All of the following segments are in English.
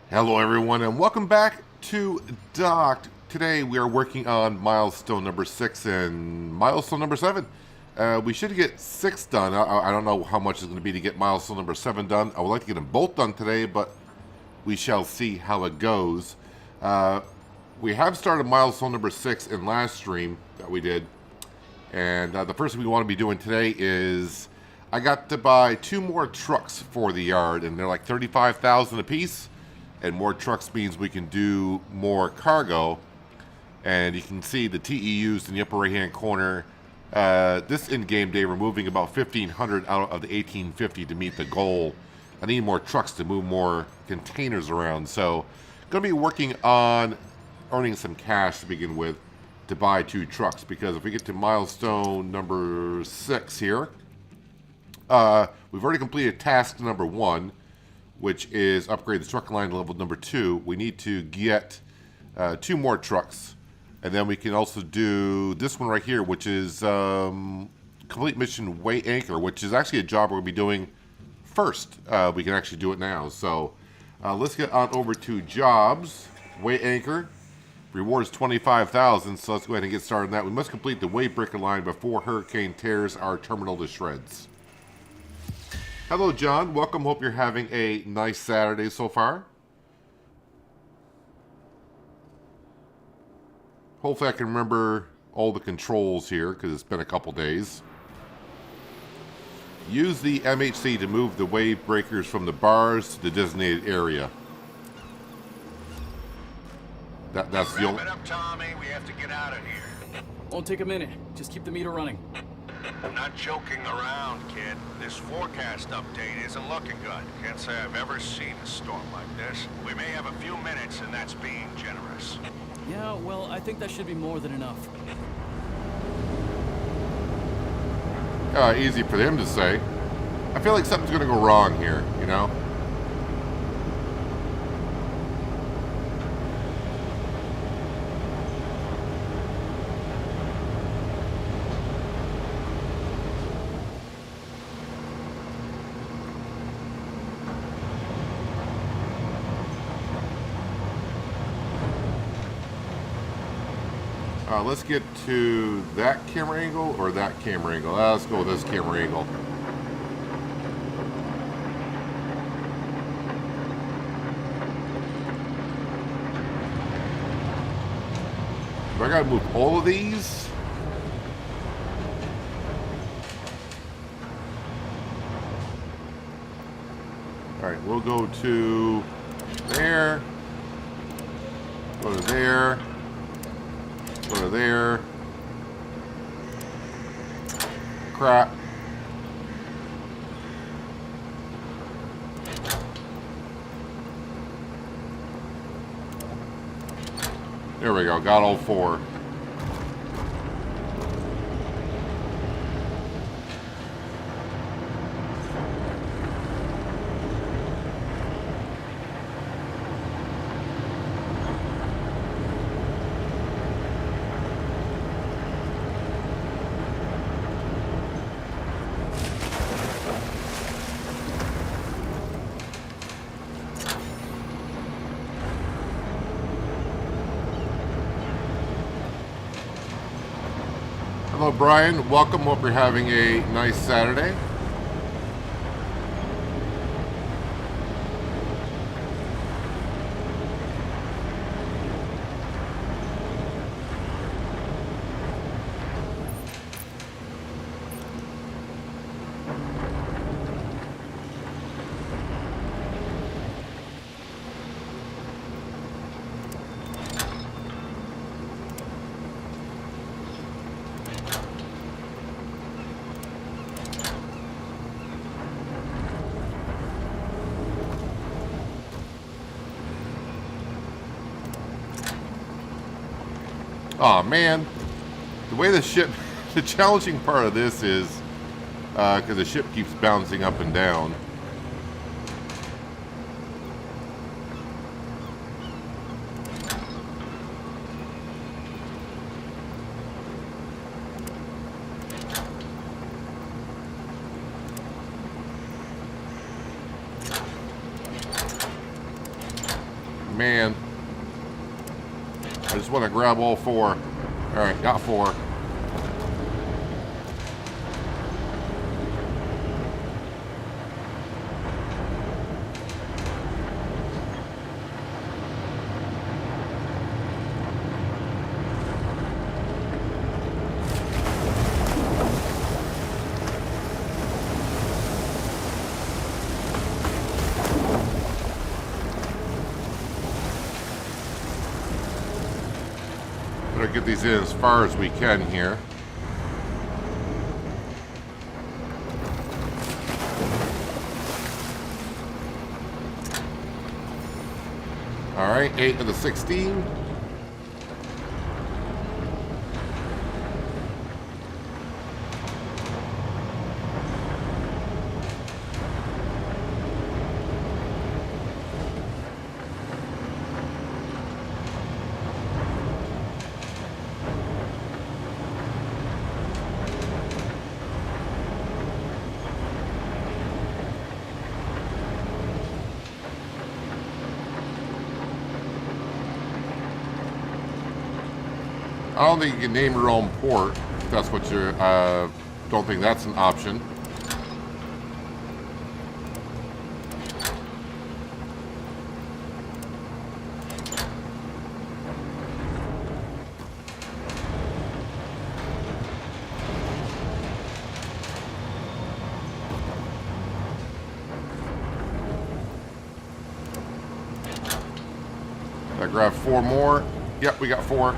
Hello everyone and welcome back to Docked. Today we are working on milestone number 6 and milestone number 7. We should get 6 done. I don't know how much it's going to be to get milestone number 7 done. I would like to get them both done today, but we shall see how it goes. We have started milestone number 6 in last stream that we did. And the first thing we want to be doing today is I got to buy 2 more trucks for the yard, and they're like 35,000 a piece. And more trucks means we can do more cargo. And you can see the TEUs in the upper right hand corner. This in-game day, we're moving about 1,500 out of the 1,850 to meet the goal. I need more trucks to move more containers around. So going to be working on earning some cash to begin with to buy 2 trucks. Because if we get to milestone number 6 here, we've already completed task number 1. Which is upgrade the truck line to level number 2. We need to get 2 more trucks. And then we can also do this one right here, which is complete mission weigh anchor, which is actually a job we're going to be doing first. We can actually do it now. So let's get on over to jobs. Weigh anchor. Rewards 25,000. So let's go ahead and get started on that. We must complete the weigh breaker line before Hurricane tears our terminal to shreds. Hello, John. Welcome. Hope you're having a nice Saturday so far. Hopefully I can remember all the controls here because it's been a couple days. Use the MHC to move the wave breakers from the bars to the designated area. That's the only... Wrap it up, Tommy. We have to get out of here. Won't take a minute. Just keep the meter running. I'm not joking around, kid. This forecast update isn't looking good. Can't say I've ever seen a storm like this. We may have a few minutes, and that's being generous. Yeah, well, I think that should be more than enough. Easy for them to say. I feel like something's going to go wrong here, you know? Let's get to that camera angle or that camera angle. Let's go with this camera angle. Do I gotta move all of these? Alright, we'll go to there. Go to there. Go to there. Crap. There we go. Got all 4. Hello, Brian. Welcome. Hope you're having a nice Saturday. Oh man, the way the ship, the challenging part of this is because the ship keeps bouncing up and down. man. I just want to grab all 4. Alright, got 4. Better get these in as far as we can here. Alright, 8 of the 16. I don't think you can name your own port, if that's what you're, don't think that's an option. I grab 4 more. Yep, we got 4.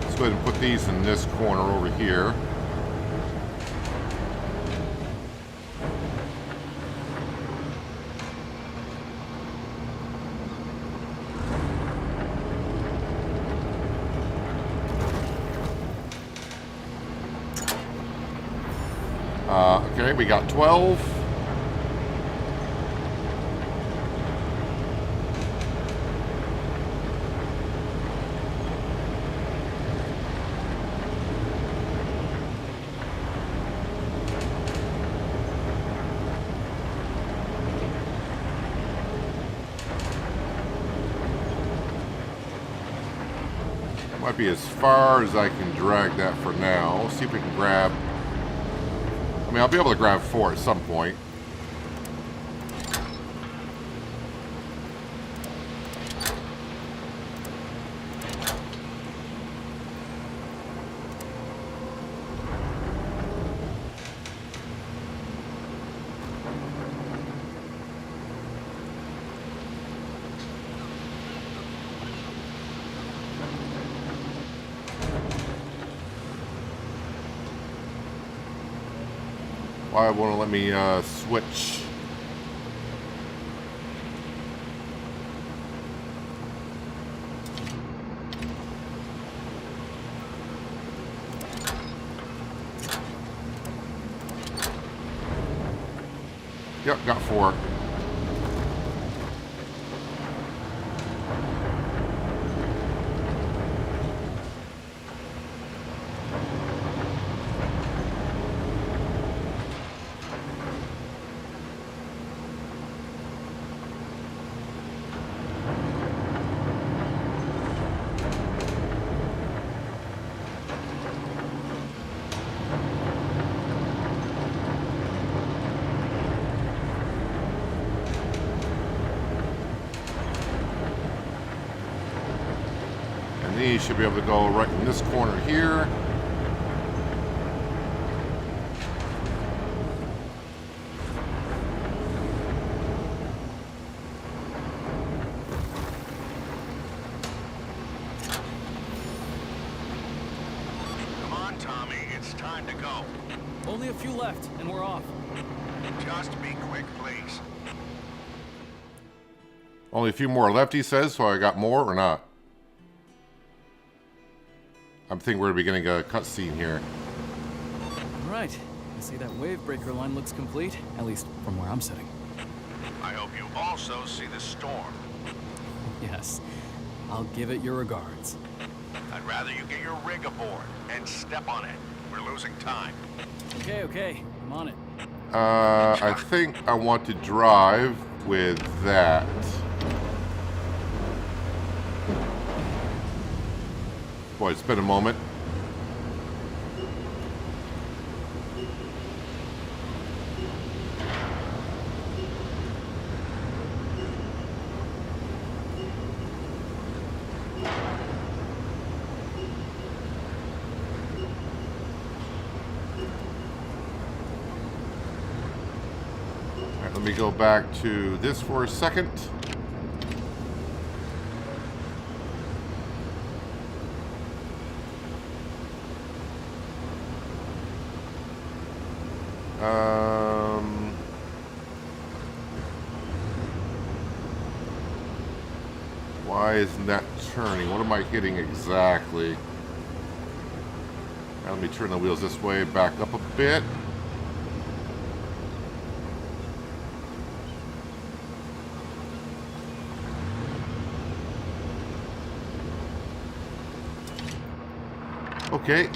Let's go ahead and put these in this corner over here. Okay, we got 12. Might be as far as I can drag that for now. Let's see if we can grab... I mean, I'll be able to grab 4 at some point. Why won't it let me switch? Yep, got 4. These should be able to go right in this corner here. Come on, Tommy, it's time to go. Only a few left, and we're off. Just be quick, please. Only a few more left, he says, so I got more or not? I'm thinking we're beginning a cutscene here. All right, I see that wave breaker line looks complete, at least from where I'm sitting. I hope you also see the storm. Yes, I'll give it your regards. I'd rather you get your rig aboard and step on it. We're losing time. Okay, I'm on it. I think I want to drive with that. Boy, it's been a moment. Let me go back to this for a second. Why isn't that turning? What am I hitting exactly? Now let me turn the wheels this way, back up a bit. Okay.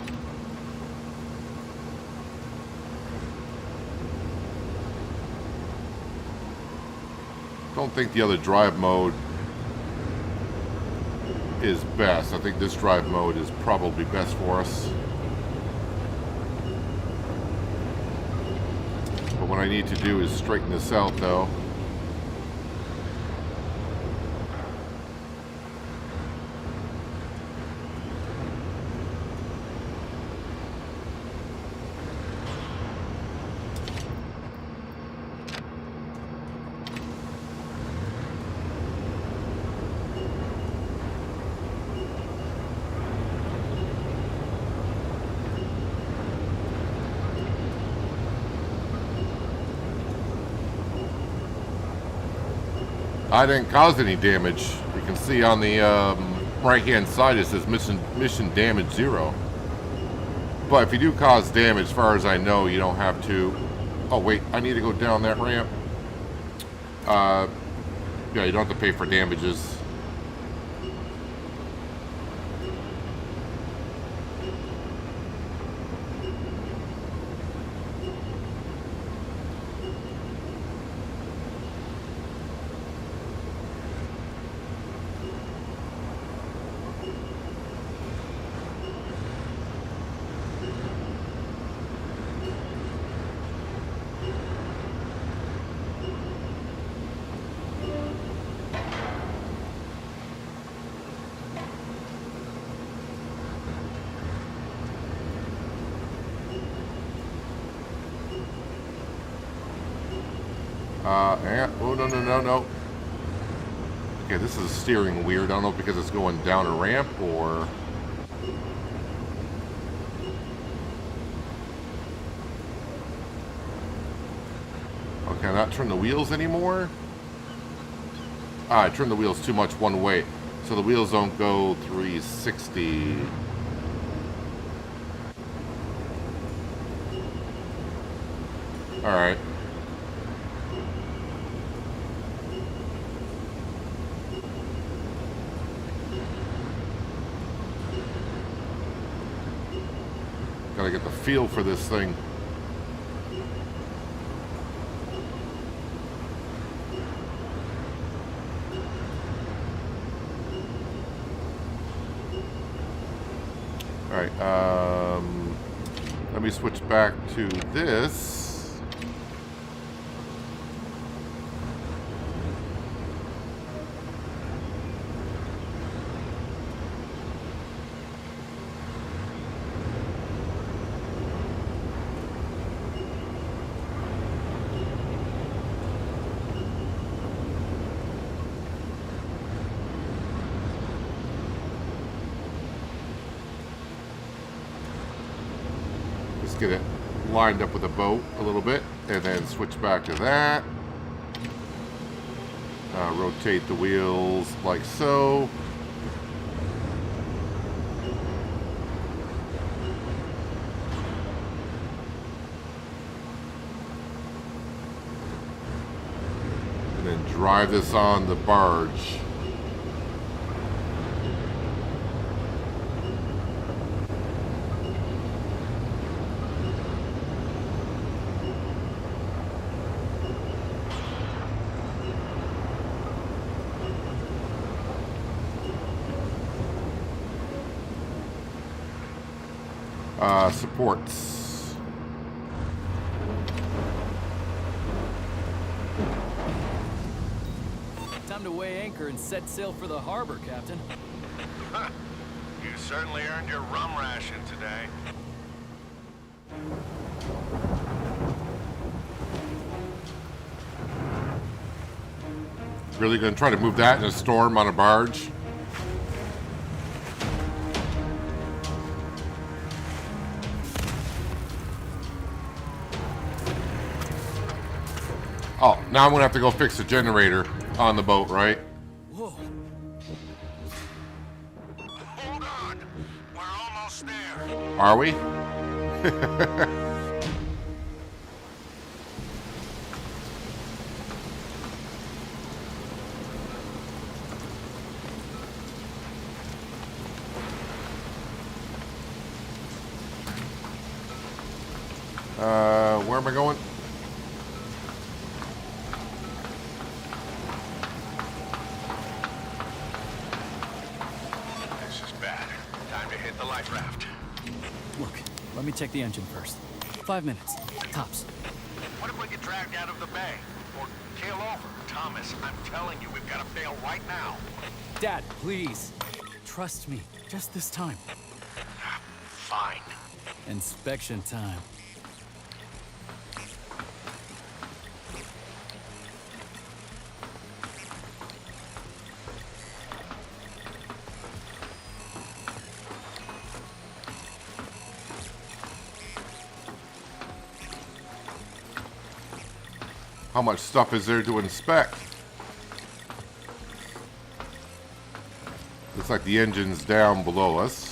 Don't think the other drive mode is best. I think this drive mode is probably best for us. But what I need to do is straighten this out though. I didn't cause any damage. You can see on the right-hand side it says mission damage 0. But if you do cause damage, as far as I know, you don't have to... Oh, wait, I need to go down that ramp. Yeah, you don't have to pay for damages. Oh, no. Okay, this is steering weird. I don't know if because it's going down a ramp or... Okay, I'm not turn the wheels anymore. I turned the wheels too much one way. So the wheels don't go 360. Alright. Gotta get the feel for this thing. Alright, let me switch back to this. Get it lined up with the boat a little bit and then switch back to that. Rotate the wheels like so. drive this on the barge. Supports. Time to weigh anchor and set sail for the harbor, Captain. You certainly earned your rum ration today. Really gonna try to move that in a storm on a barge? Oh, now I'm gonna have to go fix the generator on the boat, right? Whoa. Hold on. We're almost there. Are we? Where am I going? This is bad. Time to hit the life raft. Look, let me check the engine first. 5 minutes, tops. What if we get dragged out of the bay? Or keel over? Thomas, I'm telling you, we've got to bail right now. Dad, please. Trust me, just this time. Fine. Inspection time. How much stuff is there to inspect? Looks like the engine's down below us.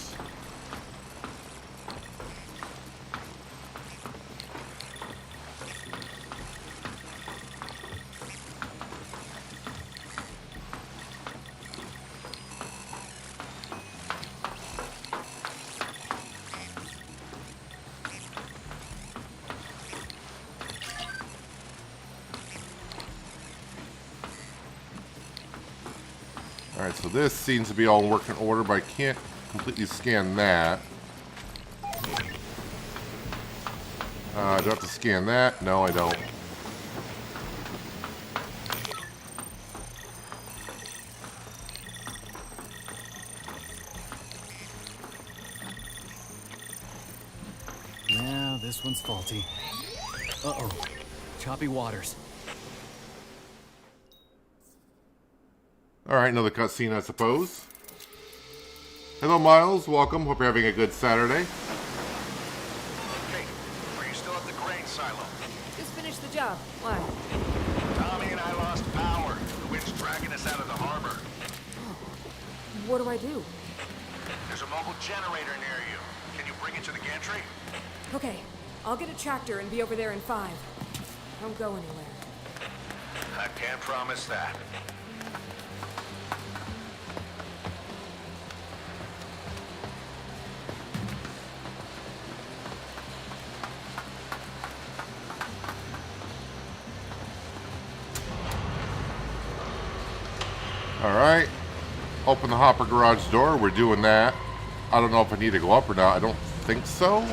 Alright, so this seems to be all in working order, but I can't completely scan that. Do I have to scan that? No, I don't. Yeah, this one's faulty. Uh-oh. Choppy waters. Alright, another cutscene, I suppose. Hello, Miles. Welcome. Hope you're having a good Saturday. Hey, are you still at the grain silo? Just finished the job. Why? Tommy and I lost power. The wind's dragging us out of the harbor. What do I do? There's a mobile generator near you. Can you bring it to the gantry? Okay, I'll get a tractor and be over there in 5. Don't go anywhere. I can't promise that. Alright. Open the hopper garage door. We're doing that. I don't know if I need to go up or not. I don't think so.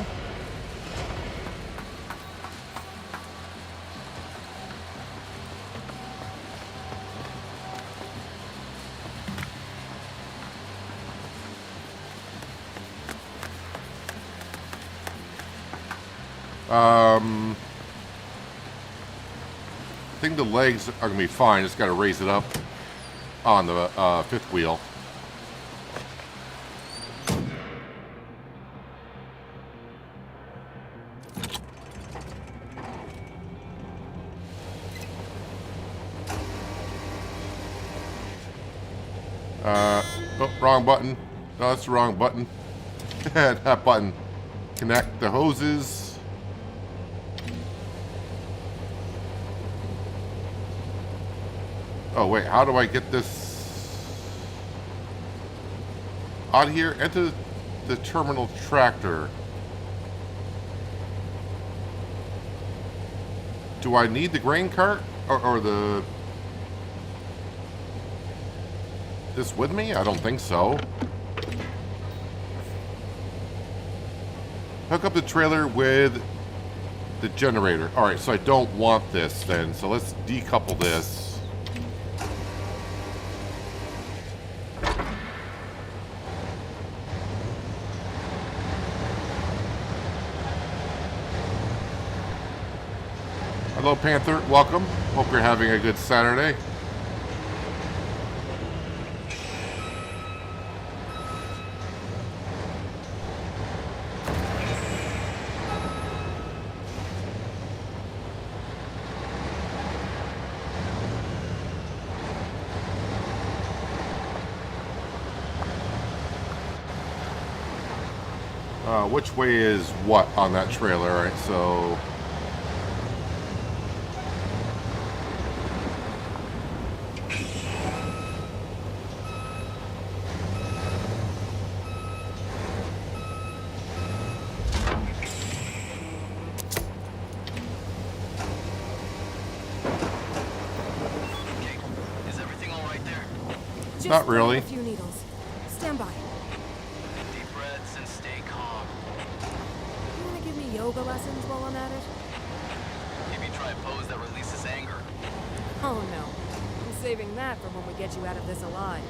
I think the legs are going to be fine. Just got to raise it up on the fifth wheel. Oh, wrong button. No, that's the wrong button. That button. Connect the hoses. Oh, wait. How do I get this out here? Enter the terminal tractor. Do I need the grain cart or the... this with me? I don't think so. Hook up the trailer with the generator. Alright, so I don't want this then. So let's decouple this. Hello, Panther. Welcome. Hope you're having a good Saturday. Which way is what on that trailer? All right, so... Just not really. a few needles. Stand by. Deep breaths and stay calm. You wanna give me yoga lessons while I'm at it? Maybe try a pose that releases anger. Oh no. I'm saving that for when we get you out of this alive.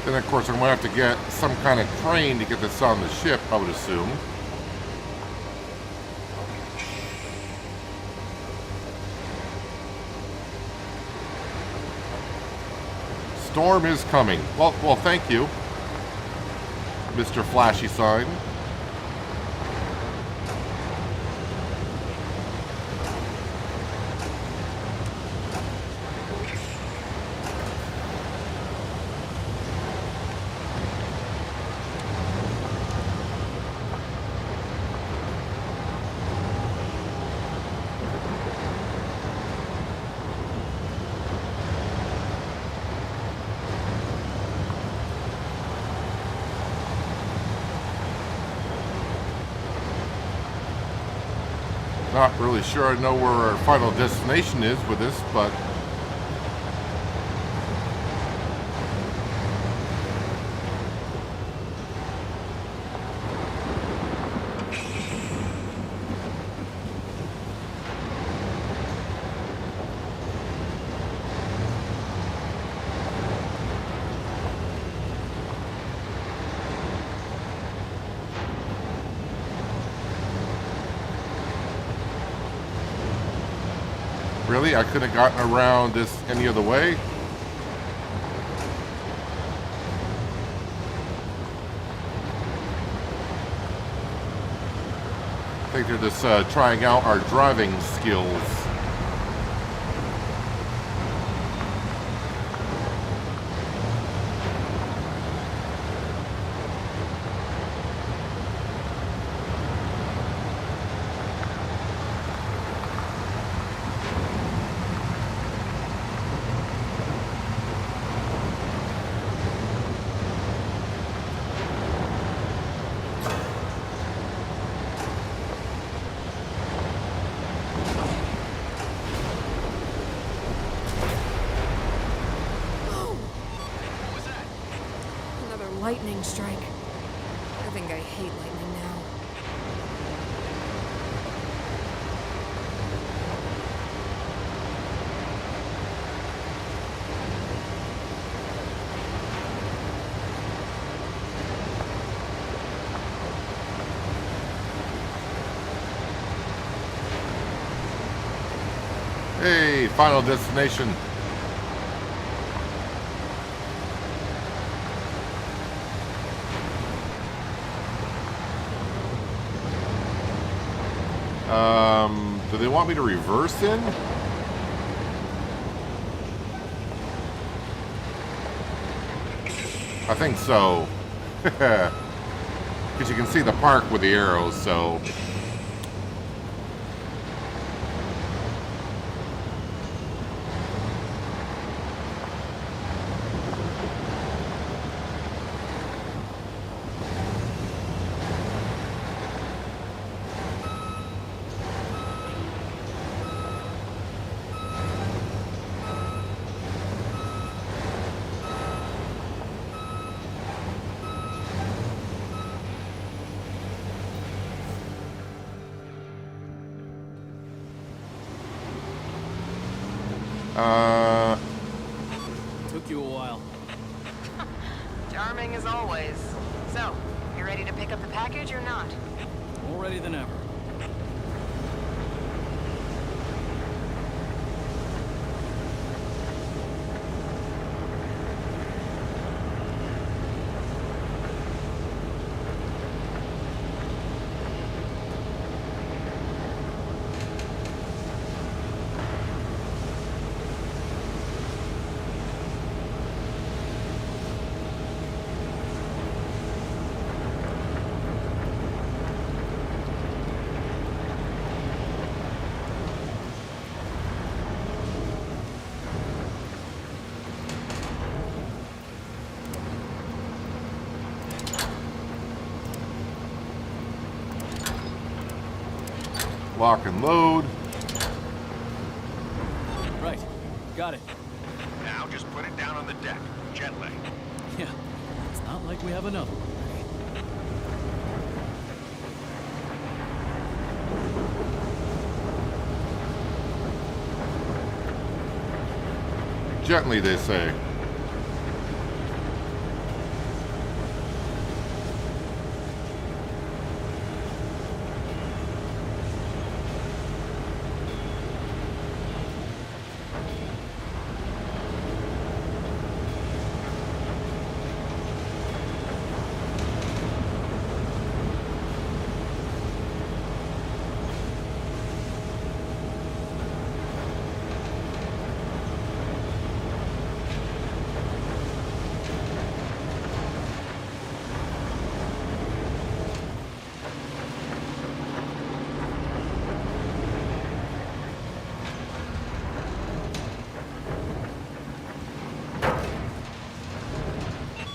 Then, of course, I'm going to have to get some kind of crane to get this on the ship, I would assume. Storm is coming. Well, thank you, Mr. Flashy Sign. Not really sure I know where our final destination is with this, but... Really? I could have gotten around this any other way? I think they're just trying out our driving skills. Lightning strike. I think I hate lightning now. Hey, final destination. Do they want me to reverse in? I think so. Because you can see the park with the arrows, so... Took you a while. Charming as always. So, you ready to pick up the package or not? More ready than ever. Lock and load. Right. Got it. Now just put it down on the deck, gently. Yeah. It's not like we have another one. Gently, they say.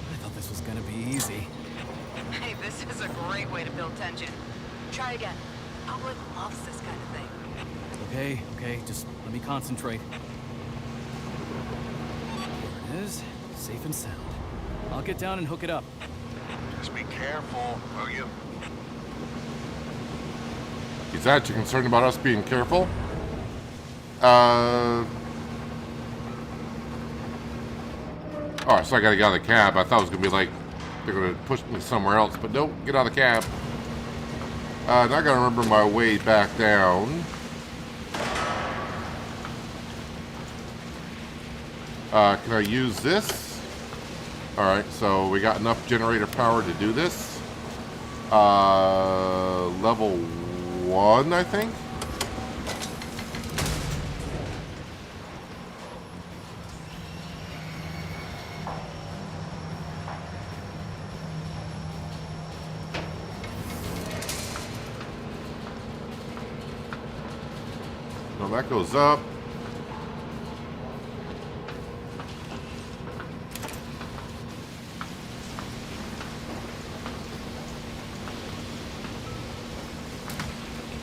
I thought this was gonna be easy. Hey, this is a great way to build tension. Try again. Public loves this kind of thing. Okay, just let me concentrate. There it is, safe and sound. I'll get down and hook it up. Just be careful, will you? He's actually concerned about us being careful. Oh, so I gotta get out of the cab. I thought it was gonna be like they're gonna push me somewhere else, but nope, get out of the cab. Now I gotta remember my way back down. Can I use this? Alright, so we got enough generator power to do this. Level 1, I think? No, that goes up.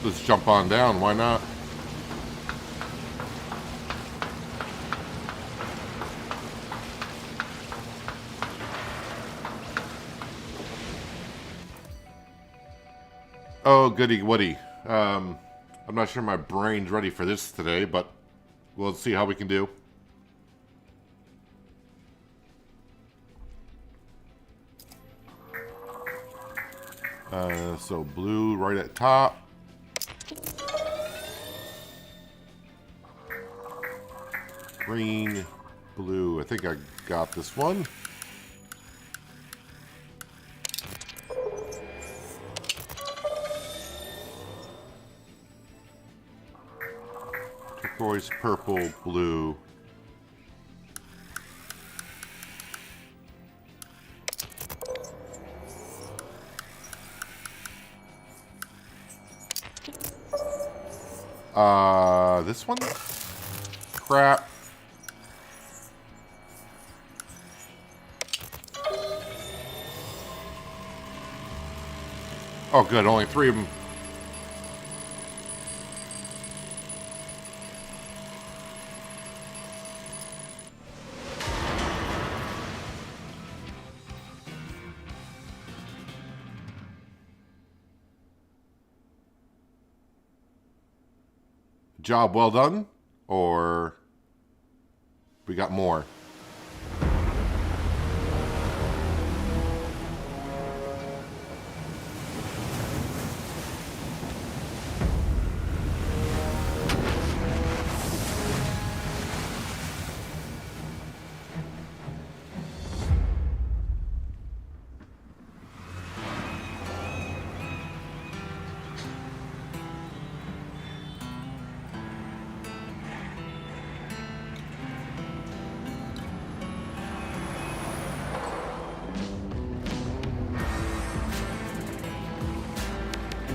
Let's jump on down, why not? Oh, goody woody. I'm not sure my brain's ready for this today, but we'll see how we can do. So blue right at top. Green, blue. I think I got this one. turquoise, purple, blue. This one? Crap. Oh, good. Only 3 of them. Job well done, or we got more?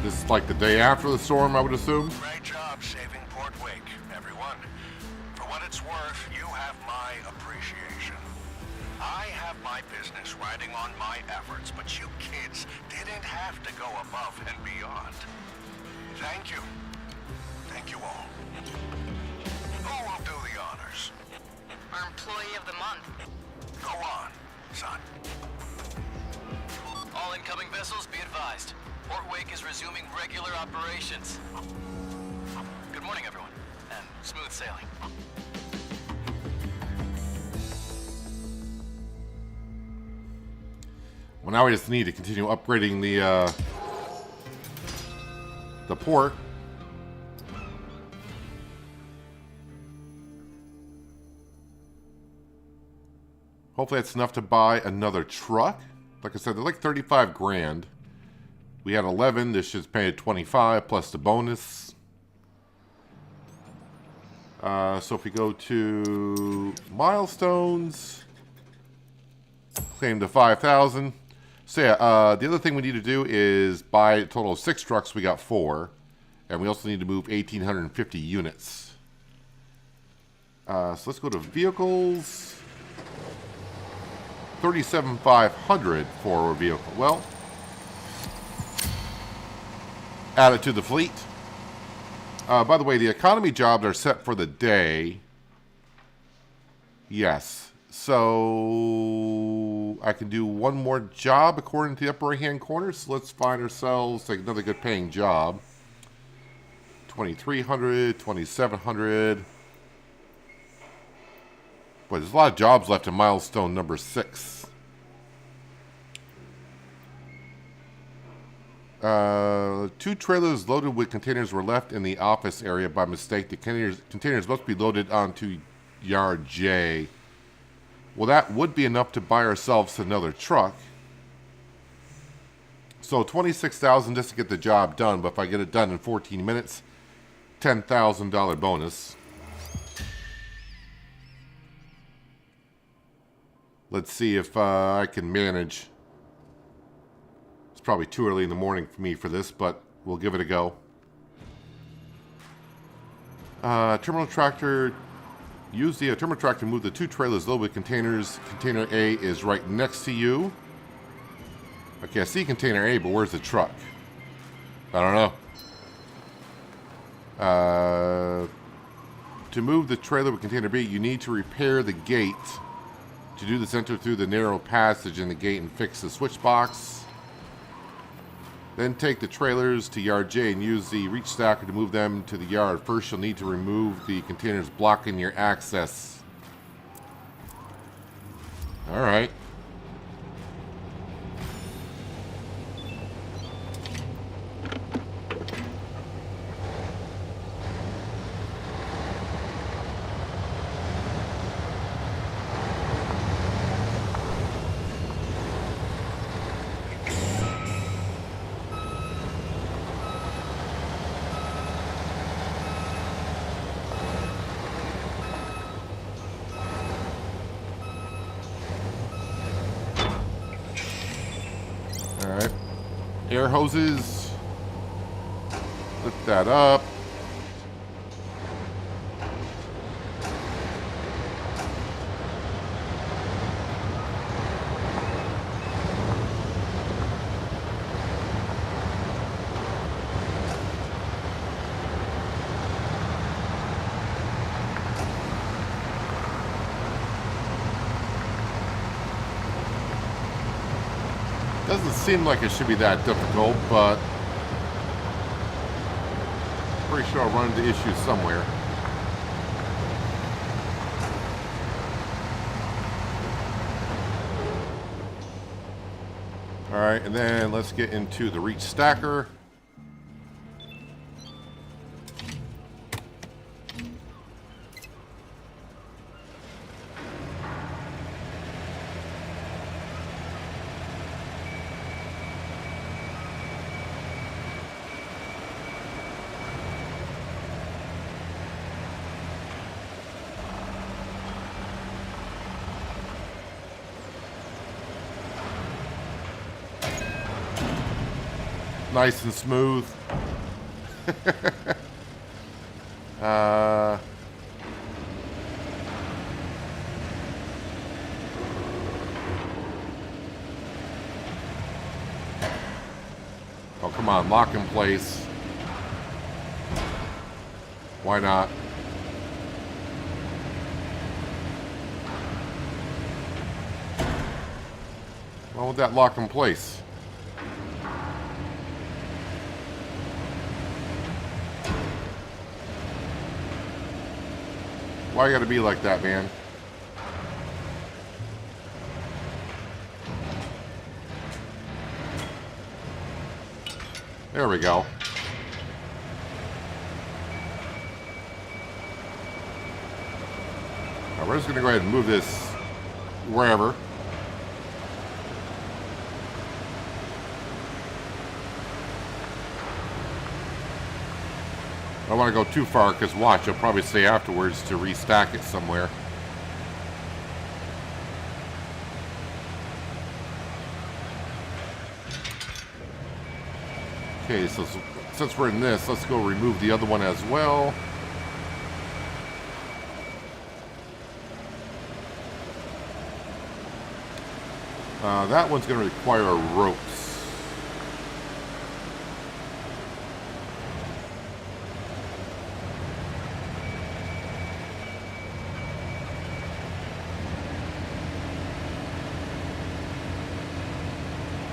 This is like the day after the storm, I would assume. Great job saving Port Wake, everyone. For what it's worth, you have my appreciation. I have my business riding on my efforts, but you kids didn't have to go above and beyond. Thank you. Thank you all. Who will do the honors? Our employee of the month. Go on, son. All incoming vessels, be advised. Port Wake is resuming regular operations. Good morning, everyone, and smooth sailing. Well, now we just need to continue upgrading the port. Hopefully that's enough to buy another truck. Like I said, they're like 35 grand. We had 11. This should pay 25 plus the bonus. So if we go to milestones, claim the 5,000. So yeah, the other thing we need to do is buy a total of 6 trucks. We got 4. And we also need to move 1,850 units. So let's go to vehicles. 37,500 for a vehicle. Well, add it to the fleet. By the way, the economy jobs are set for the day. Yes. So I can do one more job according to the upper right-hand corner. So let's find ourselves like another good paying job. 2,300, 2,700. Boy, there's a lot of jobs left in milestone number 6. 2 trailers loaded with containers were left in the office area by mistake. The containers must be loaded onto Yard J. Well, that would be enough to buy ourselves another truck. So 26,000 just to get the job done. But if I get it done in 14 minutes, $10,000 bonus. Let's see if I can manage. It's probably too early in the morning for me for this, but we'll give it a go. Terminal tractor. Use the terminal tractor to move the 2 trailers loaded with containers. Container A is right next to you. Okay, I see container A, but where's the truck? I don't know. To move the trailer with container B, you need to repair the gate. To do this, enter through the narrow passage in the gate and fix the switch box. Then take the trailers to Yard J and use the reach stacker to move them to the yard. First, you'll need to remove the containers blocking your access. All right. air hoses. Lift that up. Doesn't seem like it should be that difficult, but pretty sure I'll run into issues somewhere. Alright, and then let's get into the reach stacker. Nice and smooth. Oh, come on, lock in place. Why not? Why would that lock in place? Why you gotta be like that, man? There we go. Now we're just gonna go ahead and move this wherever. I don't want to go too far because watch, I'll probably say afterwards to restack it somewhere. Okay, so since we're in this, let's go remove the other one as well. That one's going to require ropes.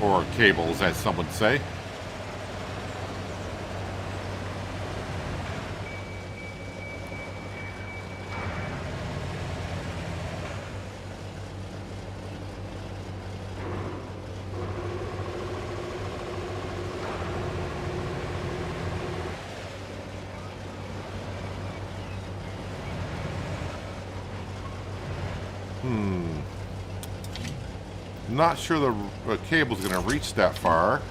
Or cables, as some would say. Not sure the cable's going to reach that far.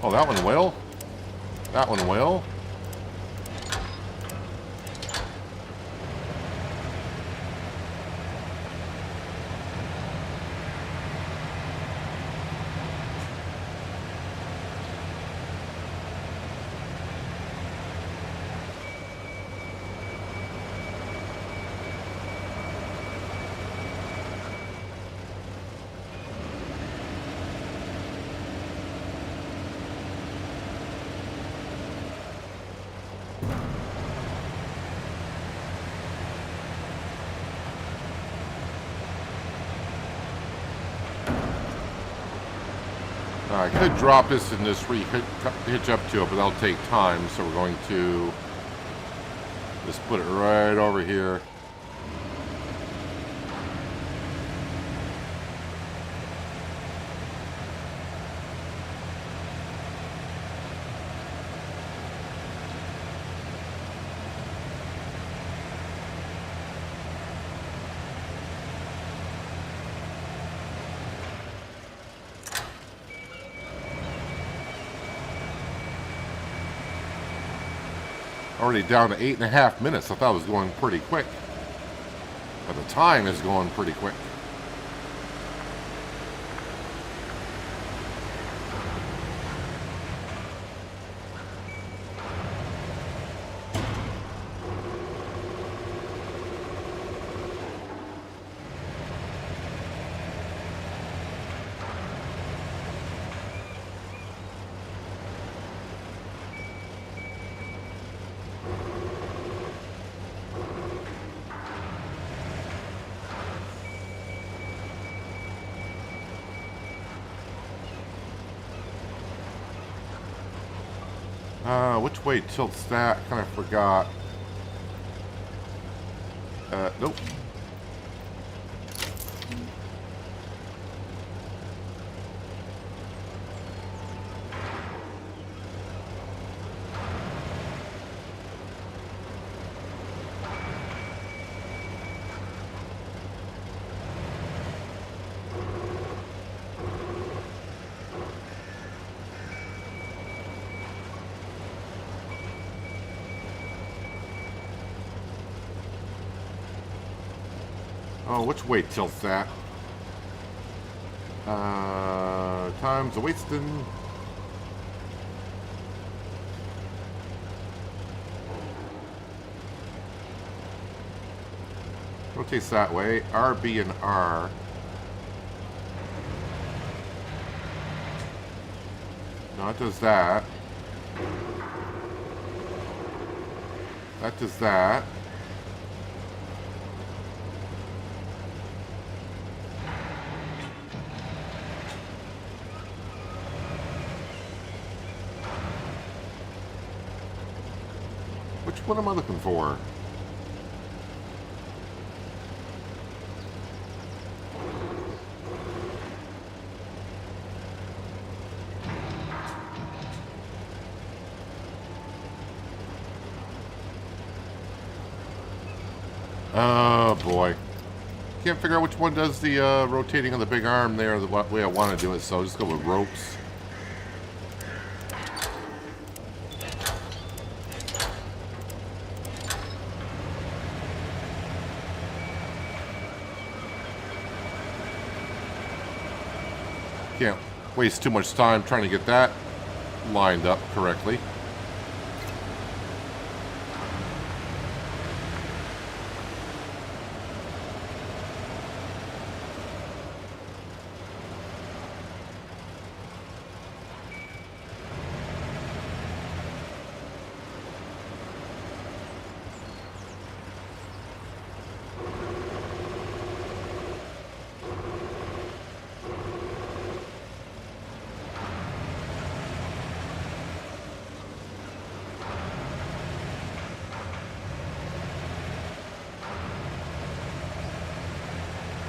Oh, that one will. That one will. I could drop this and just hitch up to it, but that'll take time, so we're going to just put it right over here. Already down to 8.5 minutes. I thought it was going pretty quick. But the time is going pretty quick. Which way tilts that? Kind of forgot. Nope. Oh, which way tilts that? Times a wasting. Rotates that way. R, B, and R. No, it does that. That does that. Which one am I looking for? Oh boy. Can't figure out which one does the rotating on the big arm there the way I want to do it, so I'll just go with ropes. Can't waste too much time trying to get that lined up correctly.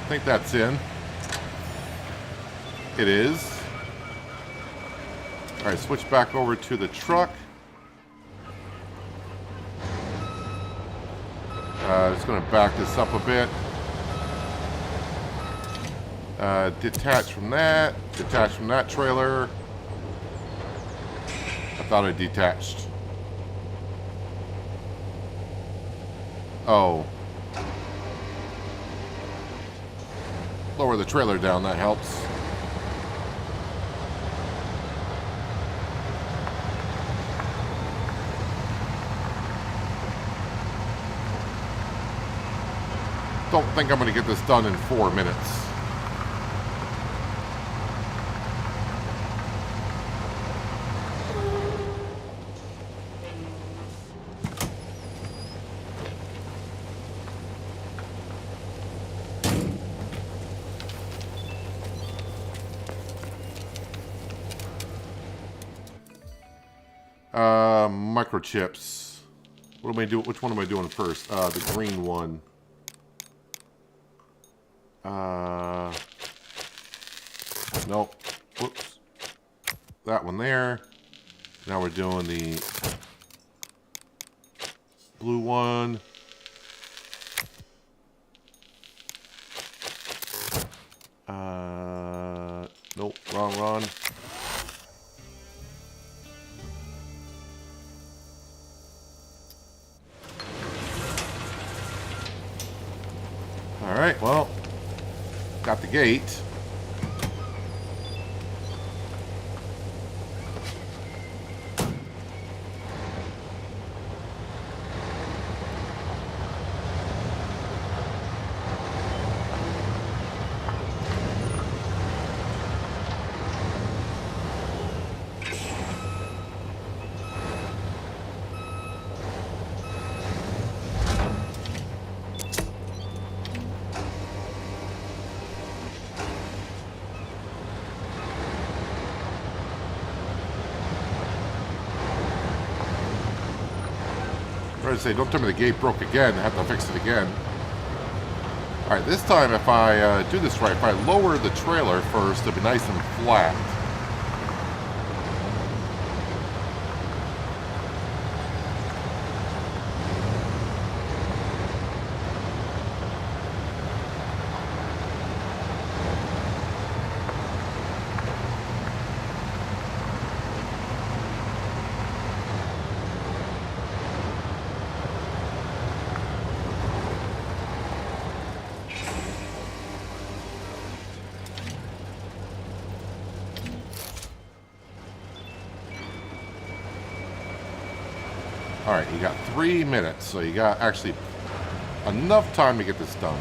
I think that's in. It is. Alright, switch back over to the truck. Just going to back this up a bit. Detach from that. Detach from that trailer. I thought I detached. Oh. Lower the trailer down, that helps. Don't think I'm going to get this done in 4 minutes. Microchips. What am I doing? Which one am I doing first? The green one. Nope. Whoops. That one there. Now we're doing the blue one. Nope. Wrong run. Alright, well, got the gate. trying to say, don't tell me the gate broke again. I have to fix it again. Alright, this time if I do this right, if I lower the trailer first, it'll be nice and flat. Alright, you got 3 minutes, so you got actually enough time to get this done.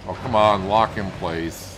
Oh, come on, lock in place.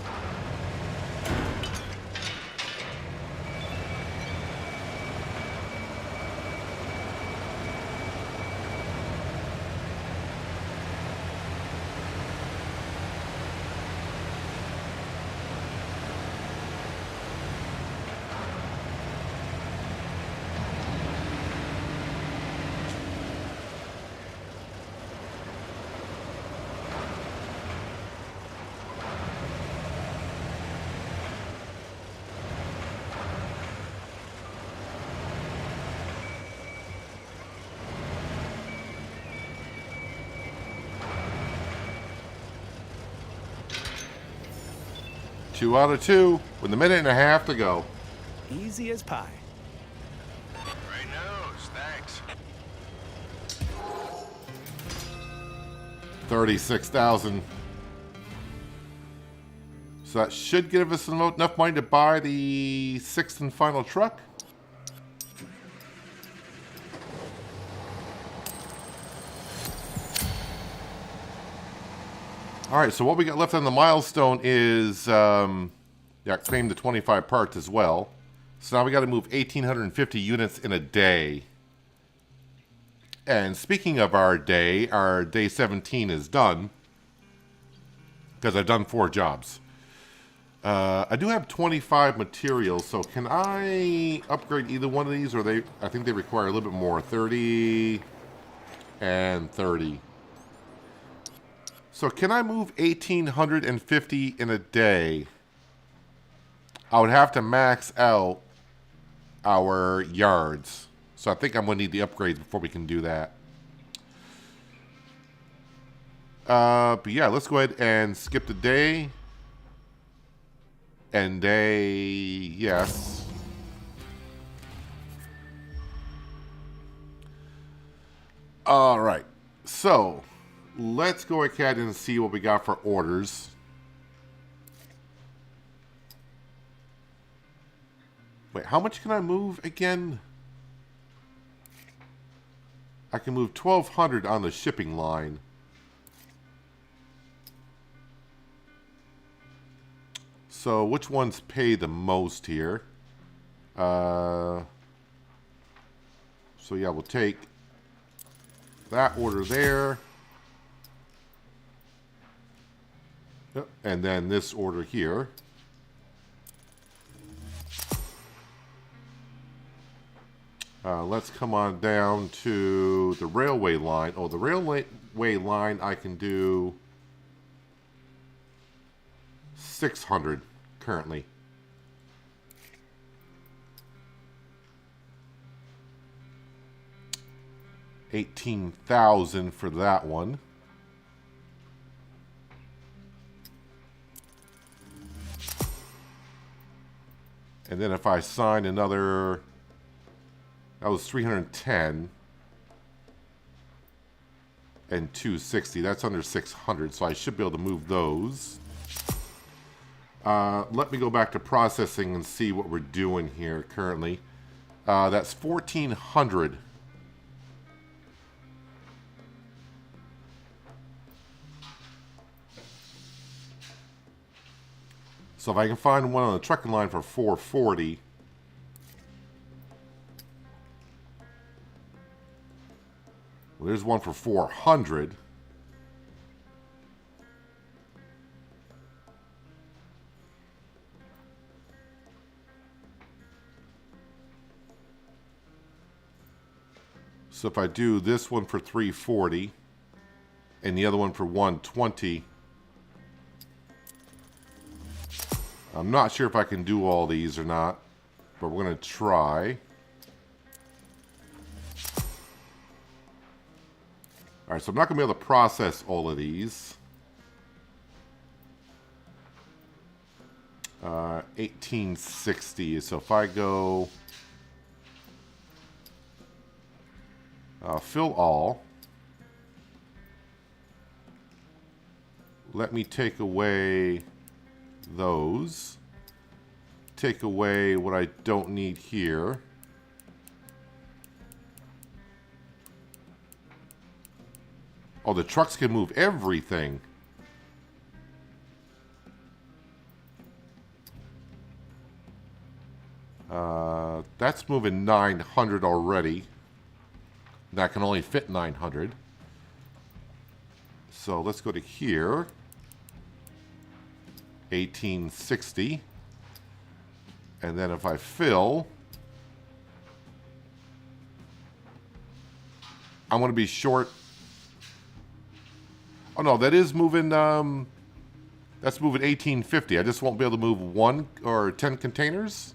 Two out of two with a minute and a half to go. Easy as pie. Great news, thanks. 36,000. So that should give us enough money to buy the 6th and final truck. All right, so what we got left on the milestone is, claim the 25 parts as well. So now we got to move 1,850 units in a day. And speaking of our day 17 is done. Because I've done 4 jobs. I do have 25 materials, so can I upgrade either one of these? Or I think they require a little bit more, 30 and 30. So can I move 1,850 in a day? I would have to max out our yards. So I think I'm going to need the upgrades before we can do that. But yeah, let's go ahead and skip the day. And day, yes. All right, so let's go ahead and see what we got for orders. Wait, how much can I move again? I can move 1,200 on the shipping line. So which ones pay the most here? So yeah, we'll take that order there. Yep. And then this order here. Let's come on down to the railway line. Oh, the railway line I can do 600 currently. $18,000 for that one. And then if I sign another, that was 310 and 260. That's under 600, so I should be able to move those. Let me go back to processing and see what we're doing here currently. That's 1,400. So if I can find one on the trucking line for 440. Well, there's one for 400. So if I do this one for 340 and the other one for 120, I'm not sure if I can do all these or not, but we're going to try. All right, so I'm not going to be able to process all of these. 1860. So if I go fill all, let me take away those. Take away what I don't need here. Oh, the trucks can move everything. That's moving 900 already. That can only fit 900. So let's go to here. 1860. And then if I fill, I'm going to be short. Oh no, that is moving, that's moving 1850. I just won't be able to move 1 or 10 containers.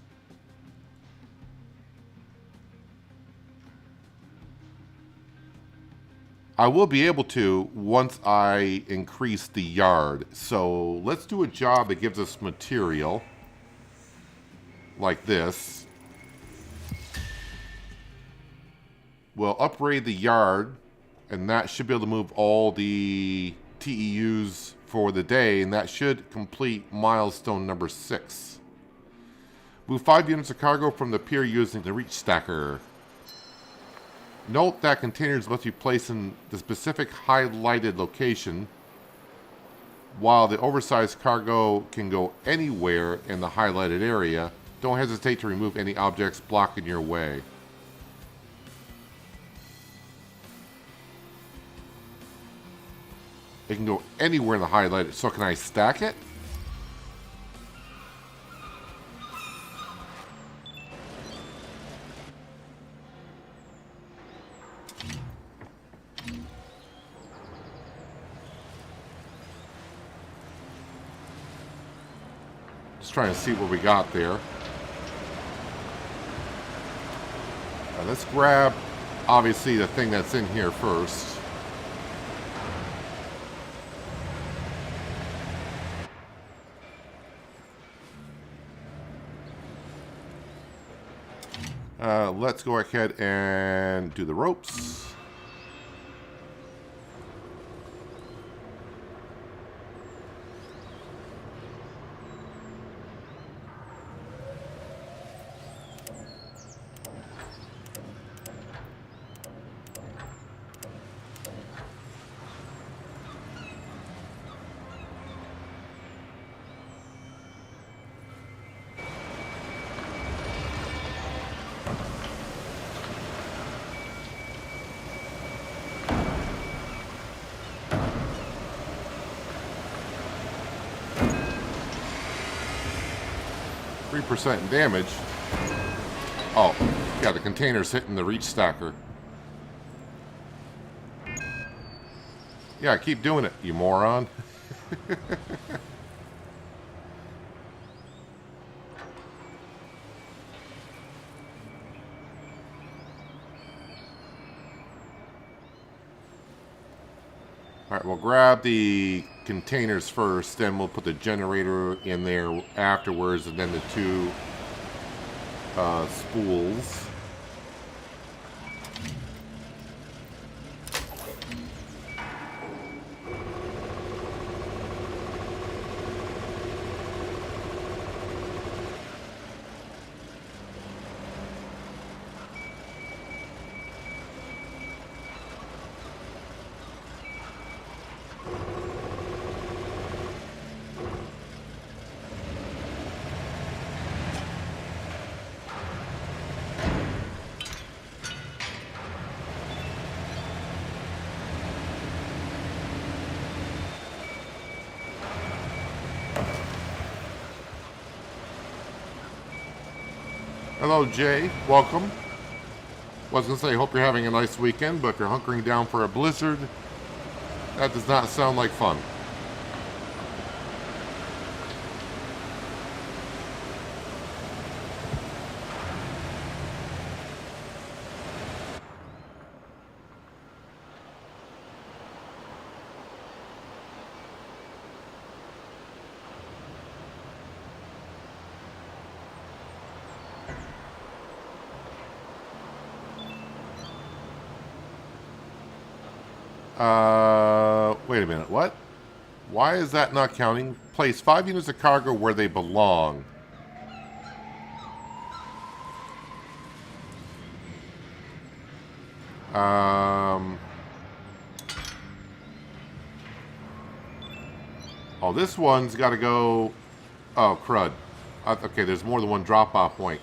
I will be able to once I increase the yard. So let's do a job that gives us material like this. We'll upgrade the yard, and that should be able to move all the TEUs for the day, and that should complete milestone number 6. Move 5 units of cargo from the pier using the reach stacker. Note that containers must be placed in the specific highlighted location, while the oversized cargo can go anywhere in the highlighted area. Don't hesitate to remove any objects blocking your way. It can go anywhere in the highlighted. So can I stack it? Just trying to see what we got there. Let's grab, obviously, the thing that's in here first. Let's go ahead and do the ropes. % damage. Oh, yeah, the container's hitting the reach stacker. Yeah, keep doing it, you moron. Alright, we'll grab the containers first, then we'll put the generator in there afterwards, and then the 2 spools. Hello, Jay. Welcome. Was gonna say, hope you're having a nice weekend, but if you're hunkering down for a blizzard, that does not sound like fun. Wait a minute, what? Why is that not counting? Place 5 units of cargo where they belong. Oh, this one's got to go... Oh, crud. Okay, there's more than one drop-off point.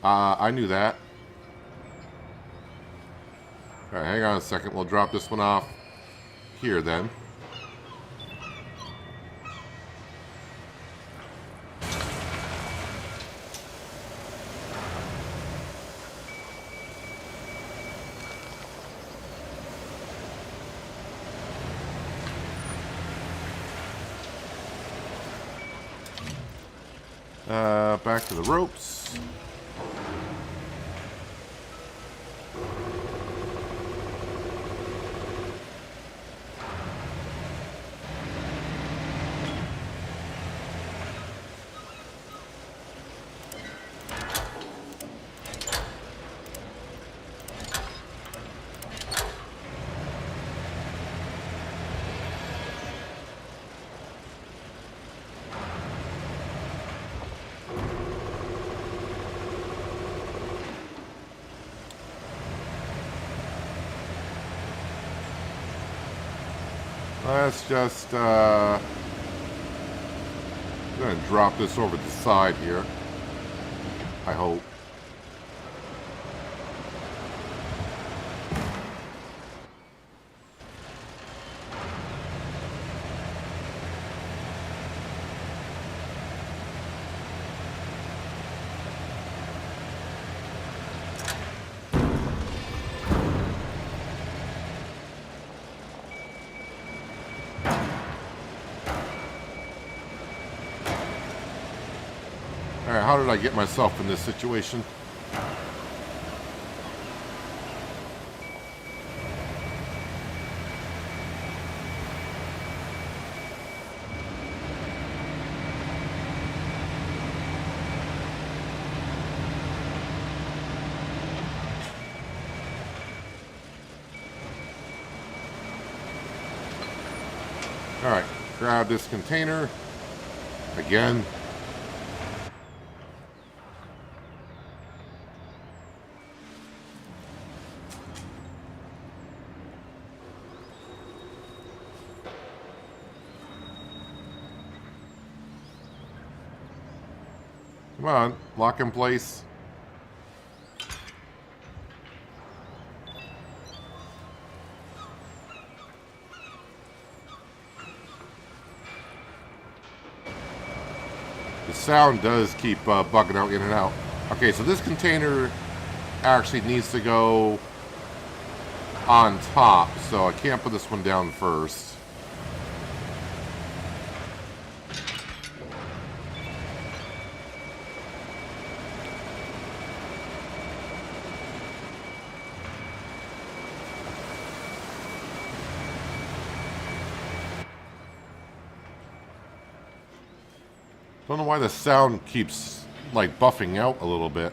I knew that. Alright, hang on a second. We'll drop this one off here then. Back to the ropes. Let's just, I'm going to drop this over the side here. I hope. Alright, how did I get myself in this situation? Alright, grab this container. Again. Come on, lock in place. The sound does keep bugging out in and out. Okay, so this container actually needs to go on top, so I can't put this one down first. Don't know why the sound keeps, like, buffing out a little bit.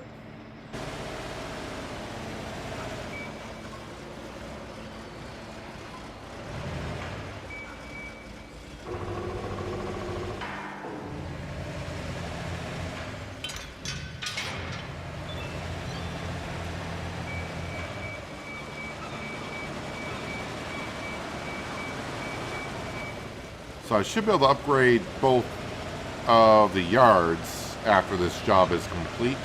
So I should be able to upgrade both of the yards after this job is complete.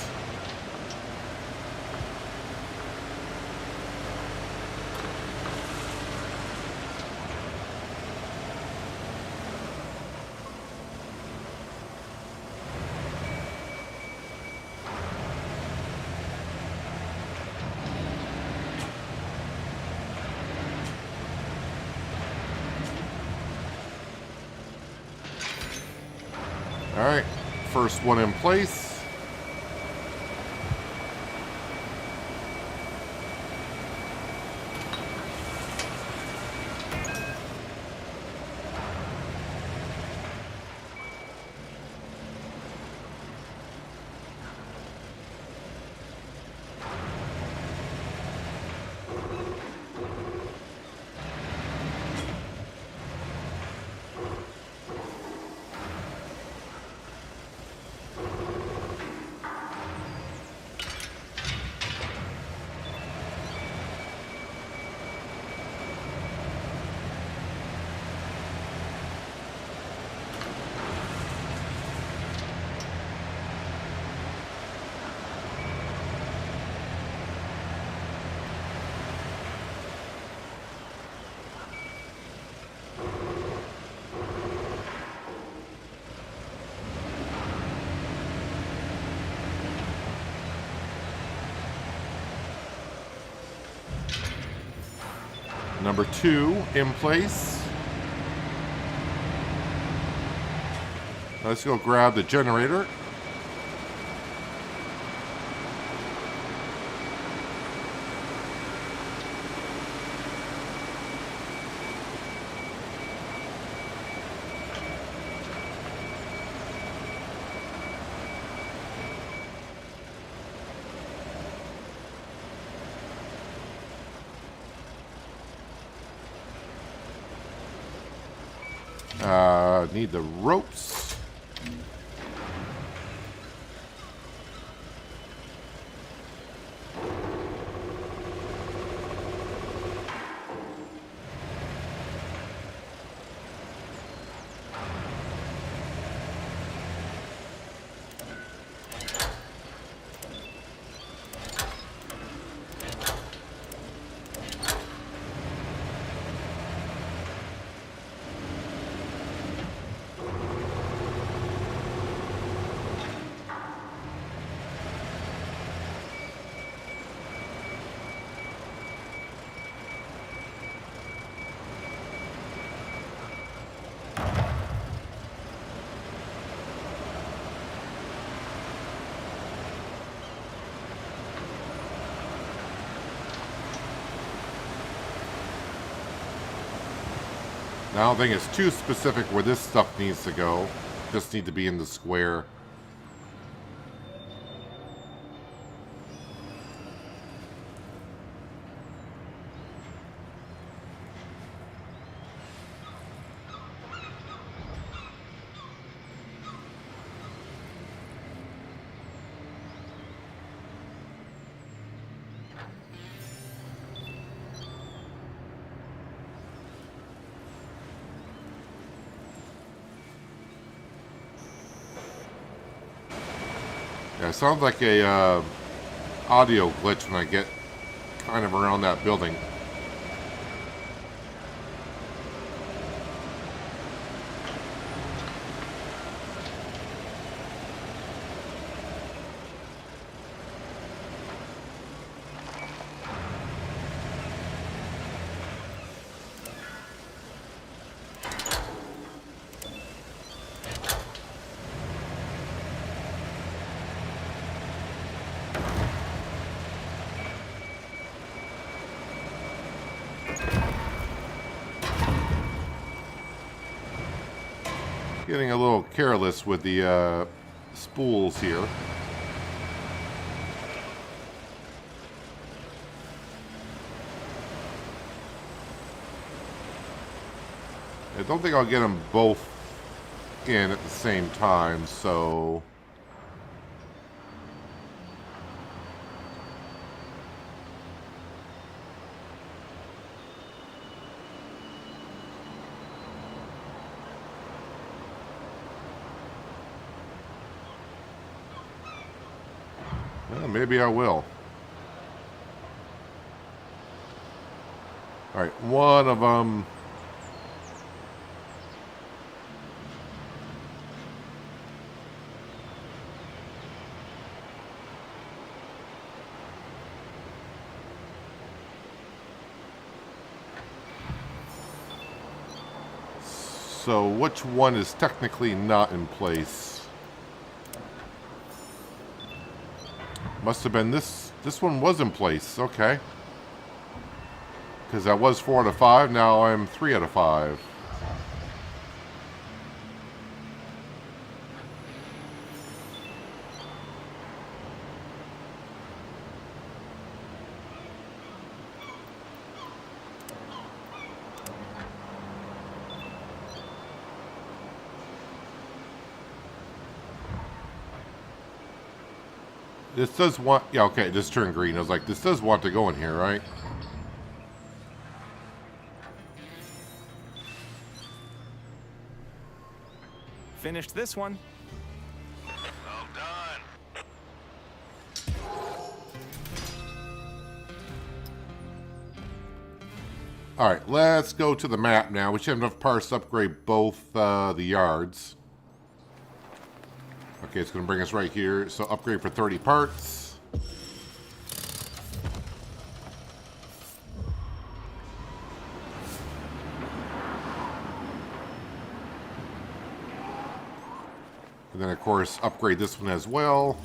first one in place. Number 2 in place. Let's go grab the generator. Need the ropes. Now, I don't think it's too specific where this stuff needs to go. Just need to be in the square. Yeah, it sounds like a audio glitch when I get kind of around that building. Getting a little careless with the spools here. I don't think I'll get them both in at the same time, so... Well, maybe I will. Alright, one of them... So, which one is technically not in place? Must have been this. This one was in place. Okay. Because I was 4 out of 5. Now I'm 3 out of 5. This does want... Yeah, okay, this turned green. I was like, this does want to go in here, right? Finished this one. Well done. Alright, let's go to the map now. We should have enough parts to upgrade both the yards. Okay, it's going to bring us right here. So upgrade for 30 parts. And then, of course, upgrade this one as well.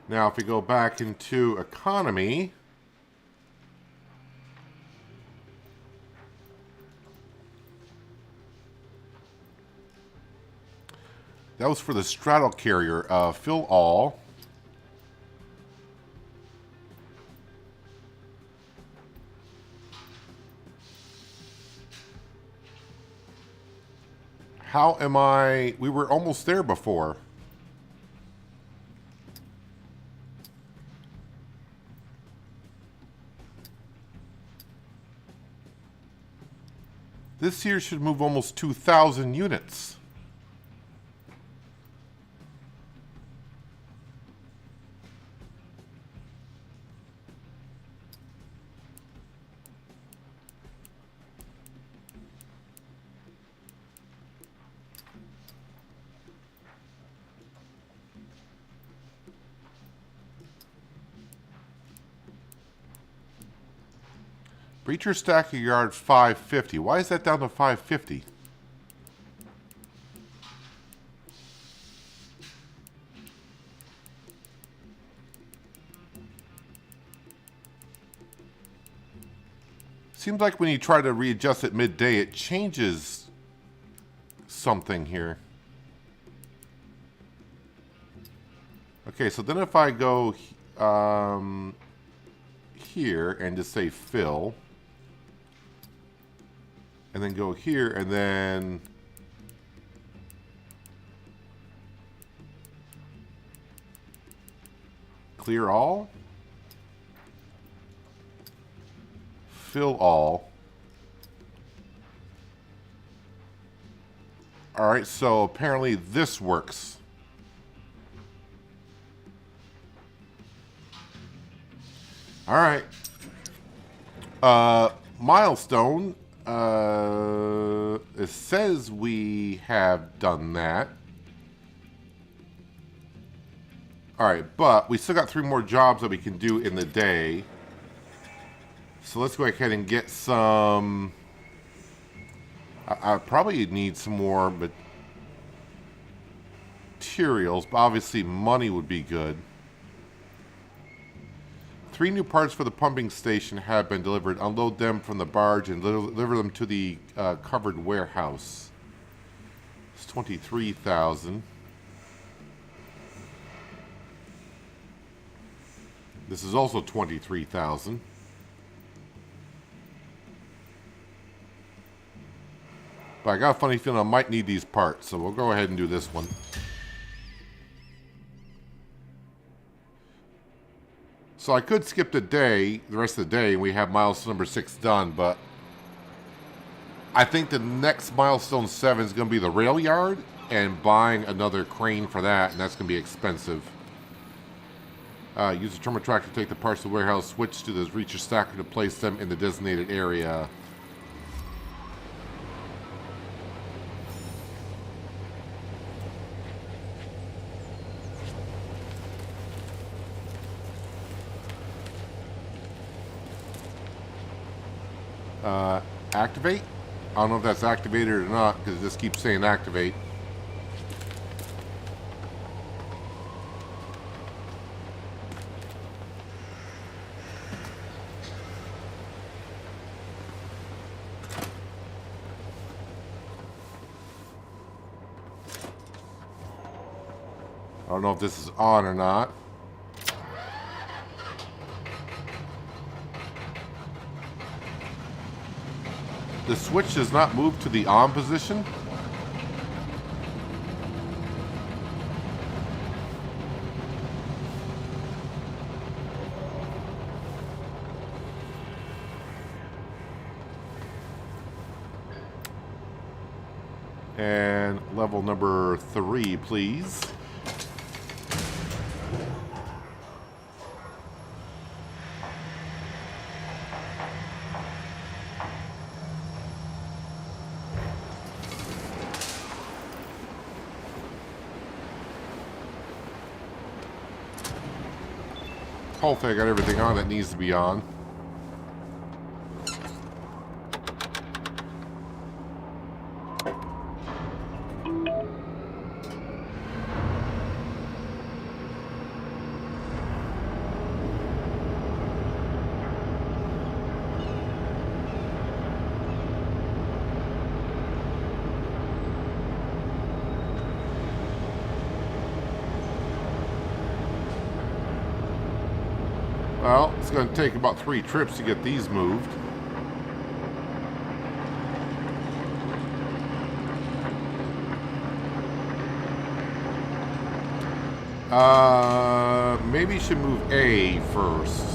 Now, if we go back into economy, that was for the straddle carrier. Fill all. How am I? We were almost there before. This here should move almost 2,000 units. Breacher stack yard 550. Why is that down to 550? Seems like when you try to readjust it midday, it changes something here. Okay, so then if I go here and just say fill, and then go here and then clear all, fill all. All right, so apparently this works. All right. Milestone. It says we have done that. Alright, but we still got 3 more jobs that we can do in the day. So let's go ahead and get some... I probably need some more materials, but obviously money would be good. 3 new parts for the pumping station have been delivered. Unload them from the barge and deliver them to the covered warehouse. It's 23,000. This is also 23,000. But I got a funny feeling I might need these parts, so we'll go ahead and do this one. So I could skip the rest of the day, and we have milestone number 6 done, but I think the next milestone 7 is going to be the rail yard, and buying another crane for that, and that's going to be expensive. Use the terminal tractor to take the parts to the warehouse, switch to the reacher stacker to place them in the designated area. Activate? I don't know if that's activated or not, because it just keeps saying activate. I don't know if this is on or not. The switch does not move to the on position. And level number 3, please. Hopefully I got everything on that needs to be on. Well, it's going to take about 3 trips to get these moved. Maybe you should move A first.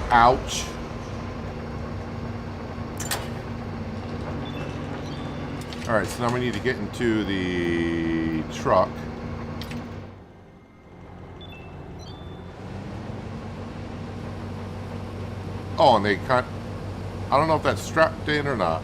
Ouch. Alright, so now we need to get into the truck. Oh, and they cut. I don't know if that's strapped in or not.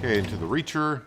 Okay, into the reacher.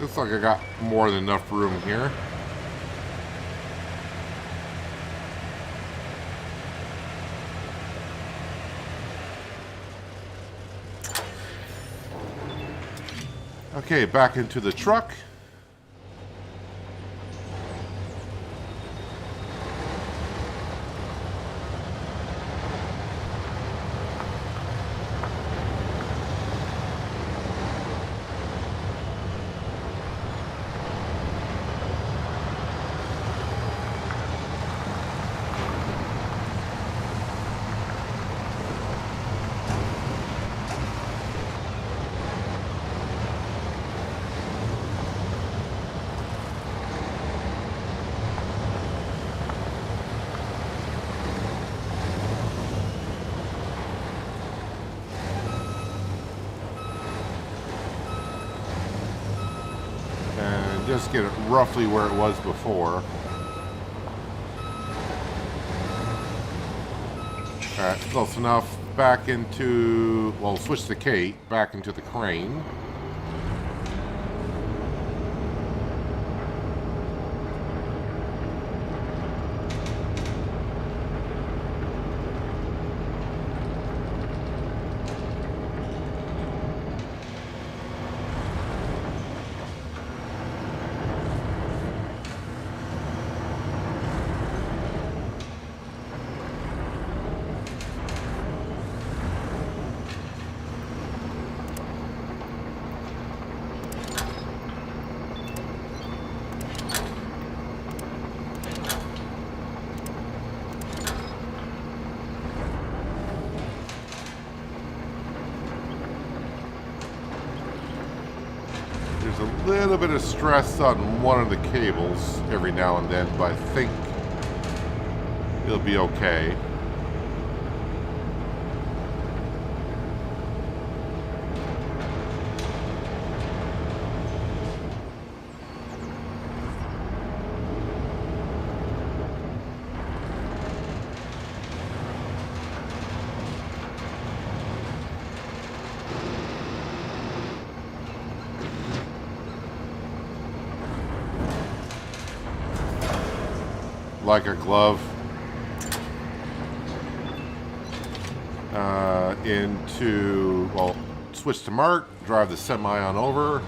Looks like I got more than enough room here. Okay, back into the truck. Just get it roughly where it was before. Alright, close enough. Back into, well, switch the Kate, back into the crane. There's a little bit of stress on one of the cables every now and then, but I think it'll be okay. Like a glove. Into, well, switch to Mark, drive the semi on over.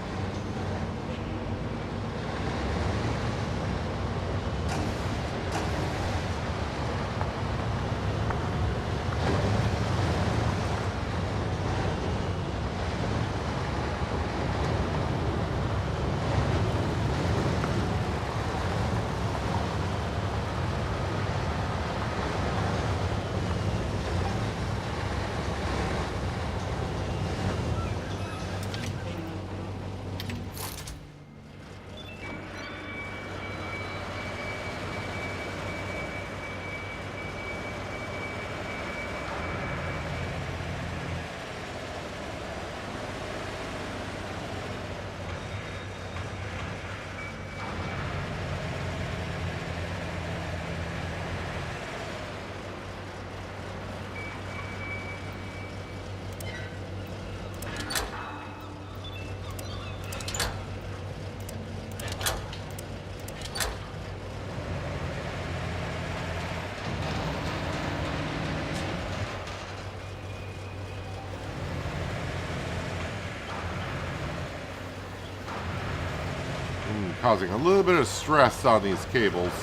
Causing a little bit of stress on these cables.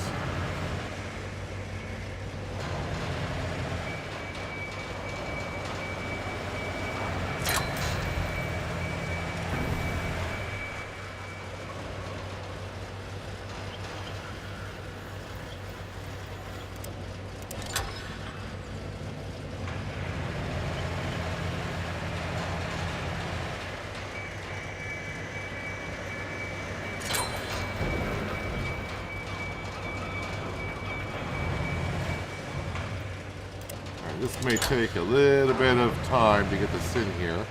This may take a little bit of time to get this in here.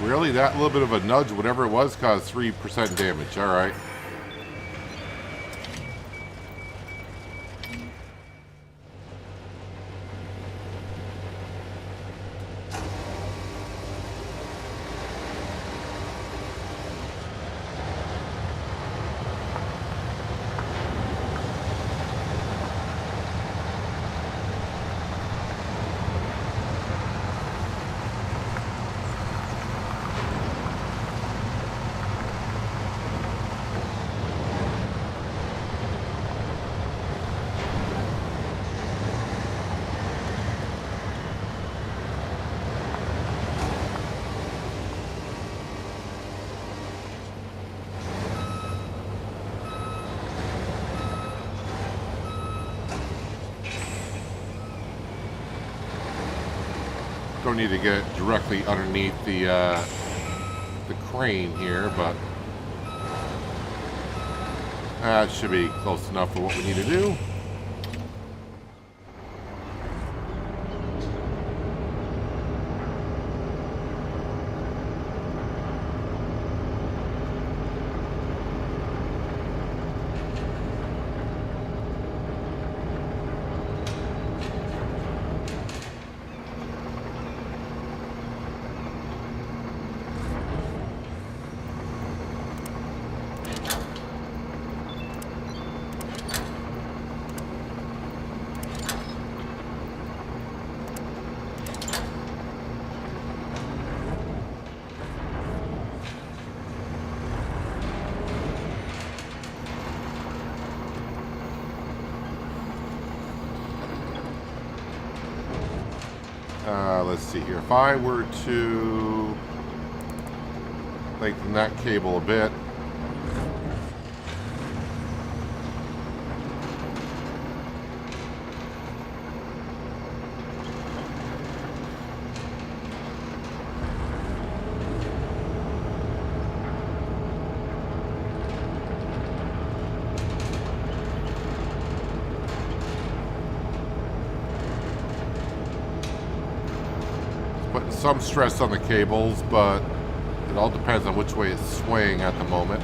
Really? That little bit of a nudge, whatever it was, caused 3% damage. Alright. don't need to get it directly underneath the crane here, but that should be close enough for what we need to do. Let's see here. If I were to lengthen that cable a bit. Putting some stress on the cables, but it all depends on which way it's swaying at the moment.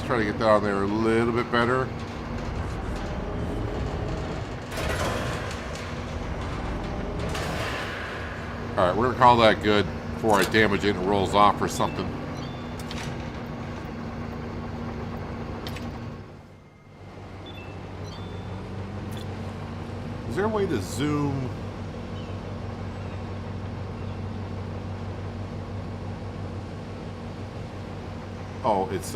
Try to get that on there a little bit better. Alright, we're going to call that good before I damage it and it rolls off or something. Is there a way to zoom? Oh, it's,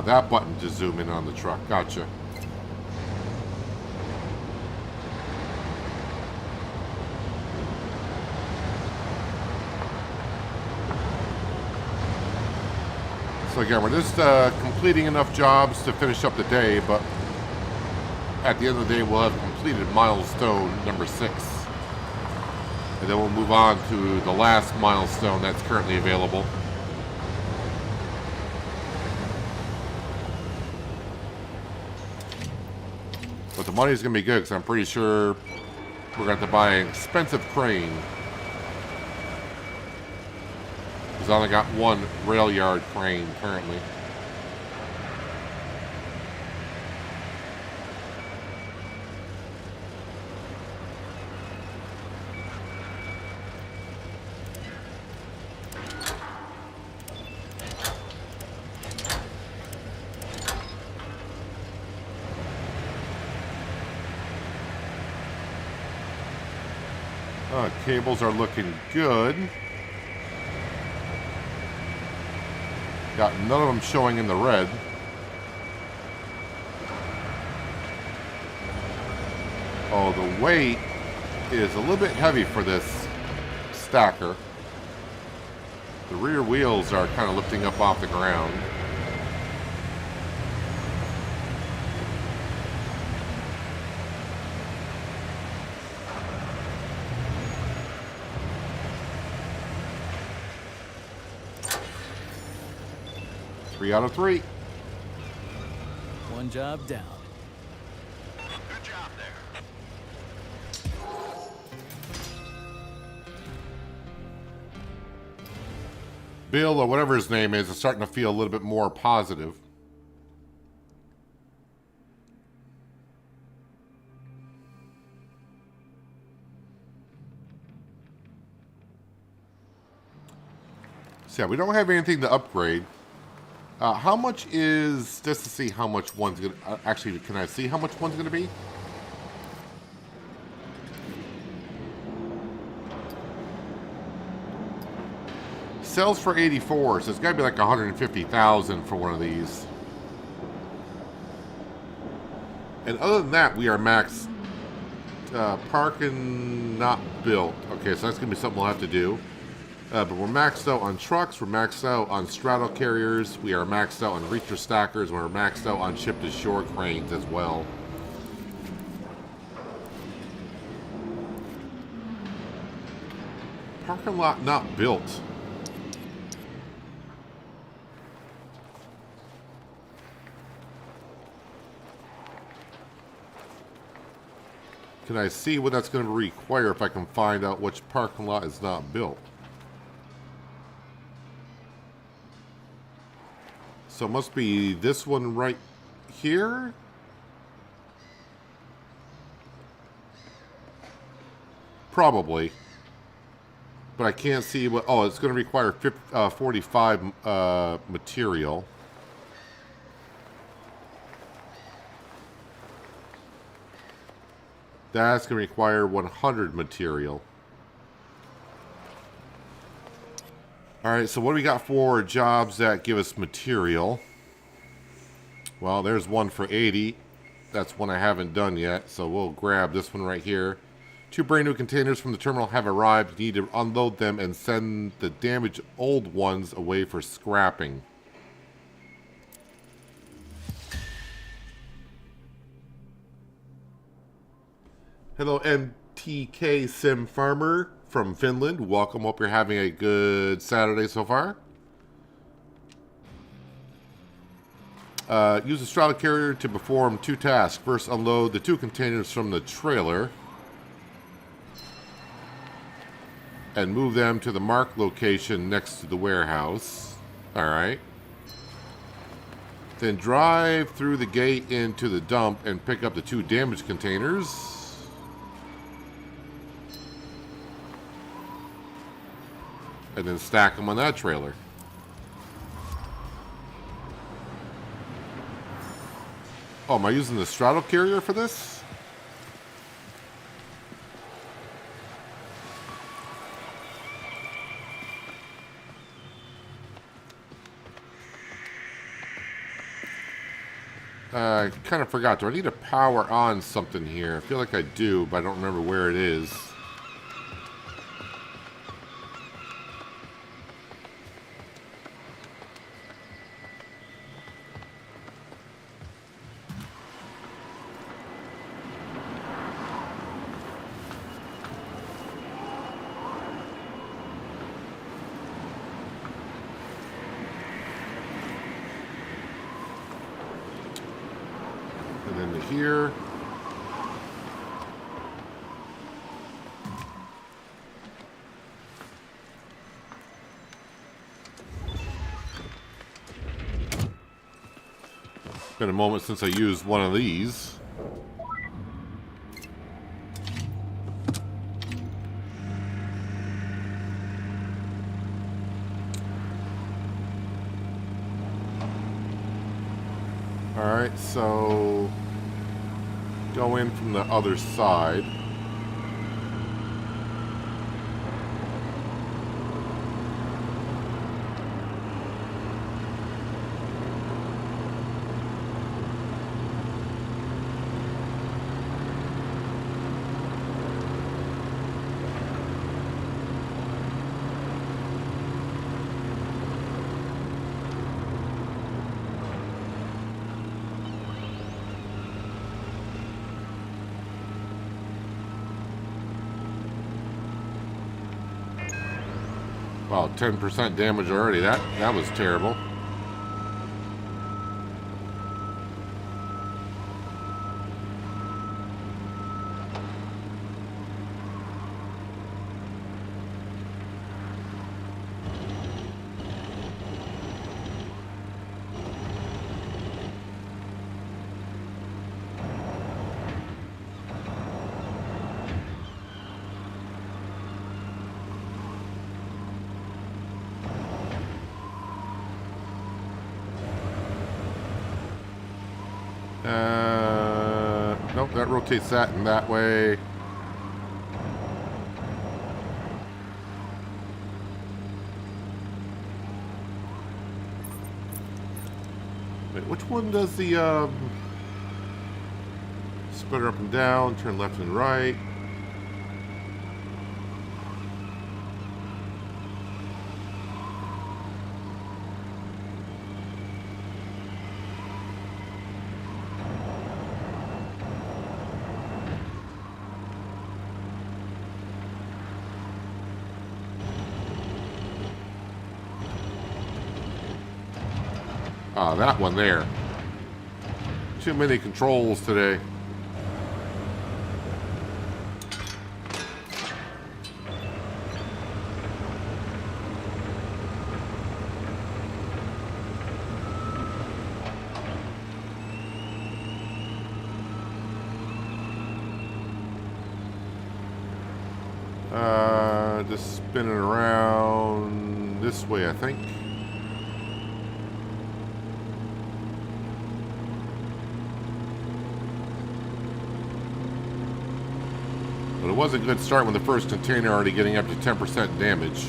that button to zoom in on the truck. Gotcha. So again, we're just completing enough jobs to finish up the day, but at the end of the day, we'll have completed milestone number 6. And then we'll move on to the last milestone that's currently available. But the money's going to be good because I'm pretty sure we're going to have to buy an expensive crane. Because I only got one rail yard crane currently. Cables are looking good. Got none of them showing in the red. Oh, the weight is a little bit heavy for this stacker. The rear wheels are kind of lifting up off the ground. Three out of 3. One job down. Good job there. Bill, or whatever his name is starting to feel a little bit more positive. So yeah, we don't have anything to upgrade. How much is, just to see how much one's going to, actually, can I see how much one's going to be? Sells for 84, so it's got to be like 150,000 for one of these. And other than that, we are maxed. Parking not built. Okay, so that's going to be something we'll have to do. But we're maxed out on trucks, we're maxed out on straddle carriers, we are maxed out on reacher stackers, and we're maxed out on ship-to-shore cranes as well. Parking lot not built. Can I see what that's going to require if I can find out which parking lot is not built? So it must be this one right here? Probably. But I can't see what... Oh, it's going to require 45 material. That's going to require 100 material. Alright, so what do we got for jobs that give us material? Well, there's one for 80. That's one I haven't done yet, so we'll grab this one right here. 2 brand new containers from the terminal have arrived. You need to unload them and send the damaged old ones away for scrapping. Hello, MTK Sim Farmer from Finland. Welcome. Hope you're having a good Saturday so far. Use the straddle carrier to perform 2 tasks. First, unload the 2 containers from the trailer and move them to the marked location next to the warehouse. Alright. Then drive through the gate into the dump and pick up the 2 damaged containers. And then stack them on that trailer. Oh, am I using the straddle carrier for this? I kind of forgot. Do I need to power on something here? I feel like I do, but I don't remember where it is. Here. It's been a moment since I used one of these. All right, so go in from the other side. Wow, 10% damage already. That was terrible. Nope, that rotates that in that way. Wait, which one does the splitter up and down, turn left and right? Ah, that one there. Too many controls today. Just spinning around this way, I think. But it was a good start when the first container already getting up to 10% damage.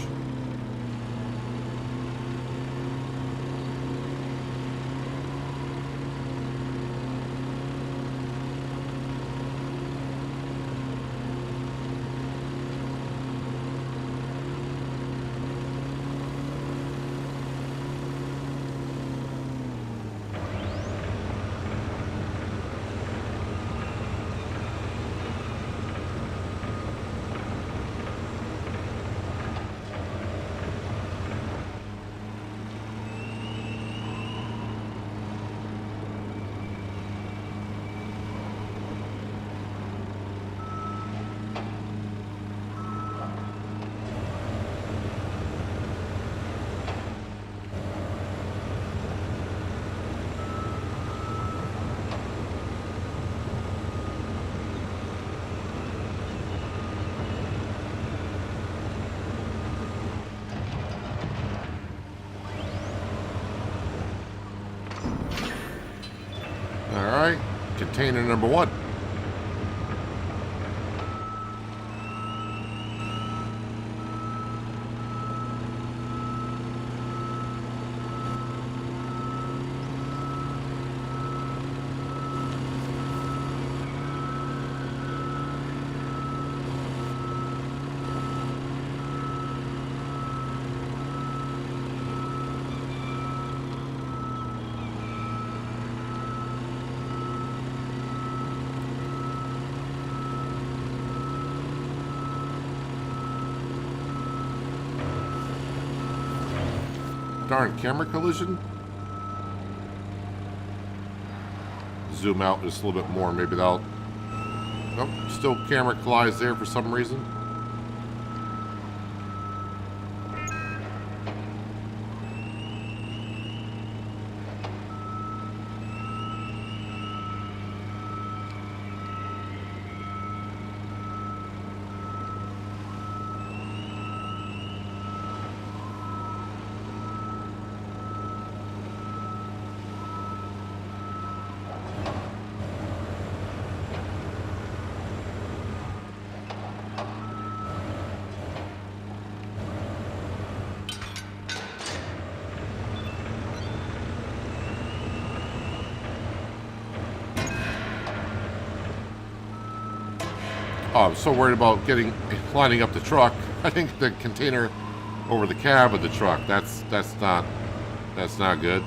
Alright, container number 1. Darn camera collision. Zoom out just a little bit more. Maybe that'll... Nope, still camera collides there for some reason. Oh, I'm so worried about lining up the truck. I think the container over the cab of the truck. That's not good.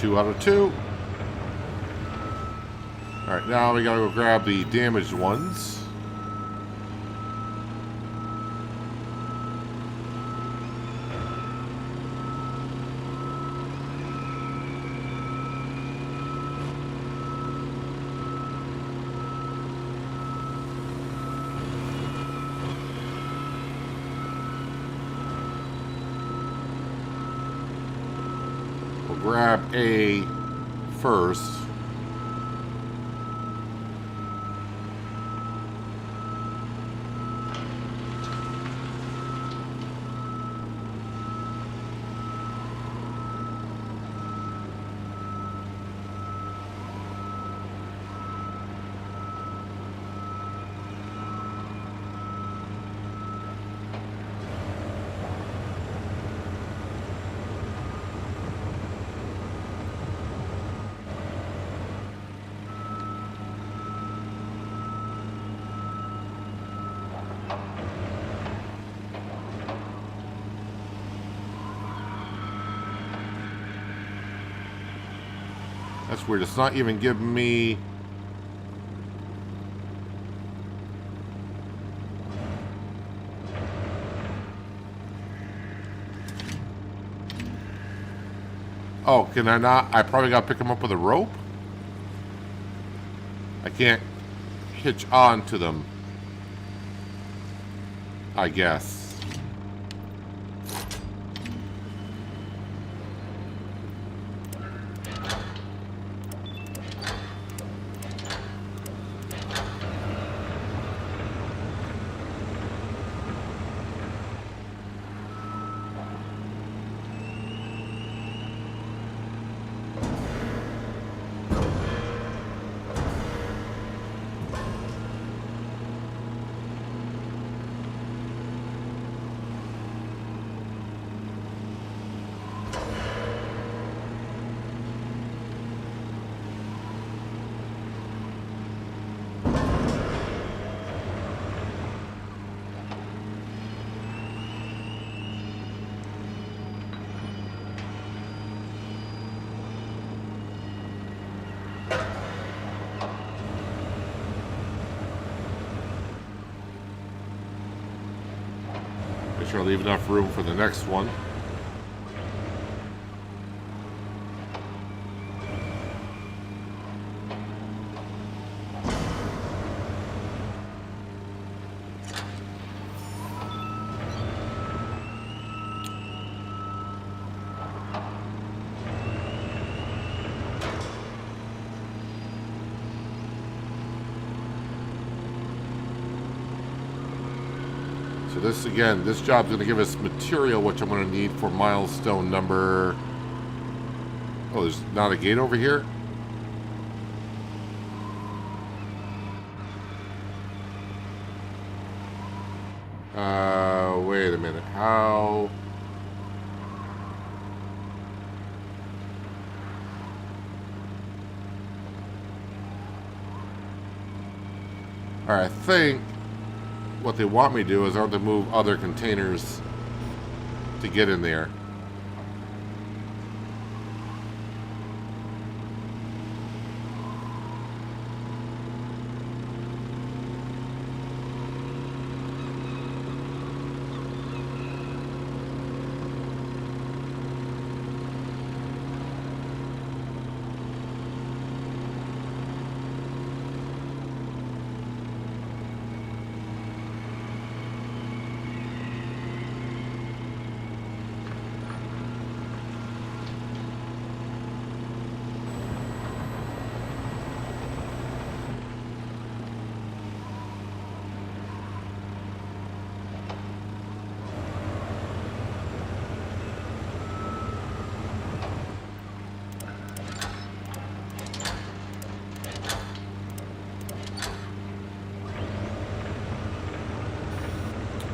2 out of 2. Alright, now we gotta go grab the damaged ones. We'll grab A first. That's weird. It's not even giving me... Oh, can I not? I probably got to pick them up with a rope? I can't hitch on to them, I guess. Make sure I leave enough room for the next one. So this, again, this job's going to give us material, which I'm going to need for milestone number... Oh, there's not a gate over here? Wait a minute. How... Alright, I think what they want me to do is I want to move other containers to get in there.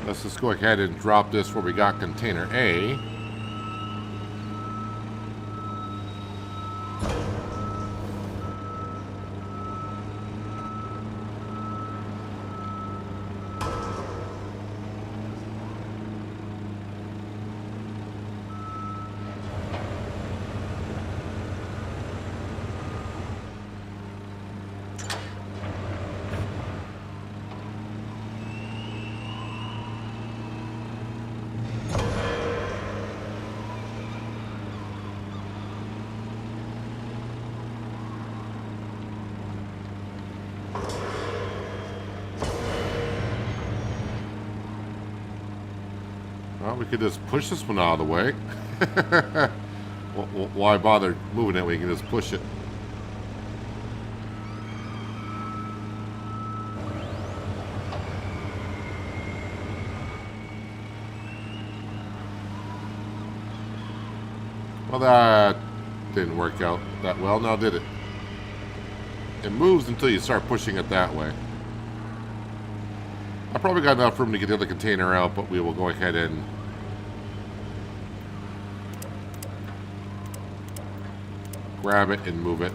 Let's just go ahead and drop this where we got container A. Well, we could just push this one out of the way. Why bother moving it? We can just push it. Well, that didn't work out that well, now did it? It moves until you start pushing it that way. I probably got enough room to get the other container out, but we will go ahead and grab it and move it.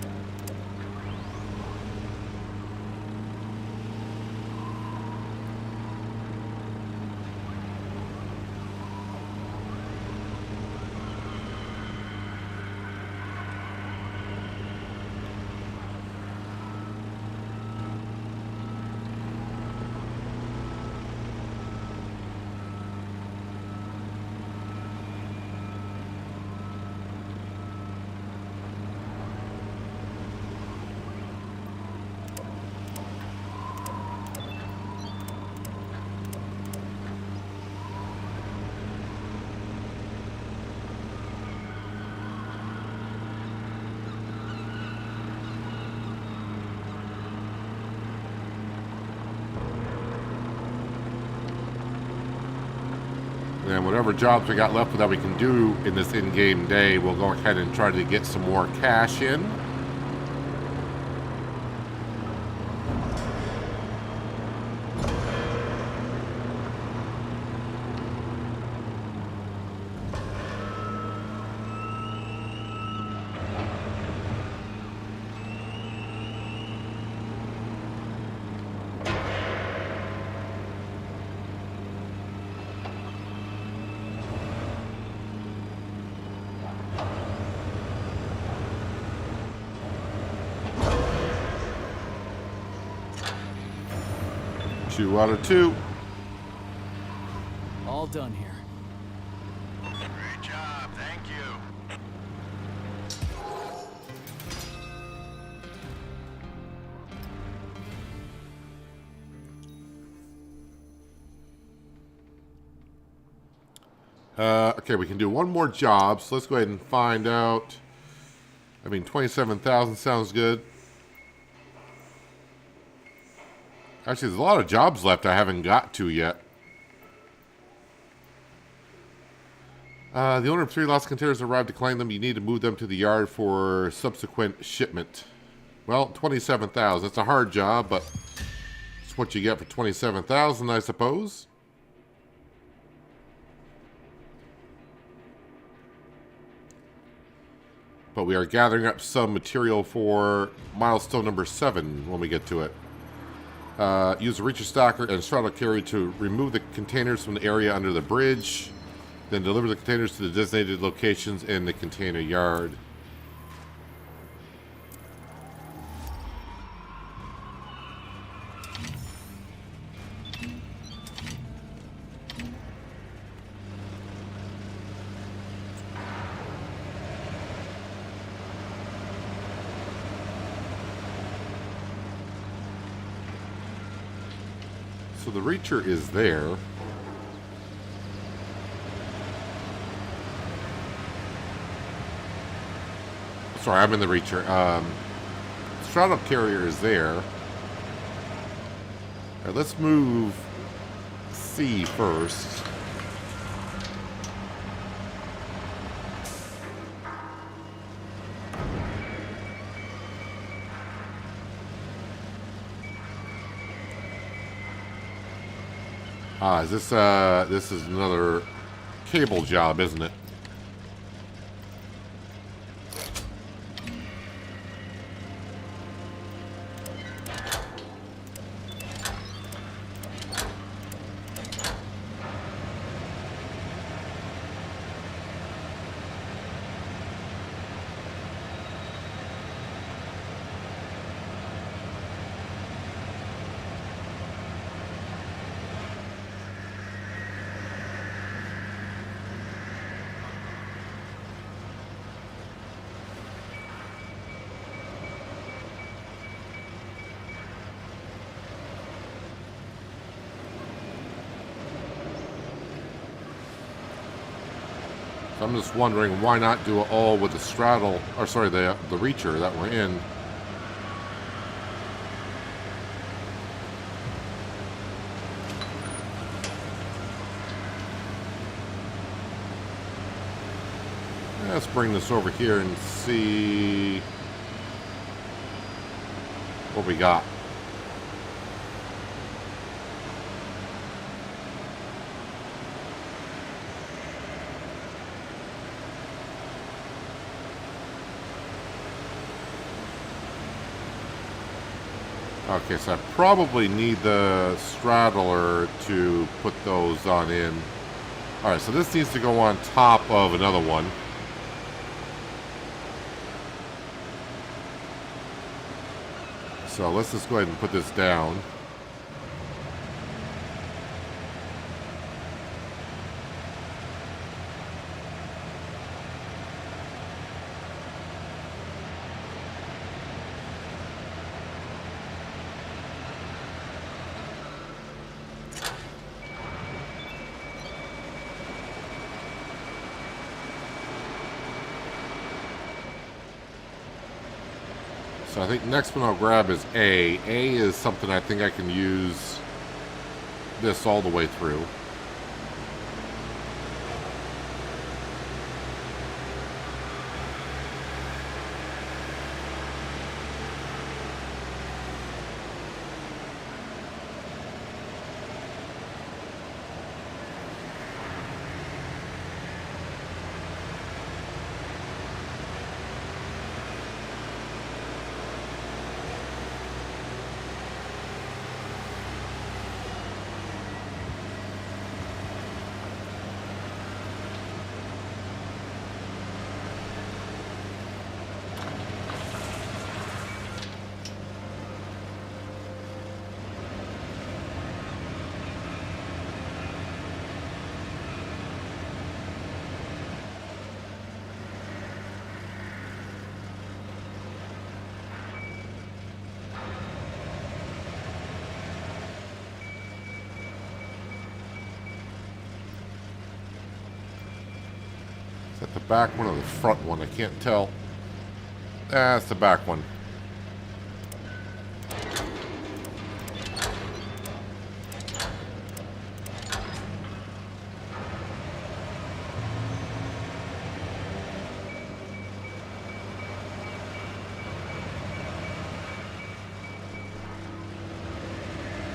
And whatever jobs we got left that we can do in this in-game day, we'll go ahead and try to get some more cash in. Two out of two. All done here. Great job, thank you. Okay, we can do one more job, so let's go ahead and find out. I mean, 27,000 sounds good. Actually, there's a lot of jobs left I haven't got to yet. The owner of 3 lost containers arrived to claim them. You need to move them to the yard for subsequent shipment. Well, 27,000. It's a hard job, but it's what you get for 27,000, I suppose. But we are gathering up some material for milestone number 7 when we get to it. Use a reacher stacker and straddle carry to remove the containers from the area under the bridge. Then deliver the containers to the designated locations in the container yard. So the reacher is there. Sorry, I'm in the reacher. Straddle carrier is there. All right, let's move C first. Is this is another cable job, isn't it? So I'm just wondering why not do it all with the straddle, or sorry, the reacher that we're in. Let's bring this over here and see what we got. Okay, so I probably need the straddler to put those on in. Alright, so this needs to go on top of another one. So let's just go ahead and put this down. So I think next one I'll grab is A. A is something I think I can use this all the way through. Is that the back one or the front one? I can't tell. That's the back one.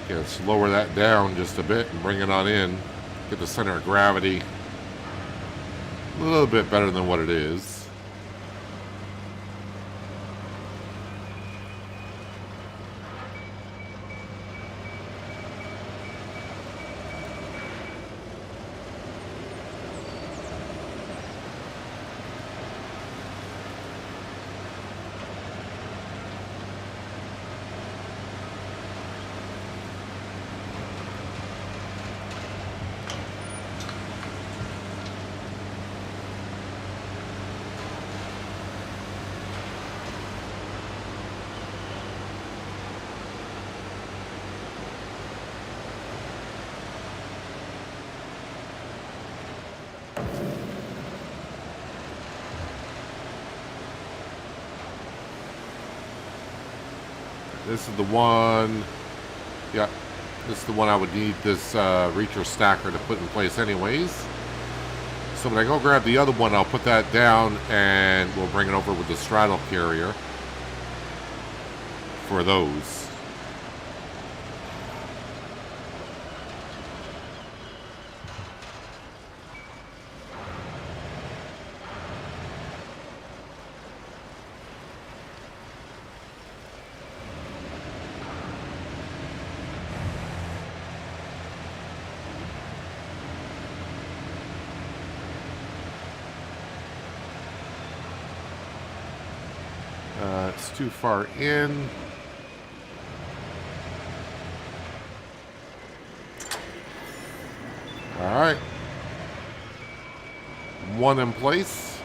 Okay, let's lower that down just a bit and bring it on in. Get the center of gravity a little bit better than what it is. This is the one, yeah, this is the one I would need this reacher stacker to put in place anyways. So when I go grab the other one, I'll put that down and we'll bring it over with the straddle carrier for those. It's too far in. All right. One in place.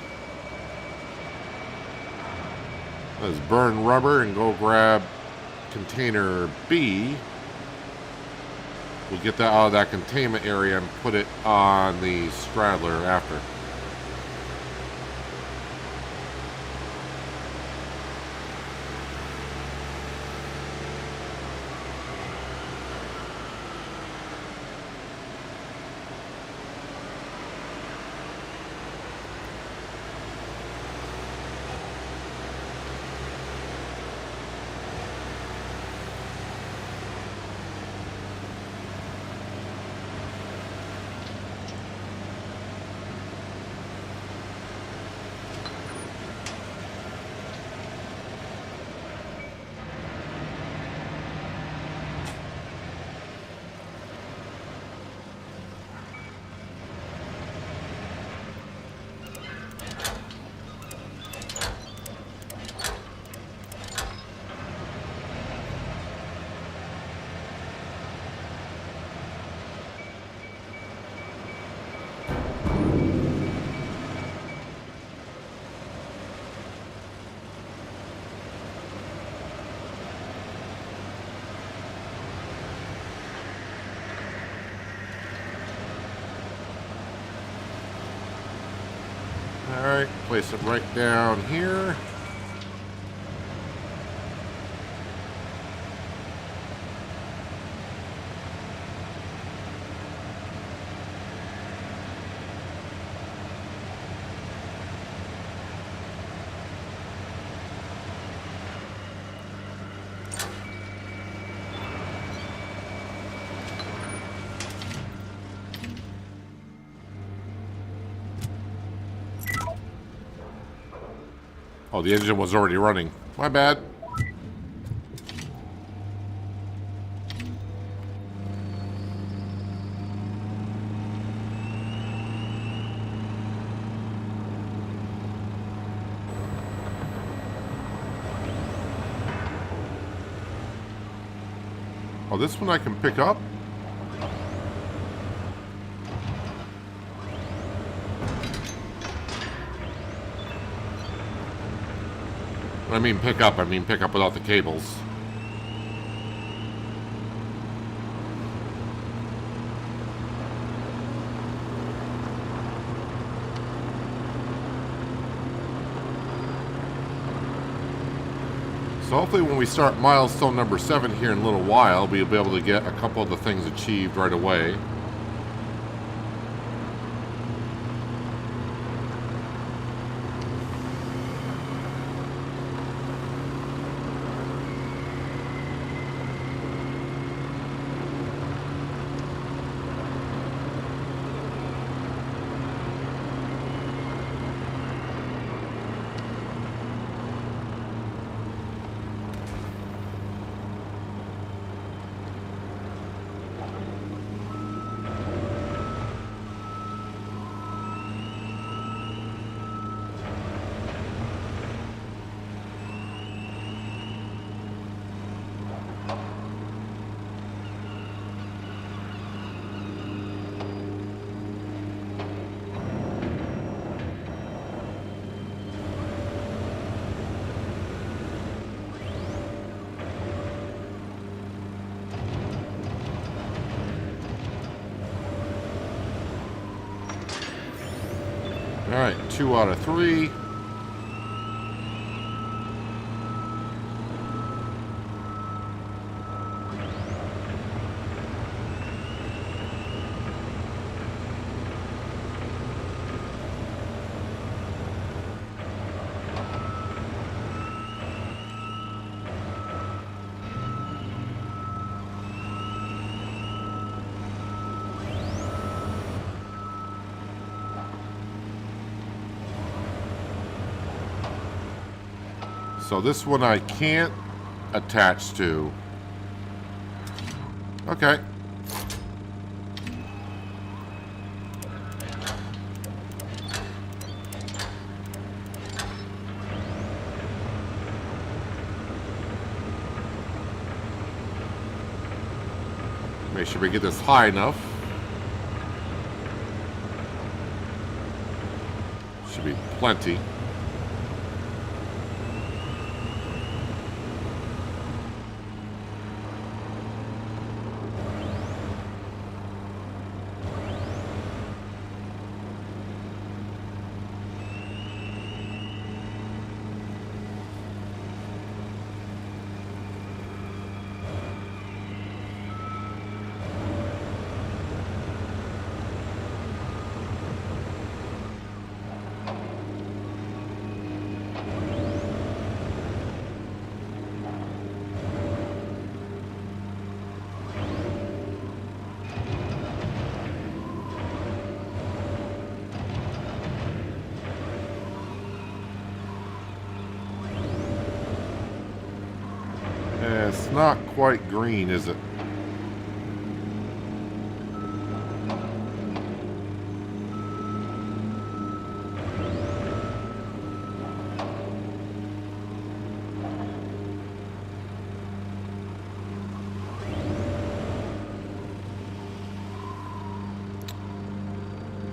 Let's burn rubber and go grab container B. We'll get that out of that containment area and put it on the straddler after. Alright, place it right down here. Oh, the engine was already running. My bad. Oh, this one I can pick up? I mean pick up without the cables. So hopefully when we start milestone number 7 here in a little while, we'll be able to get a couple of the things achieved right away. Alright, 2 out of 3. So this one I can't attach to. Okay. Make sure we get this high enough. Should be plenty. It's not quite green, is it?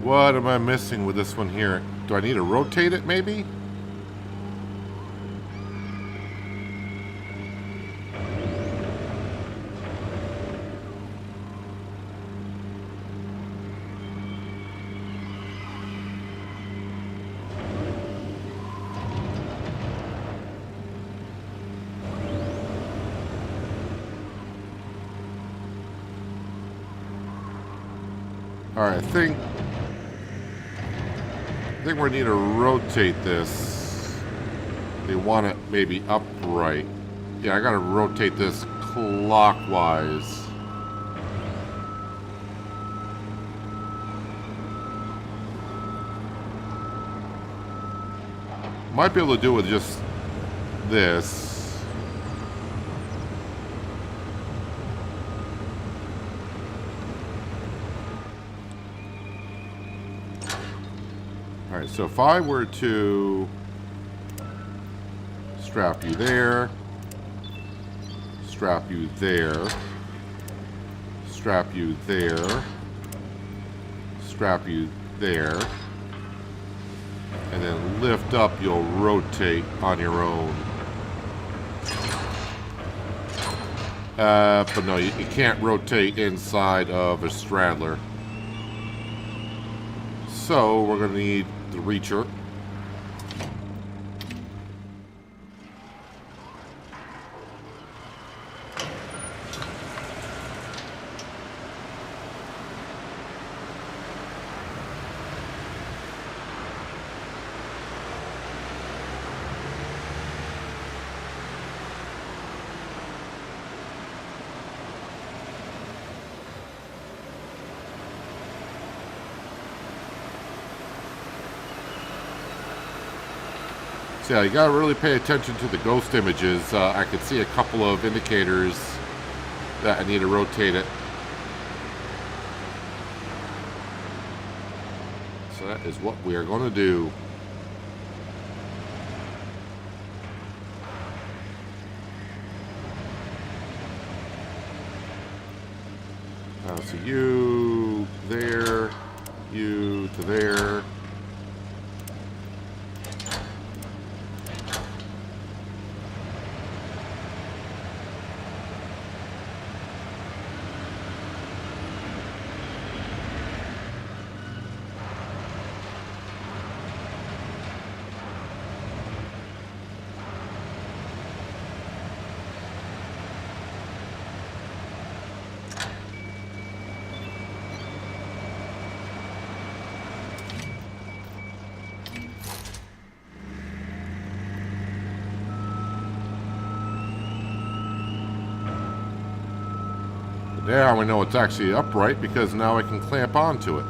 What am I missing with this one here? Do I need to rotate it maybe? Alright, I think we need to rotate this. They want it maybe upright. Yeah, I gotta rotate this clockwise. Might be able to do it with just this. Alright, so if I were to strap you there, strap you there, strap you there, strap you there, and then lift up, you'll rotate on your own. But no, you can't rotate inside of a straddler. So we're going to need the reacher. So yeah, you gotta really pay attention to the ghost images. I could see a couple of indicators that I need to rotate it. So that is what we are going to do. So you there, you to there. Now we know it's actually upright because now I can clamp onto it.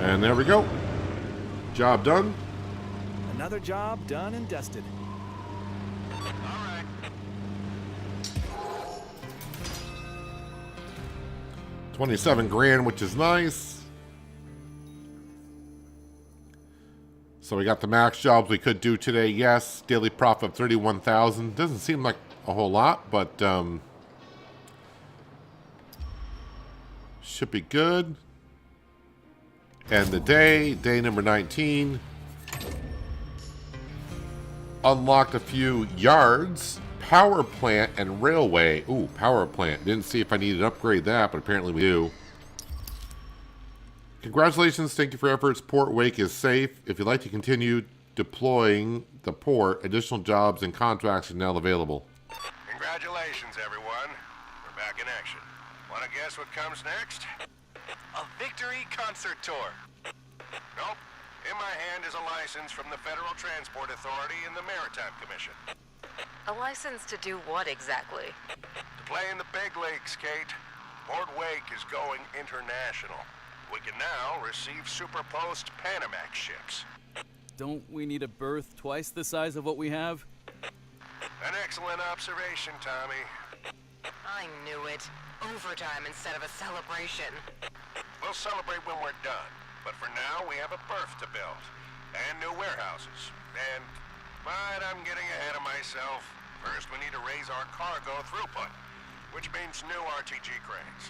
And there we go. Job done. Another job done and dusted. All right. 27 grand, which is nice. So we got the max jobs we could do today. Yes, daily profit of 31,000. Doesn't seem like a whole lot, but should be good. And the day number 19, unlocked a few yards, power plant, and railway. Ooh, power plant. Didn't see if I needed to upgrade that, but apparently we do. Congratulations, thank you for your efforts. Port Wake is safe. If you'd like to continue deploying the port, additional jobs and contracts are now available. Congratulations, everyone. We're back in action. Want to guess what comes next? A victory concert tour. Nope. In my hand is a license from the Federal Transport Authority and the Maritime Commission. A license to do what exactly? To play in the big leagues, Kate. Port Wake is going international. We can now receive Superpost Panamax ships. Don't we need a berth twice the size of what we have? An excellent observation, Tommy. I knew it. Overtime instead of a celebration. We'll celebrate when we're done. But for now, we have a berth to build. And new warehouses. And... But I'm getting ahead of myself. First, we need to raise our cargo throughput. Which means new RTG cranes.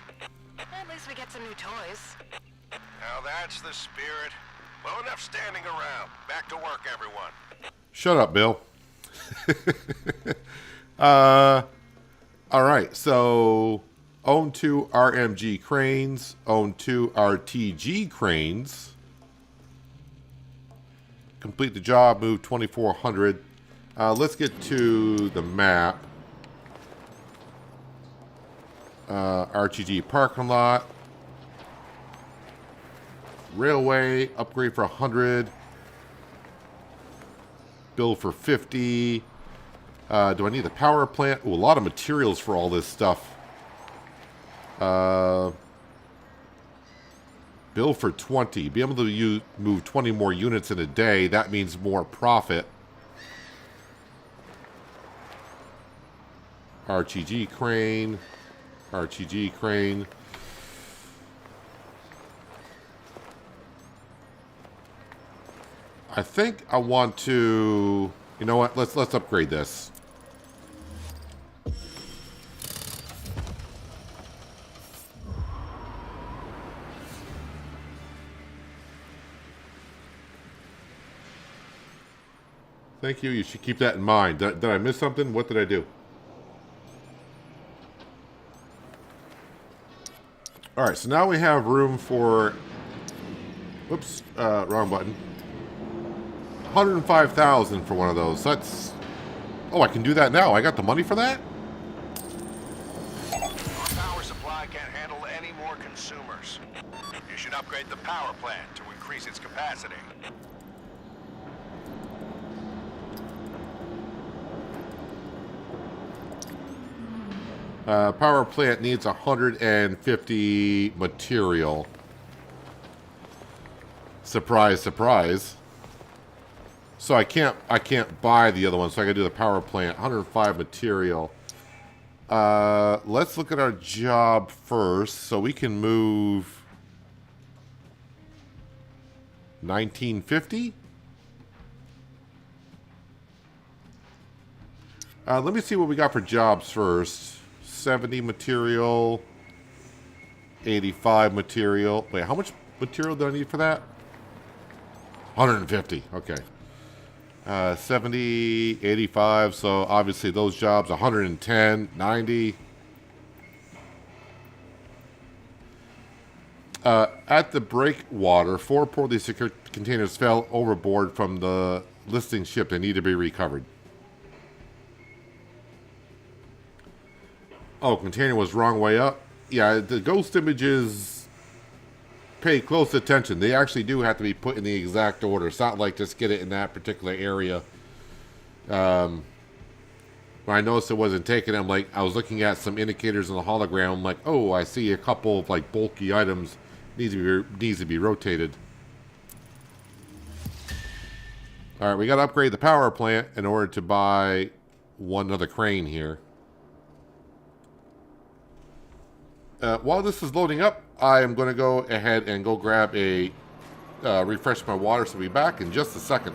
At least we get some new toys. Now that's the spirit. Well, enough standing around. Back to work, everyone. Shut up, Bill. All right, so own 2 RMG cranes, own 2 RTG cranes. Complete the job, move 2,400. Let's get to the map. RTG parking lot. Railway, upgrade for 100. Build for 50. Do I need the power plant? Ooh, a lot of materials for all this stuff. Build for 20. Be able to move 20 more units in a day. That means more profit. RTG crane. RTG crane. I think I want to... You know what? Let's upgrade this. Thank you. You should keep that in mind. Did I miss something? What did I do? All right, so now we have room for... Whoops, wrong button. 105,000 for one of those. That's... Oh, I can do that now. I got the money for that? Our power supply can't handle any more consumers. You should upgrade the power plant to increase its capacity. Power plant needs 150 material. Surprise, surprise. So I can't buy the other one, so I gotta do the power plant. 105 material. Let's look at our job first, so we can move 1950. Let me see what we got for jobs first. 70 material, 85 material. Wait, how much material do I need for that? 150. Okay. 70, 85. So obviously those jobs, 110, 90. At the breakwater, 4 poorly secured containers fell overboard from the listing ship. They need to be recovered. Oh, container was wrong way up. Yeah, the ghost images pay close attention. They actually do have to be put in the exact order. It's not like just get it in that particular area. When I noticed it wasn't taken, I'm like, I was looking at some indicators in the hologram. I'm like, oh, I see a couple of like bulky items needs to be rotated. All right, we got to upgrade the power plant in order to buy one other crane here. While this is loading up, I am going to go ahead and go grab a refresh my water, so we'll be back in just a second.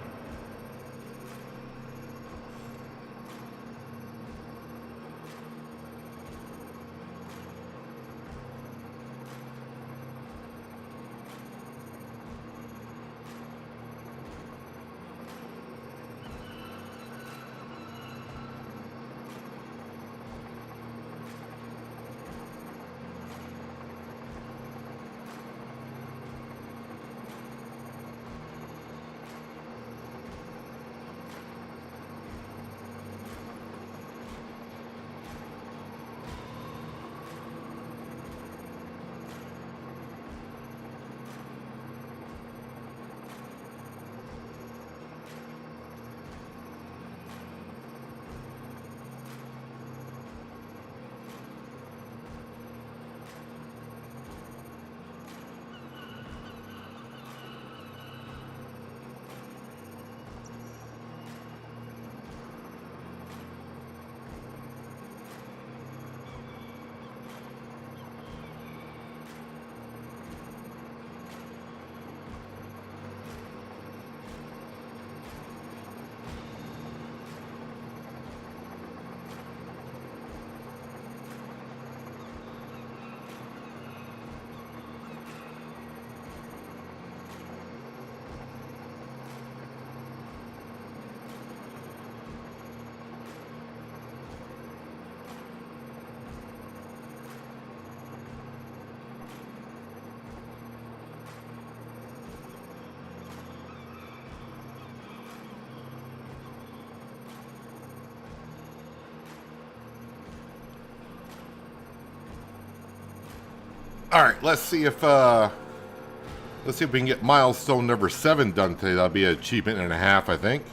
Alright, let's see if we can get milestone number 7 done today. That'll be an achievement and a half, I think.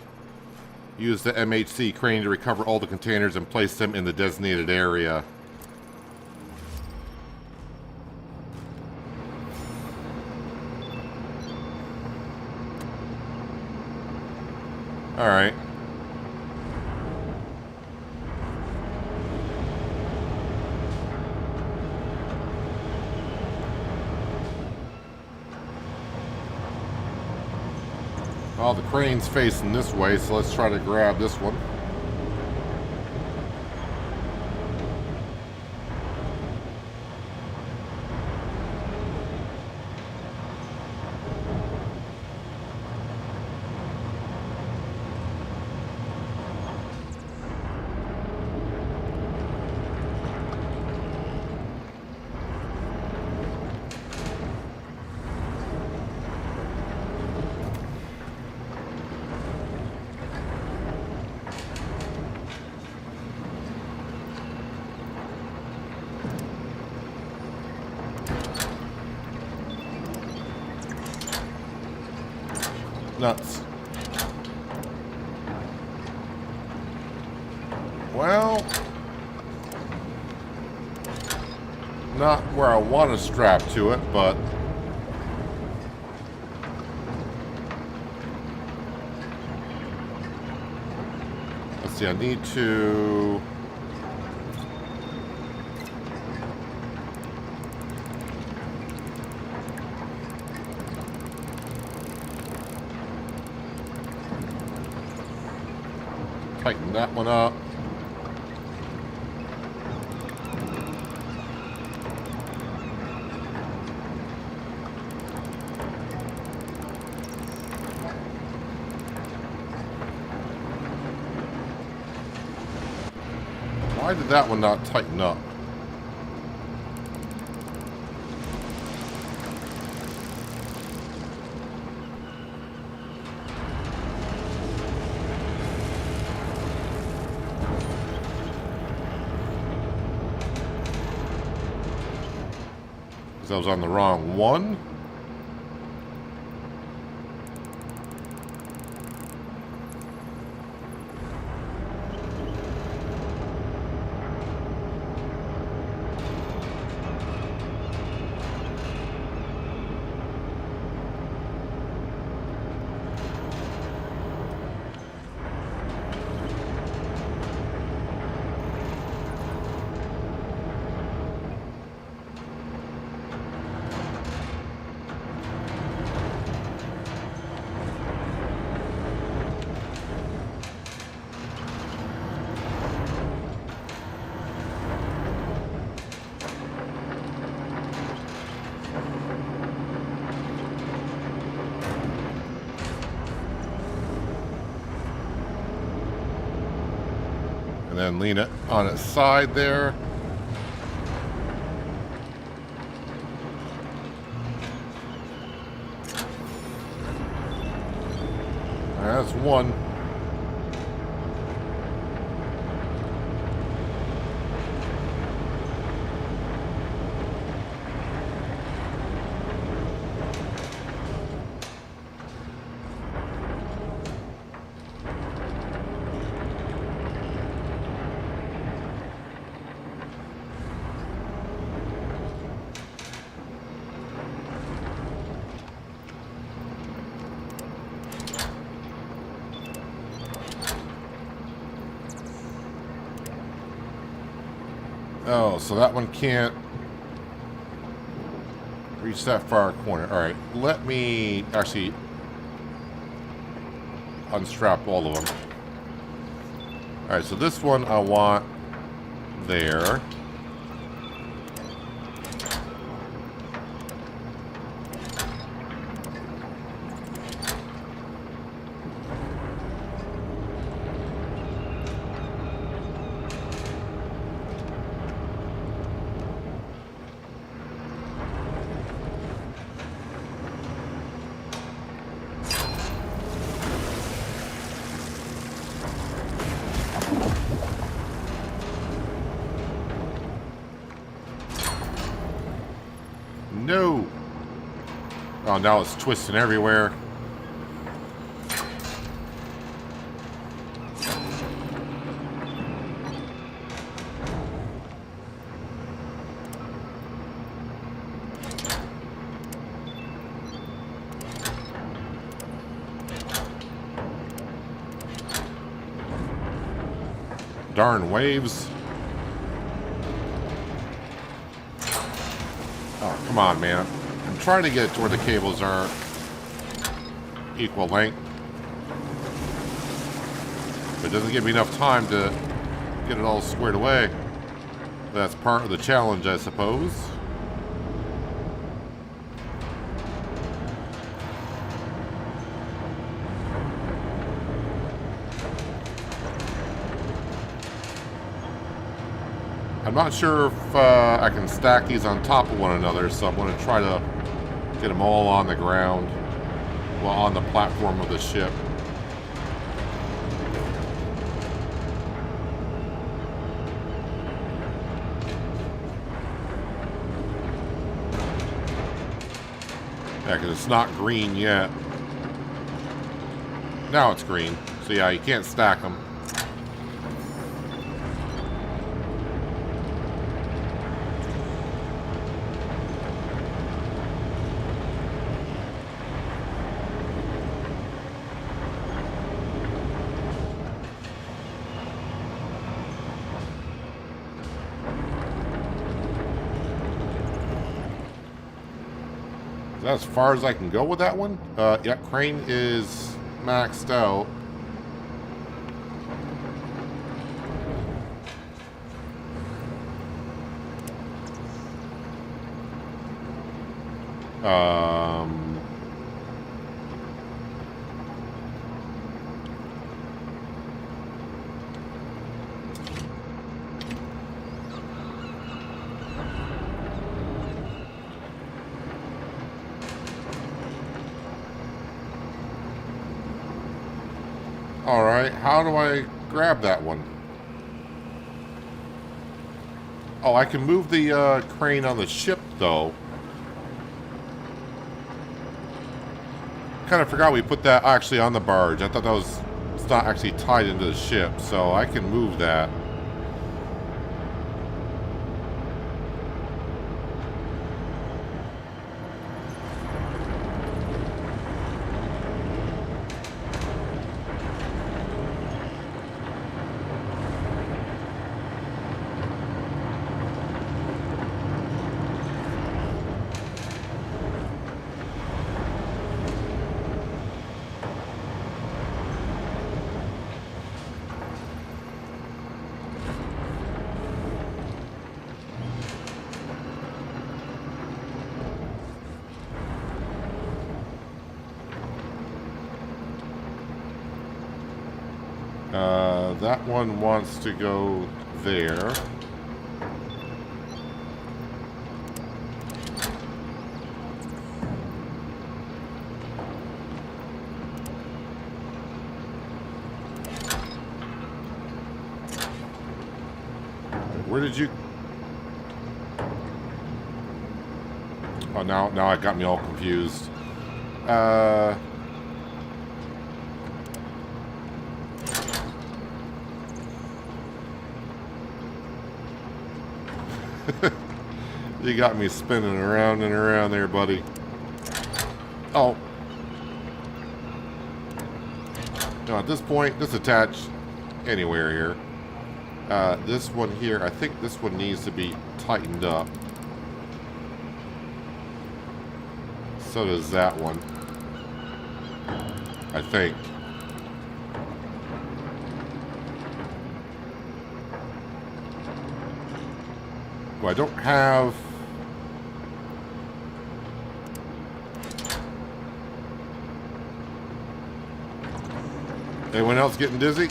Use the MHC crane to recover all the containers and place them in the designated area. Alright. Well, the crane's facing this way, so let's try to grab this one. Nuts. Well, not where I want to strap to it, but let's see, I need to tighten that one up. Why did that one not tighten up? I was on the wrong one. And then lean it on its side there. That's one. Oh, so that one can't reach that far corner. All right, let me actually unstrap all of them. All right, so this one I want there. No. Oh, now it's twisting everywhere. Darn waves. Oh, come on, man. I'm trying to get it to where the cables are equal length. But it doesn't give me enough time to get it all squared away. That's part of the challenge, I suppose. I'm not sure if I can stack these on top of one another, so I'm going to try to get them all on the ground, well, on the platform of the ship. Yeah, because it's not green yet. Now it's green, so yeah, you can't stack them. Is that as far as I can go with that one? Yeah, crane is maxed out. Alright, how do I grab that one? Oh, I can move the crane on the ship, though. Kind of forgot we put that actually on the barge. I thought that was, it's not actually tied into the ship, so I can move that. That one wants to go there. Where did you... Oh, now it got me all confused. You got me spinning around and around there, buddy. Oh. No, at this point, just attach anywhere here. This one here, I think this one needs to be tightened up. So does that one. I think. Well, I don't have... Anyone else getting dizzy?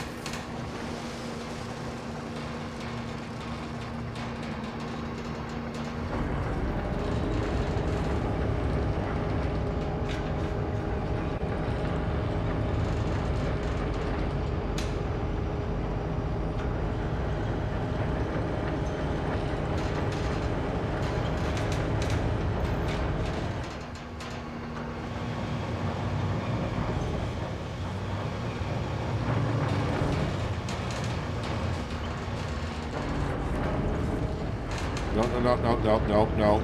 No, no, no, no, no, no, no.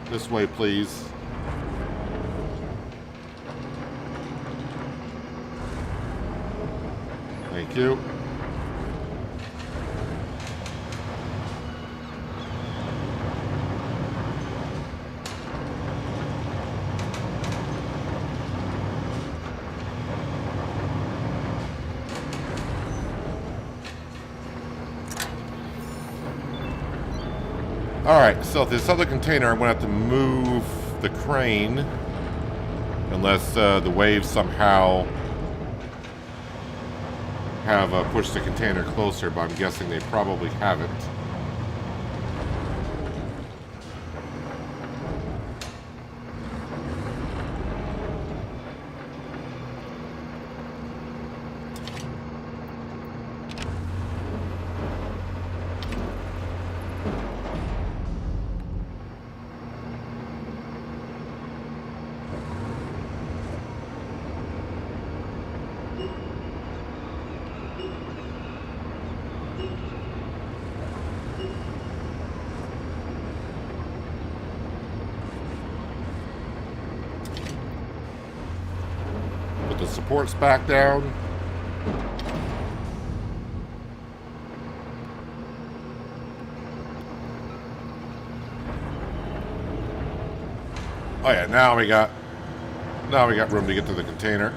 This way, please. Thank you. Alright, so this other container, I'm going to have to move the crane. Unless the waves somehow have pushed the container closer, but I'm guessing they probably haven't. The supports back down. Oh yeah, now we got room to get to the container.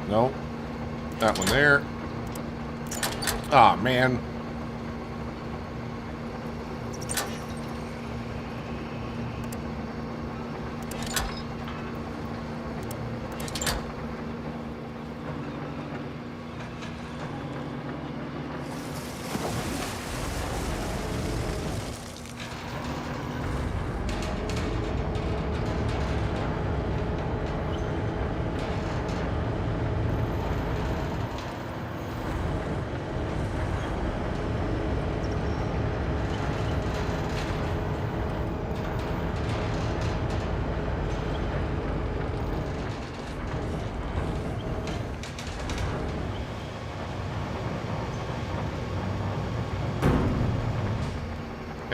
Nope. That one there. Ah, man.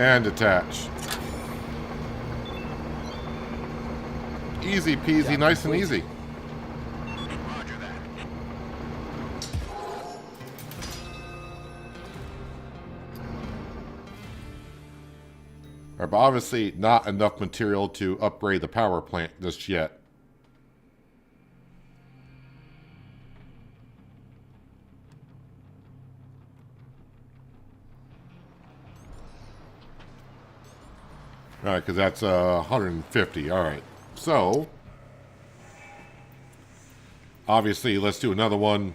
And attach. Easy peasy, nice and easy. Roger that. But obviously not enough material to upgrade the power plant just yet. Alright, because that's 150. Alright. So, obviously, let's do another one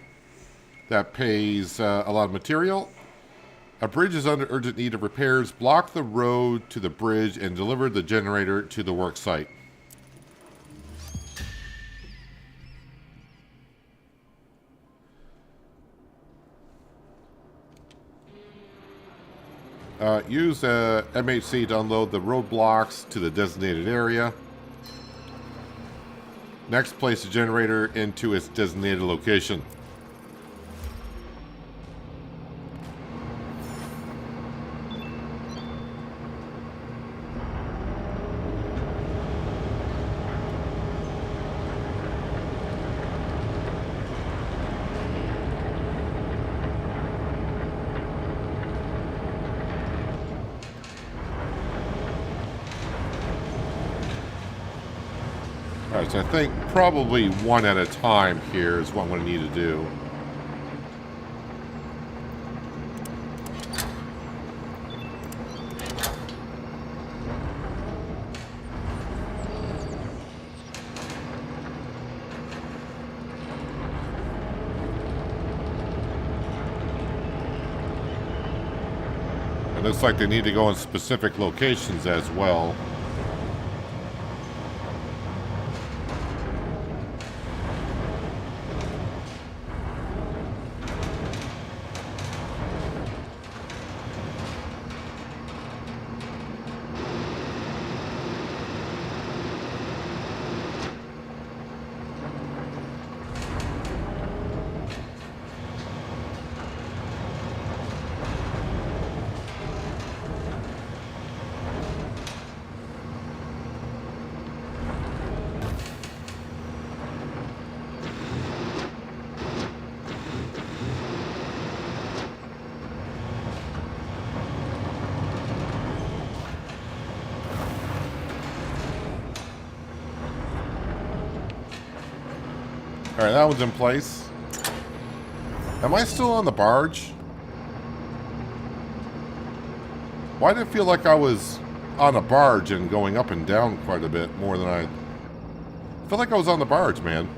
that pays a lot of material. A bridge is under urgent need of repairs. Block the road to the bridge and deliver the generator to the work site. Use MHC to unload the roadblocks to the designated area. Next, place the generator into its designated location. Alright, so I think probably one at a time here is what I'm going to need to do. It looks like they need to go in specific locations as well. All right, that one's in place. Am I still on the barge? Why did it feel like I was on a barge and going up and down quite a bit more than I felt like I was on the barge, man.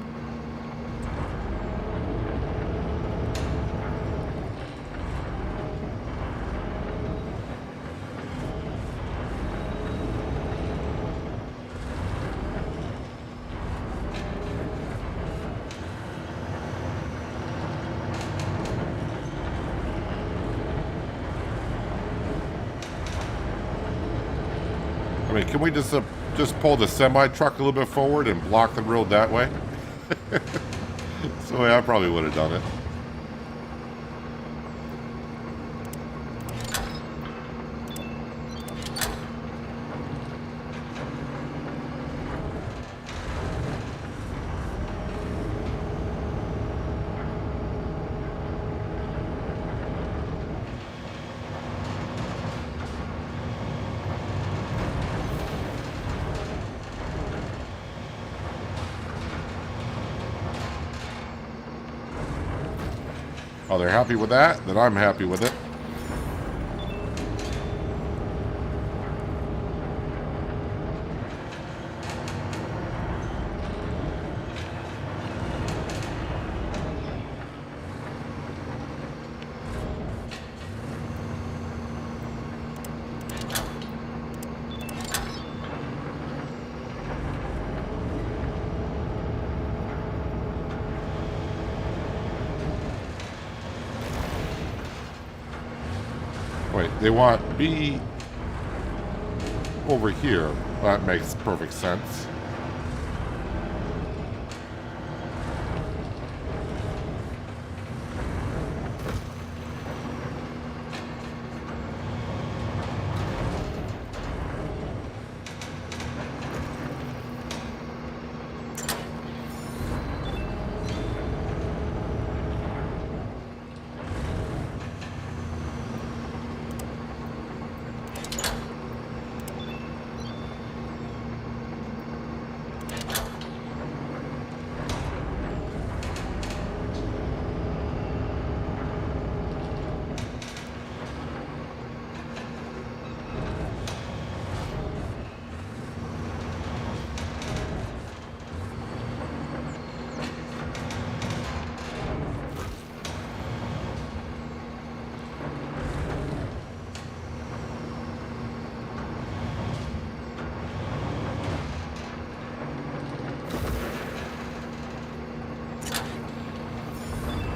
I mean, can we just pull the semi-truck a little bit forward and block the road that way? So yeah, I probably would have done it. Oh, they're happy with that? Then I'm happy with it. Wait, they want B over here. That makes perfect sense.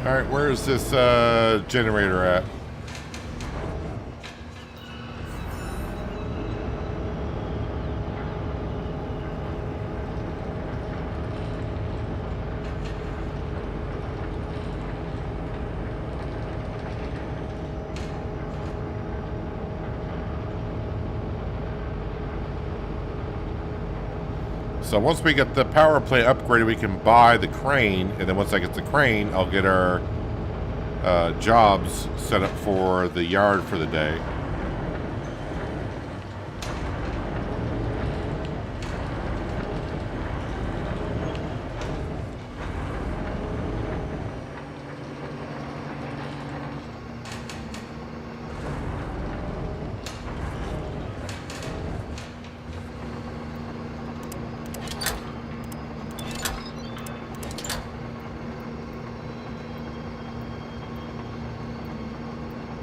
All right, where is this generator at? So once we get the power plant upgraded, we can buy the crane, and then once I get the crane, I'll get our jobs set up for the yard for the day.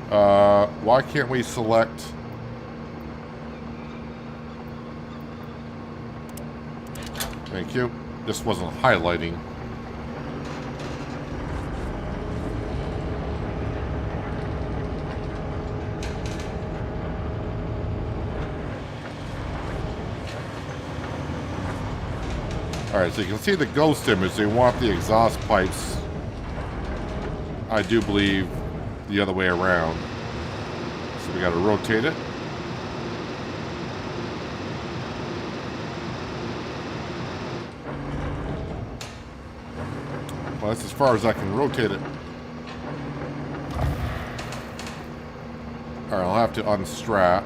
Why can't we select... Thank you. This wasn't highlighting. Alright, so you can see the ghost image. They want the exhaust pipes, I do believe, the other way around. So we got to rotate it. Well, that's as far as I can rotate it. Alright, I'll have to unstrap.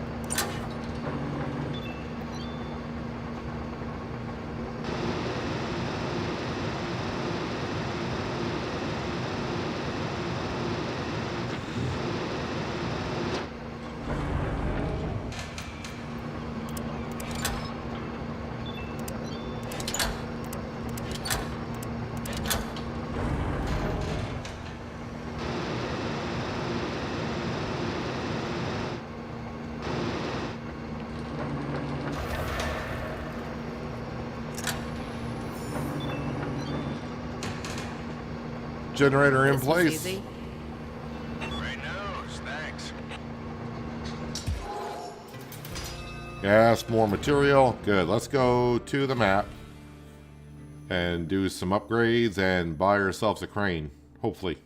Generator in place. Great news, thanks. Yes, more material. Good. Let's go to the map and do some upgrades and buy ourselves a crane. Hopefully.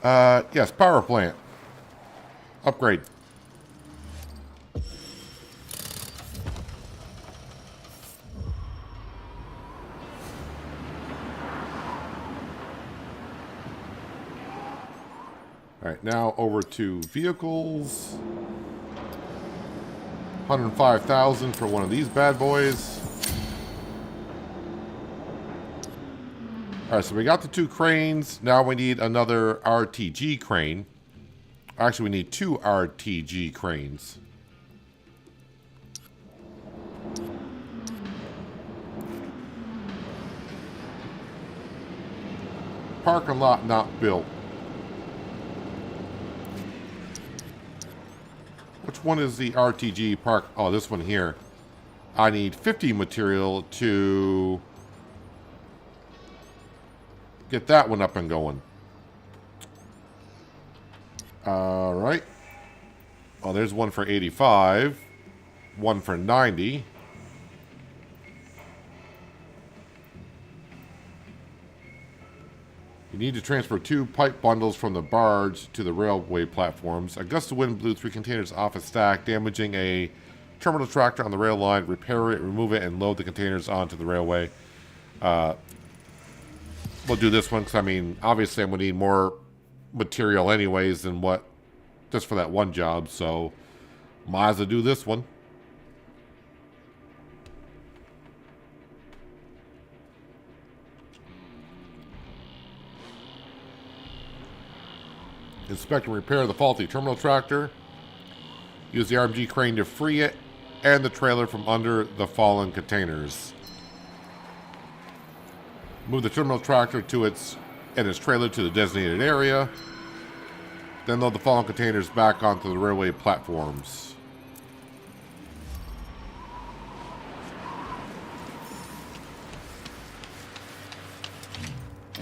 Yes, power plant. Upgrade. Alright, now over to vehicles. 105,000 for one of these bad boys. Alright, so we got the 2 cranes. Now we need another RTG crane. Actually, we need 2 RTG cranes. Parking lot not built. Which one is the RTG park? Oh, this one here. I need 50 material to get that one up and going. Alright. Well, there's one for 85. One for 90. You need to transfer 2 pipe bundles from the barge to the railway platforms. A gust of wind blew 3 containers off a stack, damaging a terminal tractor on the rail line. Repair it, remove it, and load the containers onto the railway. We'll do this one because, I mean, obviously I'm going to need more material anyways than what, just for that one job. So, might as well do this one. Inspect and repair the faulty terminal tractor. Use the RMG crane to free it and the trailer from under the fallen containers. Move the terminal tractor to its trailer to the designated area. Then load the fallen containers back onto the railway platforms.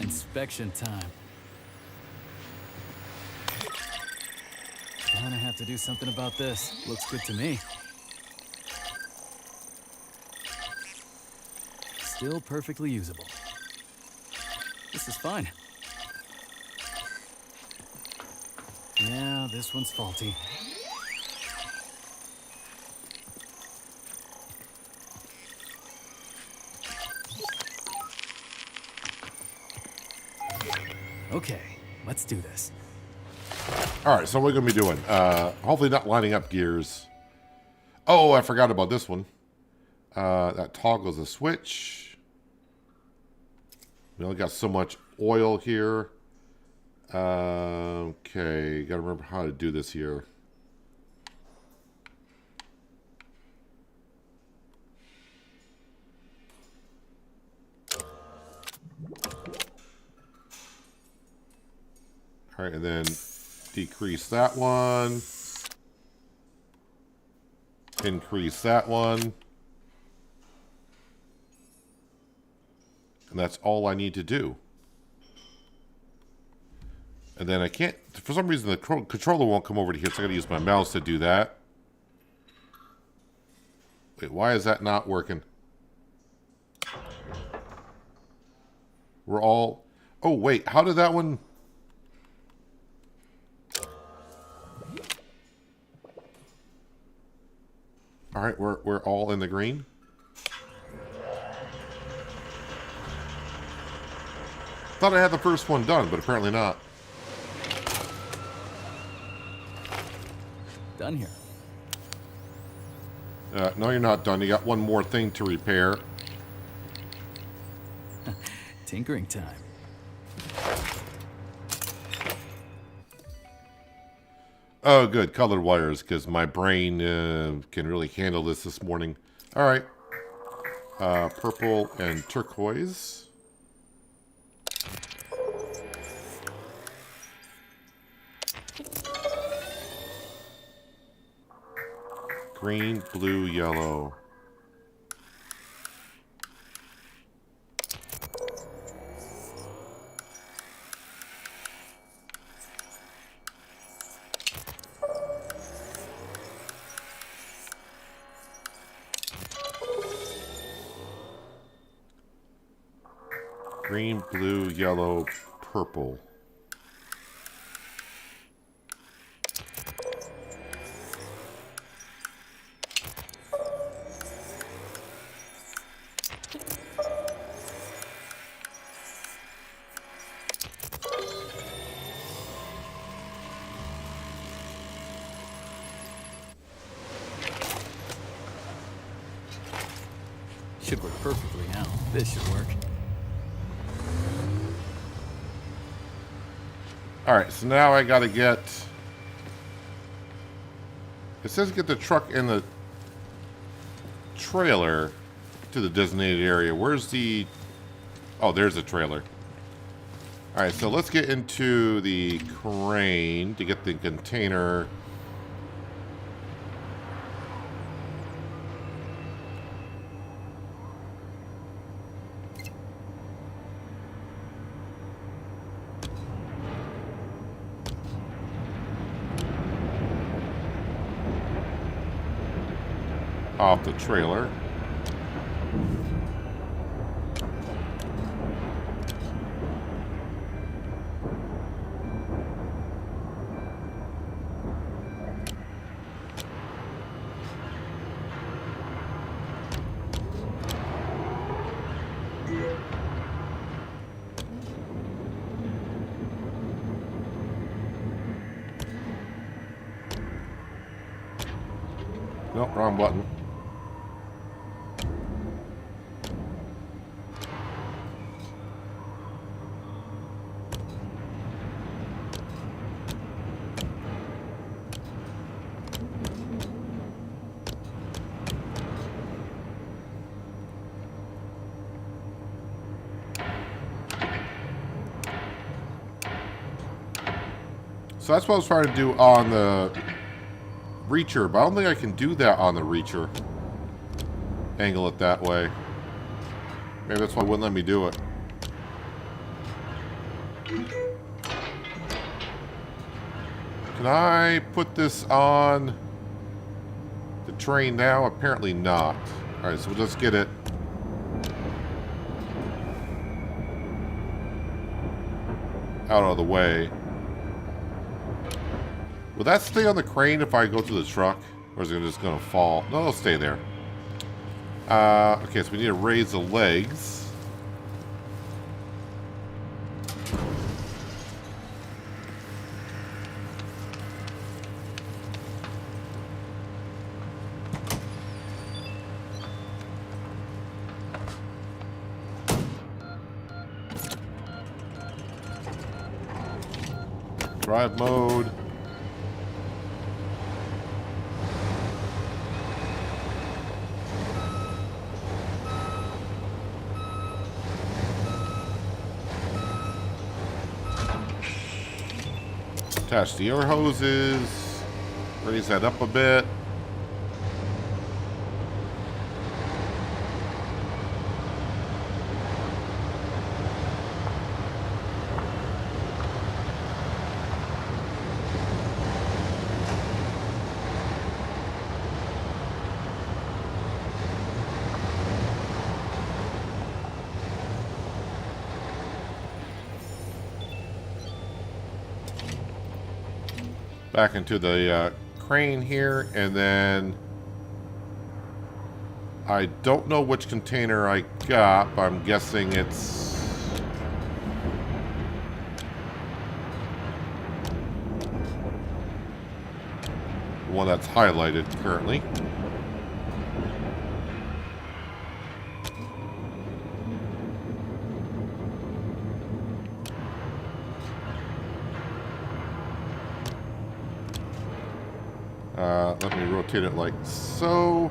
Inspection time. Gonna have to do something about this. Looks good to me. Still perfectly usable. This is fine. Yeah, this one's faulty. Okay, let's do this. Alright, so what are we going to be doing? Hopefully not lining up gears. Oh, I forgot about this one. That toggles a switch. We only got so much oil here. Okay, got to remember how to do this here. All right, and then decrease that one. Increase that one. And that's all I need to do. And then I can't, for some reason the controller won't come over to here, so I gotta use my mouse to do that. Wait, why is that not working? We're all, oh wait, how did that one? All right, we're all in the green. Thought I had the first one done, but apparently not. Done here. No, you're not done. You got one more thing to repair. Tinkering time. Oh, good. Colored wires, because my brain can really handle this morning. All right. Purple and turquoise. Green, blue, yellow. Green, blue, yellow, purple. Should work perfectly now. This should work. Alright, so now I gotta get... It says get the truck in the trailer to the designated area. Where's the... Oh, there's the trailer. Alright, so let's get into the crane to get the container... off the trailer. Nope, wrong button. So that's what I was trying to do on the reacher, but I don't think I can do that on the reacher. Angle it that way. Maybe that's why it wouldn't let me do it. Can I put this on the train now? Apparently not. Alright, so we'll just get it out of the way. Will that stay on the crane if I go to the truck? Or is it just going to fall? No, it'll stay there. Okay, so we need to raise the legs. Drive mode. Attach the air hoses. Raise that up a bit. Back into the crane here, and then I don't know which container I got, but I'm guessing it's the one that's highlighted currently. Let me rotate it like so.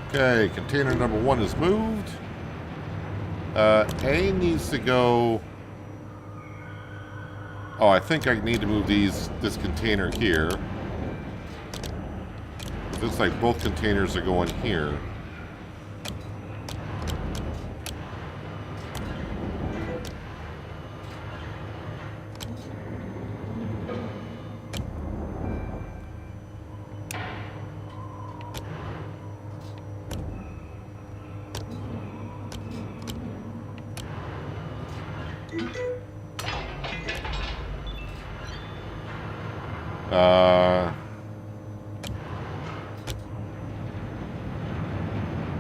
Okay, container number 1 is moved. A needs to go. Oh, I think I need to move this container here. It looks like both containers are going here.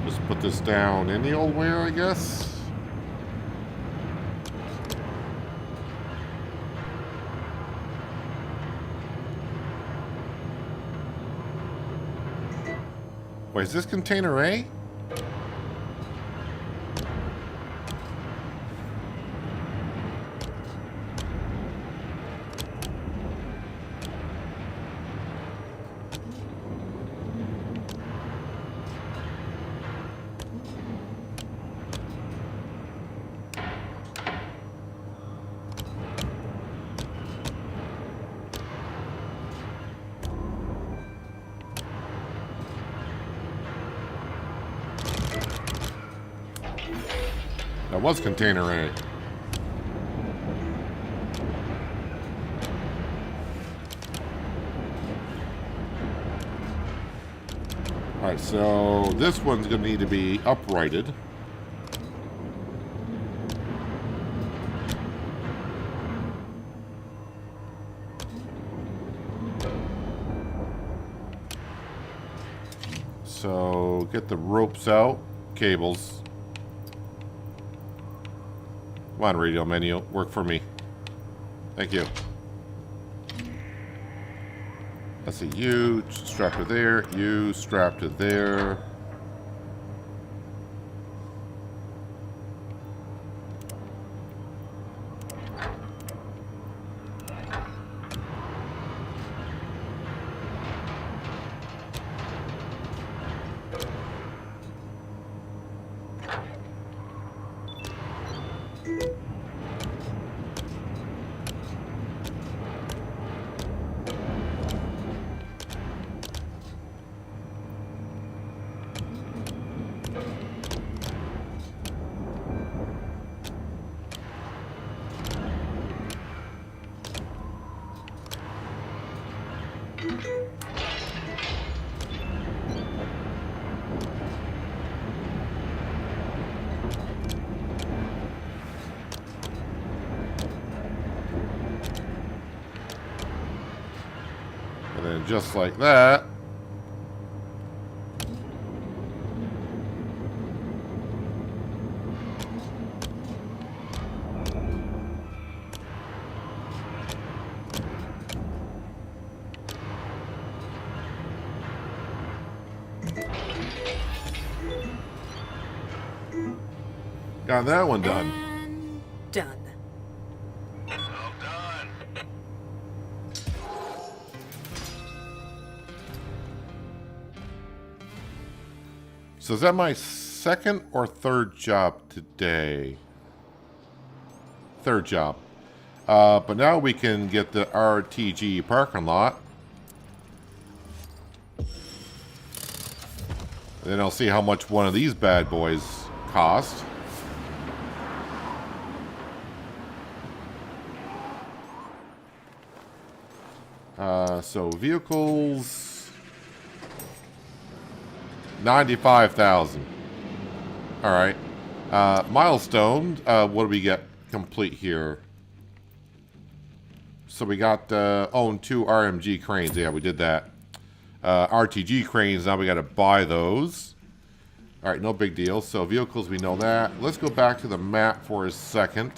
Just put this down any old way, I guess. Wait, is this container A? That was container A. Alright, so this one's going to need to be uprighted. So get the ropes out, cables. Come on, radio menu, work for me. Thank you. Let's see, you strap to there, you strap to there. And then just like that. Got that one done. And done. Well done. So is that my second or third job today? Third job. But now we can get the RTG parking lot. And then I'll see how much one of these bad boys cost. So vehicles, 95,000. All right. Milestone. What do we get complete here? So we got own 2 RMG cranes. Yeah, we did that. RTG cranes. Now we got to buy those. All right, no big deal. So vehicles, we know that. Let's go back to the map for a second.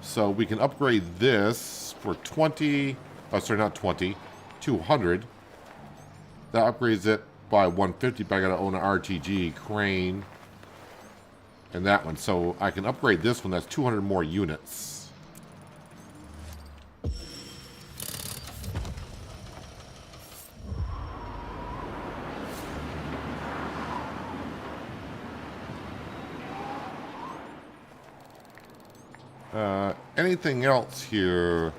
So we can upgrade this for 20. Oh, sorry, not 20. 200. That upgrades it by 150, but I got to own an RTG crane. And that one. So I can upgrade this one. That's 200 more units. Anything else here?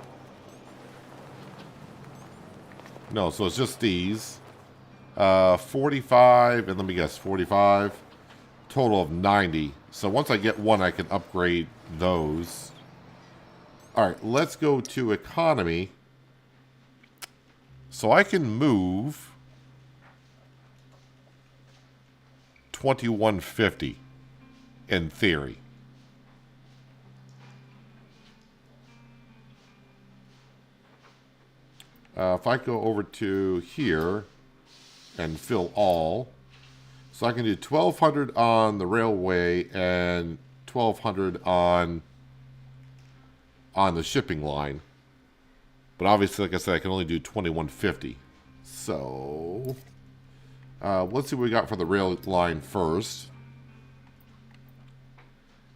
No, so it's just these. 45, and let me guess, 45. Total of 90. So once I get one, I can upgrade those. Alright, let's go to economy. So I can move 2150 in theory. If I go over to here and fill all, so I can do 1,200 on the railway and 1,200 on the shipping line. But obviously, like I said, I can only do 2,150. So let's see what we got for the rail line first.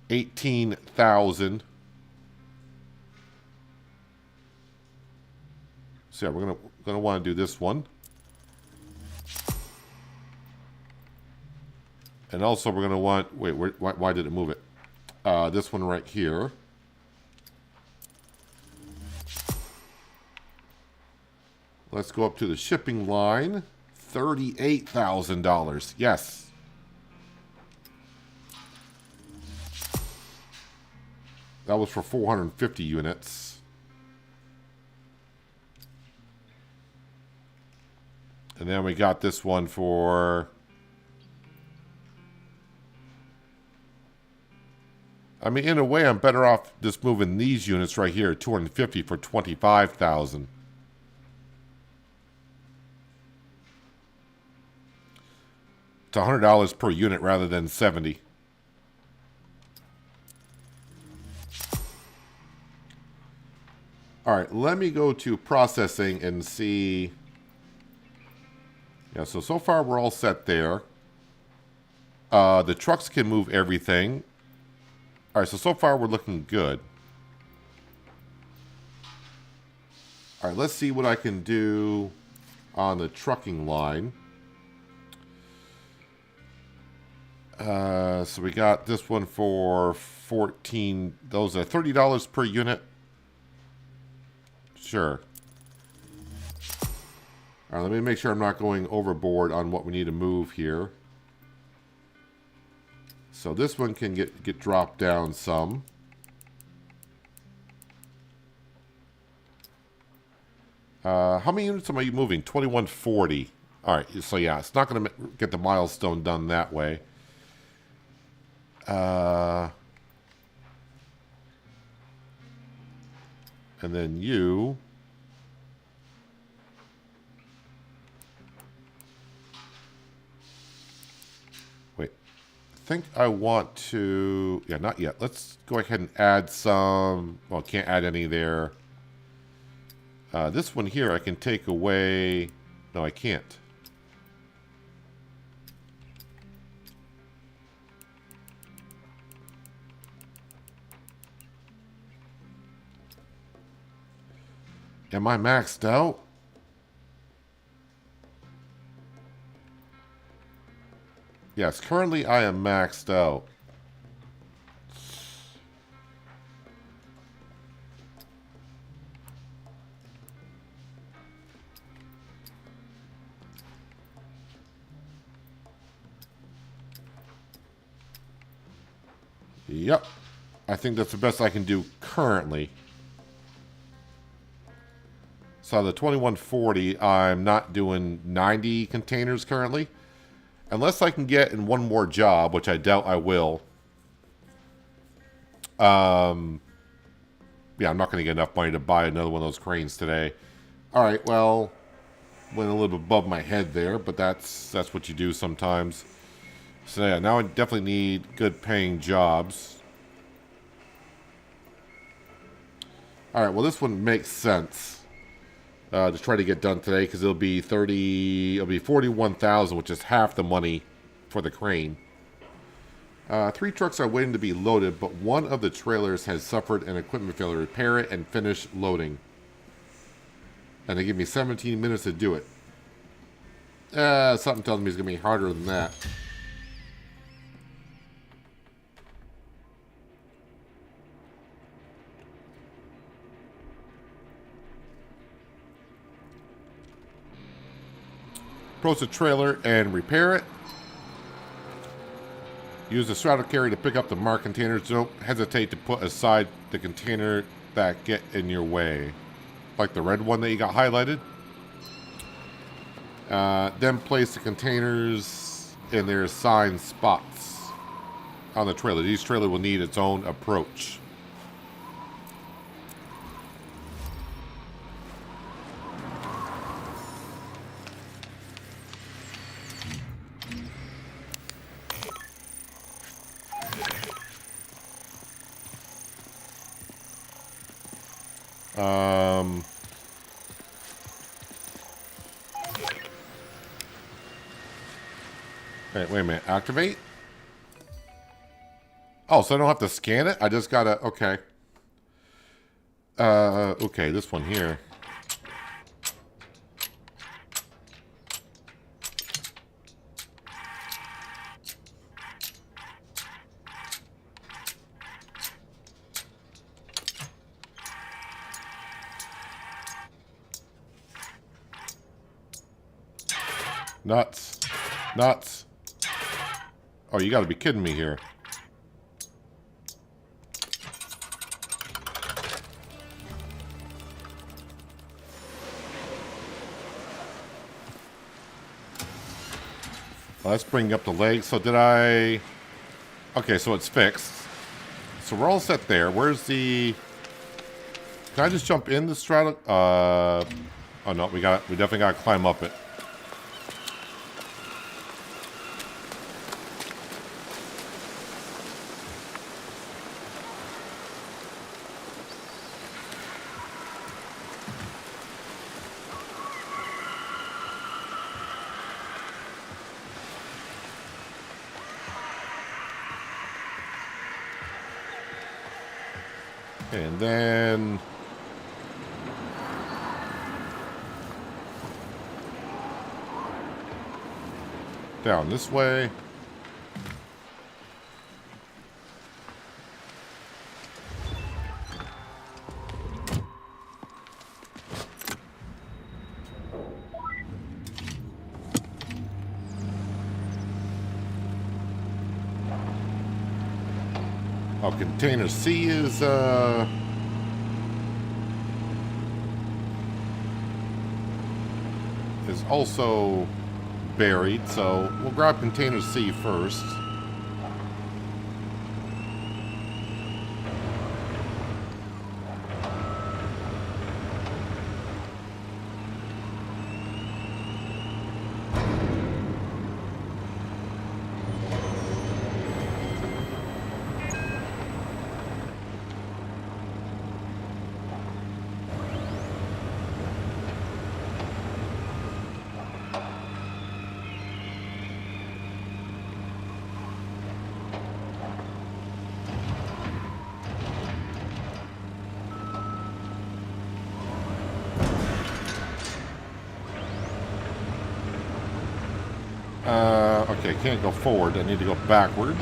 18,000. So yeah, we're gonna want to do this one, and also we're gonna want. Wait, why did it move it? This one right here. Let's go up to the shipping line. $38,000. Yes. That was for 450 units. And then we got this one for... I mean, in a way, I'm better off just moving these units right here, 250 for 25,000. It's $100 per unit rather than 70. All right, let me go to processing and see... Yeah, so far we're all set there. The trucks can move everything. All right, so far we're looking good. All right, let's see what I can do on the trucking line. So we got this one for 14. Those are $30 per unit. Sure. All right, let me make sure I'm not going overboard on what we need to move here. So this one can get dropped down some. How many units am I moving? 2140. All right, so yeah, it's not going to get the milestone done that way. And then you... I think I want to... Yeah, not yet. Let's go ahead and add some... Well, can't add any there. This one here I can take away... No, I can't. Am I maxed out? Yes, currently I am maxed out. Yep. I think that's the best I can do currently. So the 2140, I'm not doing 90 containers currently. Unless I can get in one more job, which I doubt I will. Yeah, I'm not going to get enough money to buy another one of those cranes today. All right, well, went a little bit above my head there, but that's what you do sometimes. So yeah, now I definitely need good paying jobs. All right, well, this one makes sense to try to get done today because it'll be 41,000, which is half the money for the crane. 3 trucks are waiting to be loaded, but one of the trailers has suffered an equipment failure. Repair it and finish loading. And they give me 17 minutes to do it. Something tells me it's going to be harder than that. Approach the trailer and repair it. Use the straddle carry to pick up the marked containers. Don't hesitate to put aside the container that get in your way. Like the red one that you got highlighted. Then place the containers in their assigned spots on the trailer. Each trailer will need its own approach. Wait a minute. Activate? Oh, so I don't have to scan it? I just gotta... Okay. Okay, this one here. Nuts. Nuts. Oh, you gotta be kidding me here. Well, let's bring up the legs. So did I... Okay, so it's fixed. So we're all set there. Where's the... Can I just jump in the straddle? Oh no, we definitely gotta climb up it. And then down this way. Oh, container C is also buried, so we'll grab container C first. Okay, can't go forward. I need to go backwards.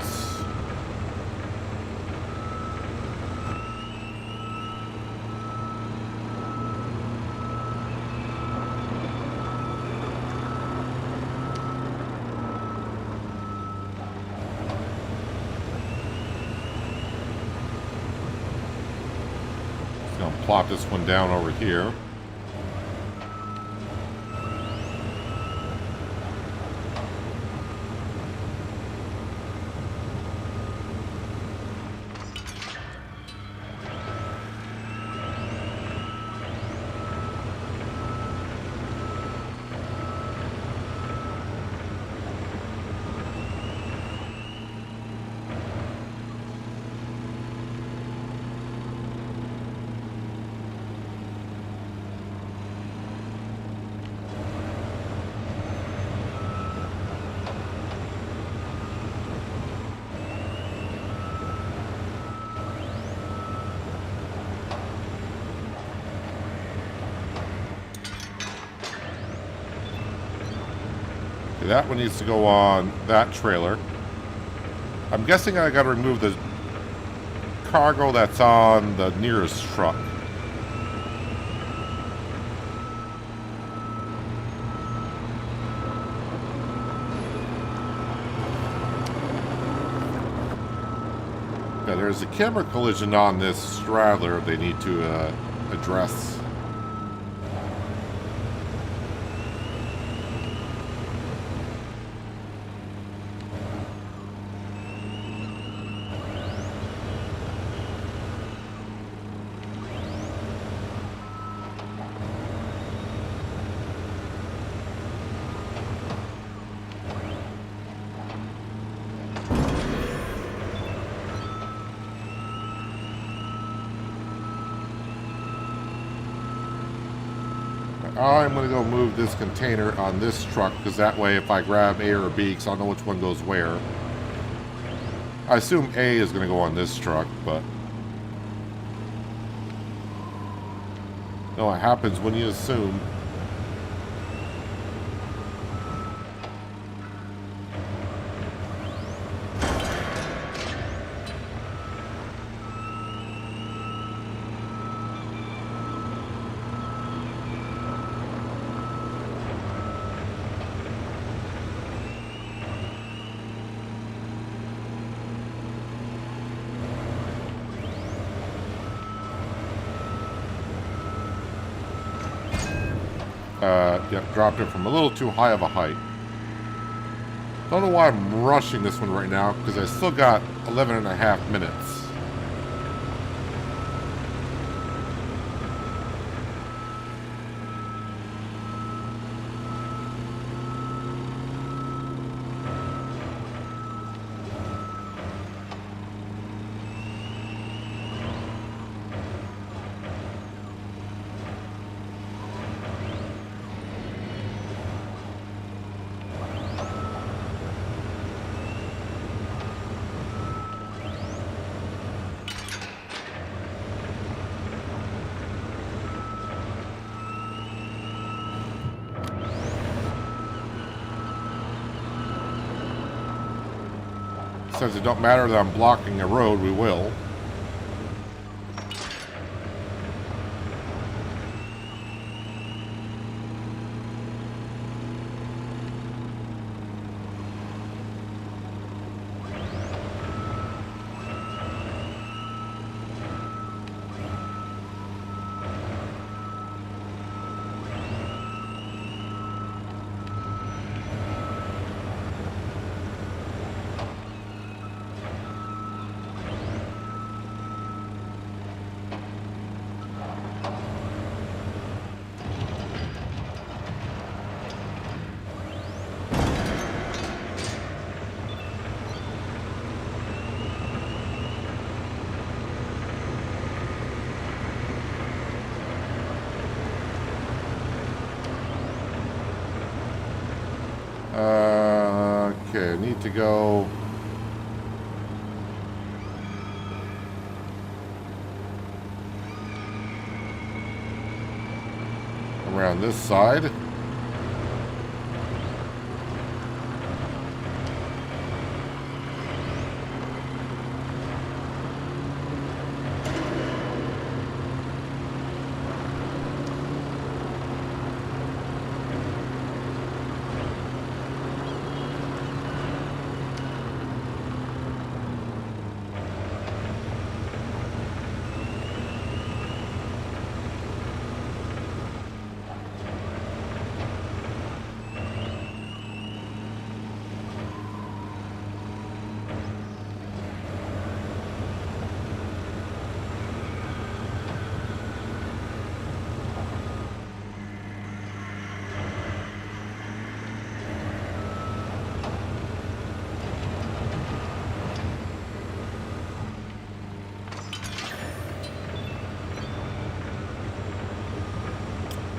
Just gonna plop this one down over here. That one needs to go on that trailer. I'm guessing I gotta remove the cargo that's on the nearest truck. Yeah, there's a camera collision on this straddler they need to address. I'm going to go move this container on this truck, because that way if I grab A or B, because I don't know which one goes where. I assume A is going to go on this truck, but... no, it happens when you assume. Yep, dropped it from a little too high of a height. Don't know why I'm rushing this one right now, because I still got 11 and a half minutes. Since it don't matter that I'm blocking a road, we will. Okay, I need to go around this side.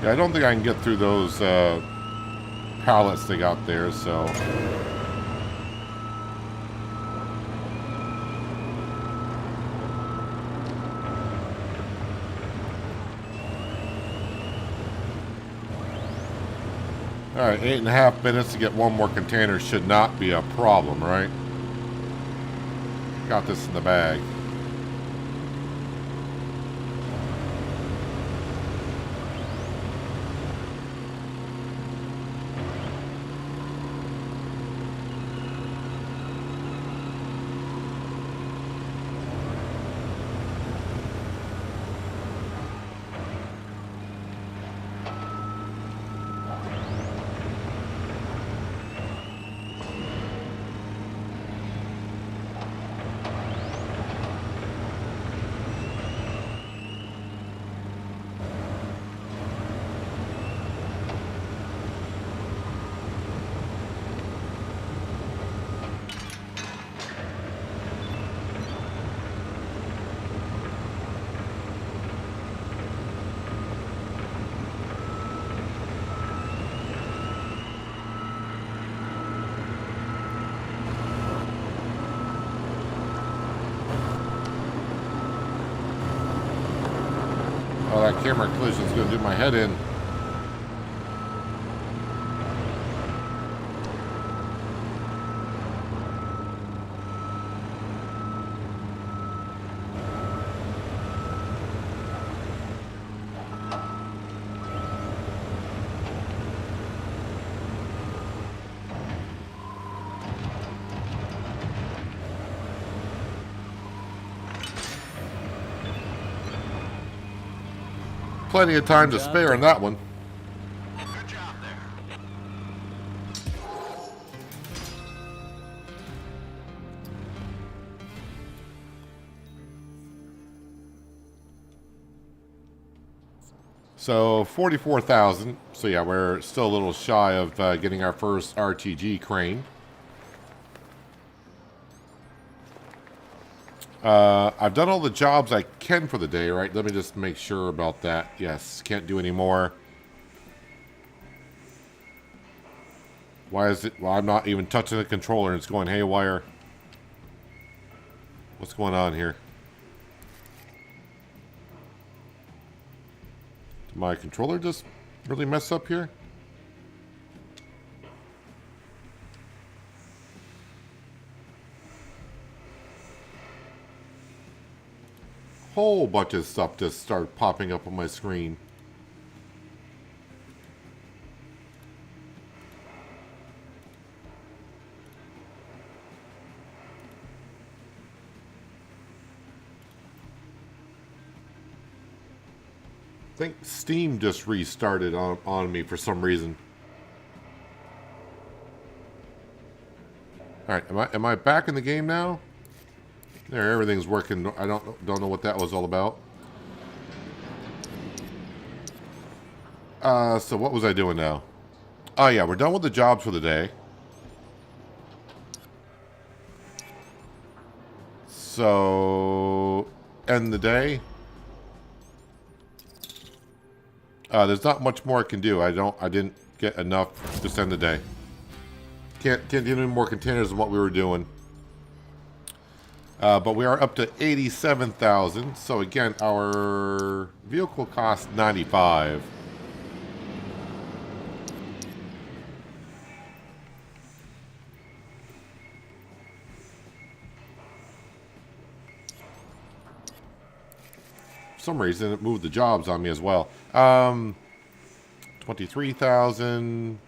Yeah, I don't think I can get through those pallets they got there, so... Alright, 8.5 minutes to get one more container should not be a problem, right? Got this in the bag. Oh, that camera collision is going to do my head in. Plenty of time to spare in that one. Good job there. So 44,000. So yeah, we're still a little shy of getting our first RTG crane. I've done all the jobs I can for the day, right? Let me just make sure about that. Yes, can't do any more. Why is it? Well, I'm not even touching the controller and it's going haywire. What's going on here? Did my controller just really mess up here? Whole bunch of stuff just started popping up on my screen. I think Steam just restarted on me for some reason. All right, am I back in the game now? There, everything's working. I don't know what that was all about. So what was I doing now? Oh yeah, we're done with the jobs for the day. So end the day. There's not much more I can do. I didn't get enough to end the day. Can't do any more containers than what we were doing. But we are up to 87,000. So again, our vehicle costs 95. For some reason, it moved the jobs on me as well. 23,000.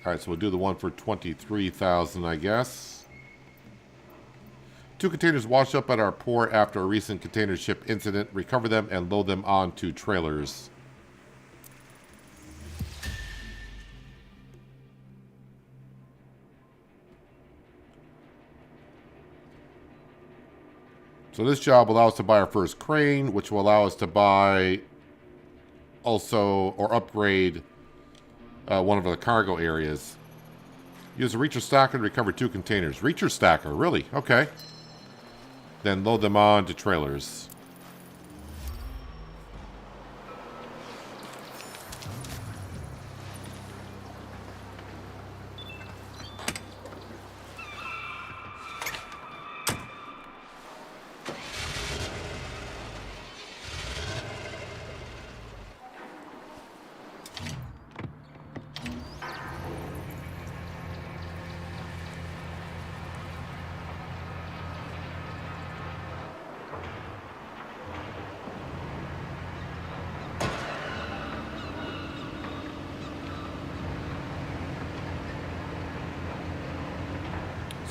All right, so we'll do the one for 23,000, I guess. 2 containers washed up at our port after a recent container ship incident. Recover them and load them onto trailers. So this job will allow us to buy our first crane, which will allow us to buy also or upgrade one of the cargo areas. Use a reacher stacker to recover 2 containers. Reacher stacker, really? Okay. Then load them on to trailers.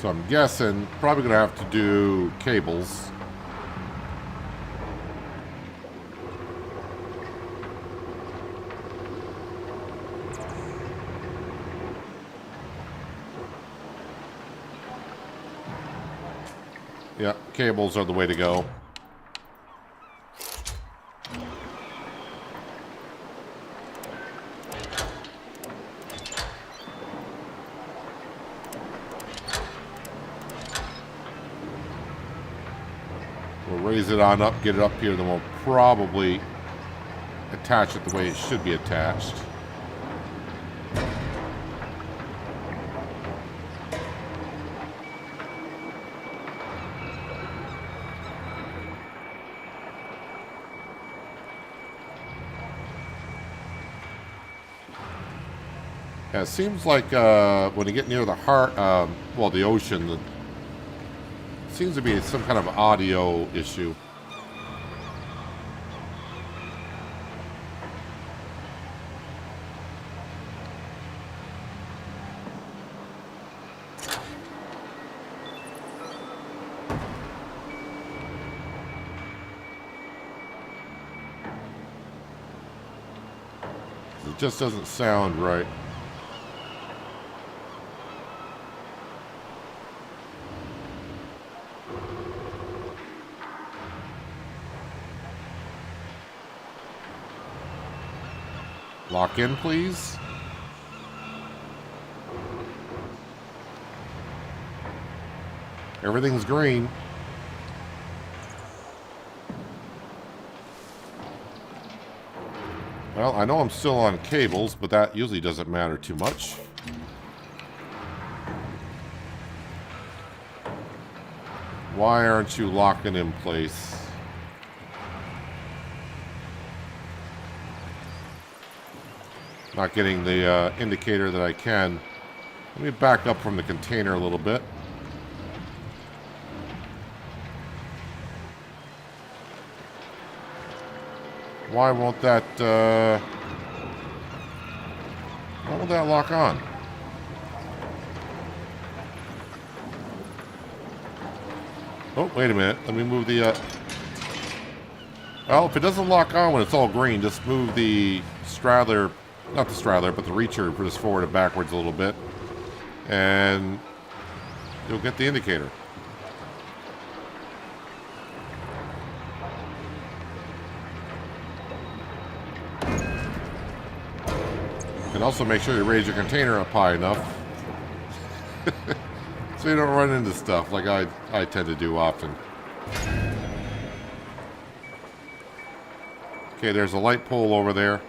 So I'm guessing probably going to have to do cables. Yeah, cables are the way to go. We'll raise it on up, get it up here, then we'll probably attach it the way it should be attached. Yeah, it seems like when you get near the heart, well, the ocean, it seems to be some kind of audio issue. It just doesn't sound right. Lock in, please. Everything's green. Well, I know I'm still on cables, but that usually doesn't matter too much. Why aren't you locking in place? Not getting the indicator that I can. Let me back up from the container a little bit. Why won't that lock on? Oh, wait a minute. Let me move the well, if it doesn't lock on when it's all green, just move the straddler, not the straddler, but the reacher just forward and backwards a little bit, and you'll get the indicator. And also make sure you raise your container up high enough so you don't run into stuff like I tend to do often. Okay, there's a light pole over there.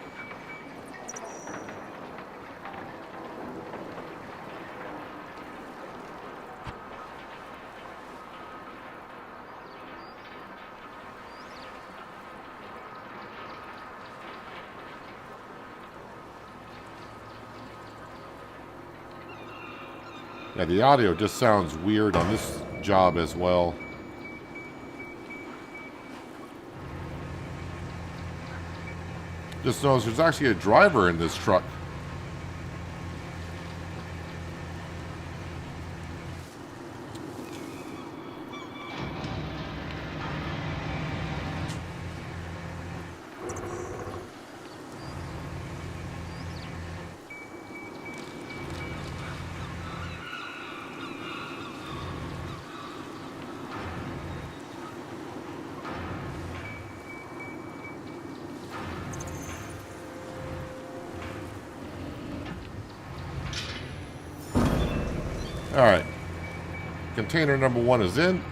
Yeah, the audio just sounds weird on this job as well. Just noticed there's actually a driver in this truck. All right, container number 1 is in.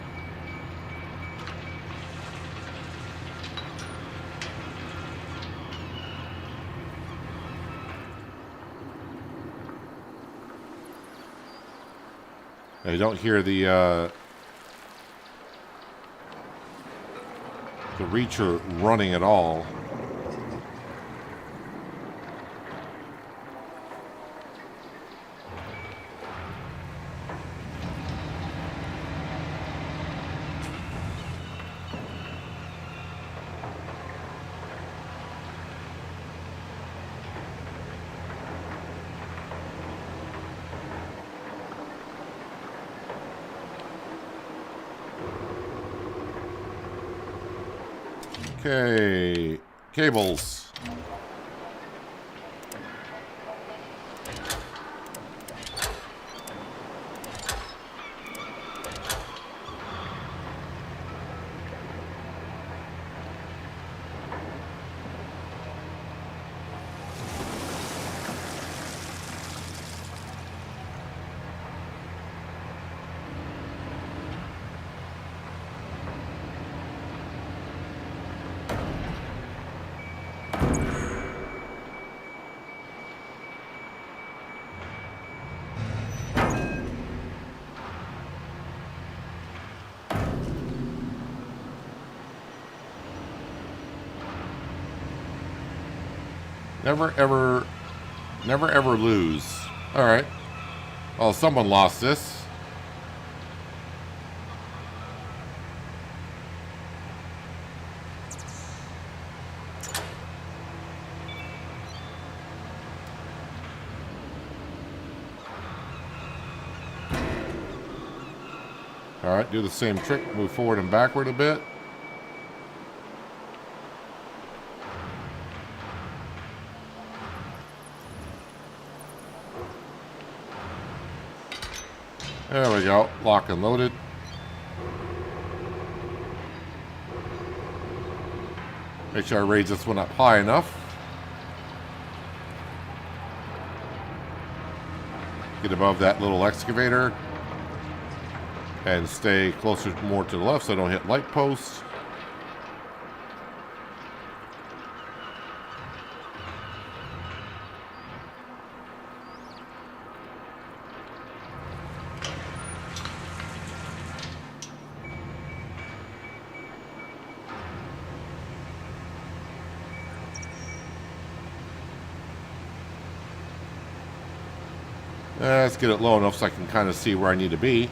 Now you don't hear the reacher running at all. Okay. Cables. Never ever lose. Alright. Well, someone lost this. Alright, do the same trick. Move forward and backward a bit. There we go. Lock and loaded. Make sure I raise this one up high enough. Get above that little excavator. And stay closer, more to the left so I don't hit light posts. Let's get it low enough so I can kind of see where I need to be.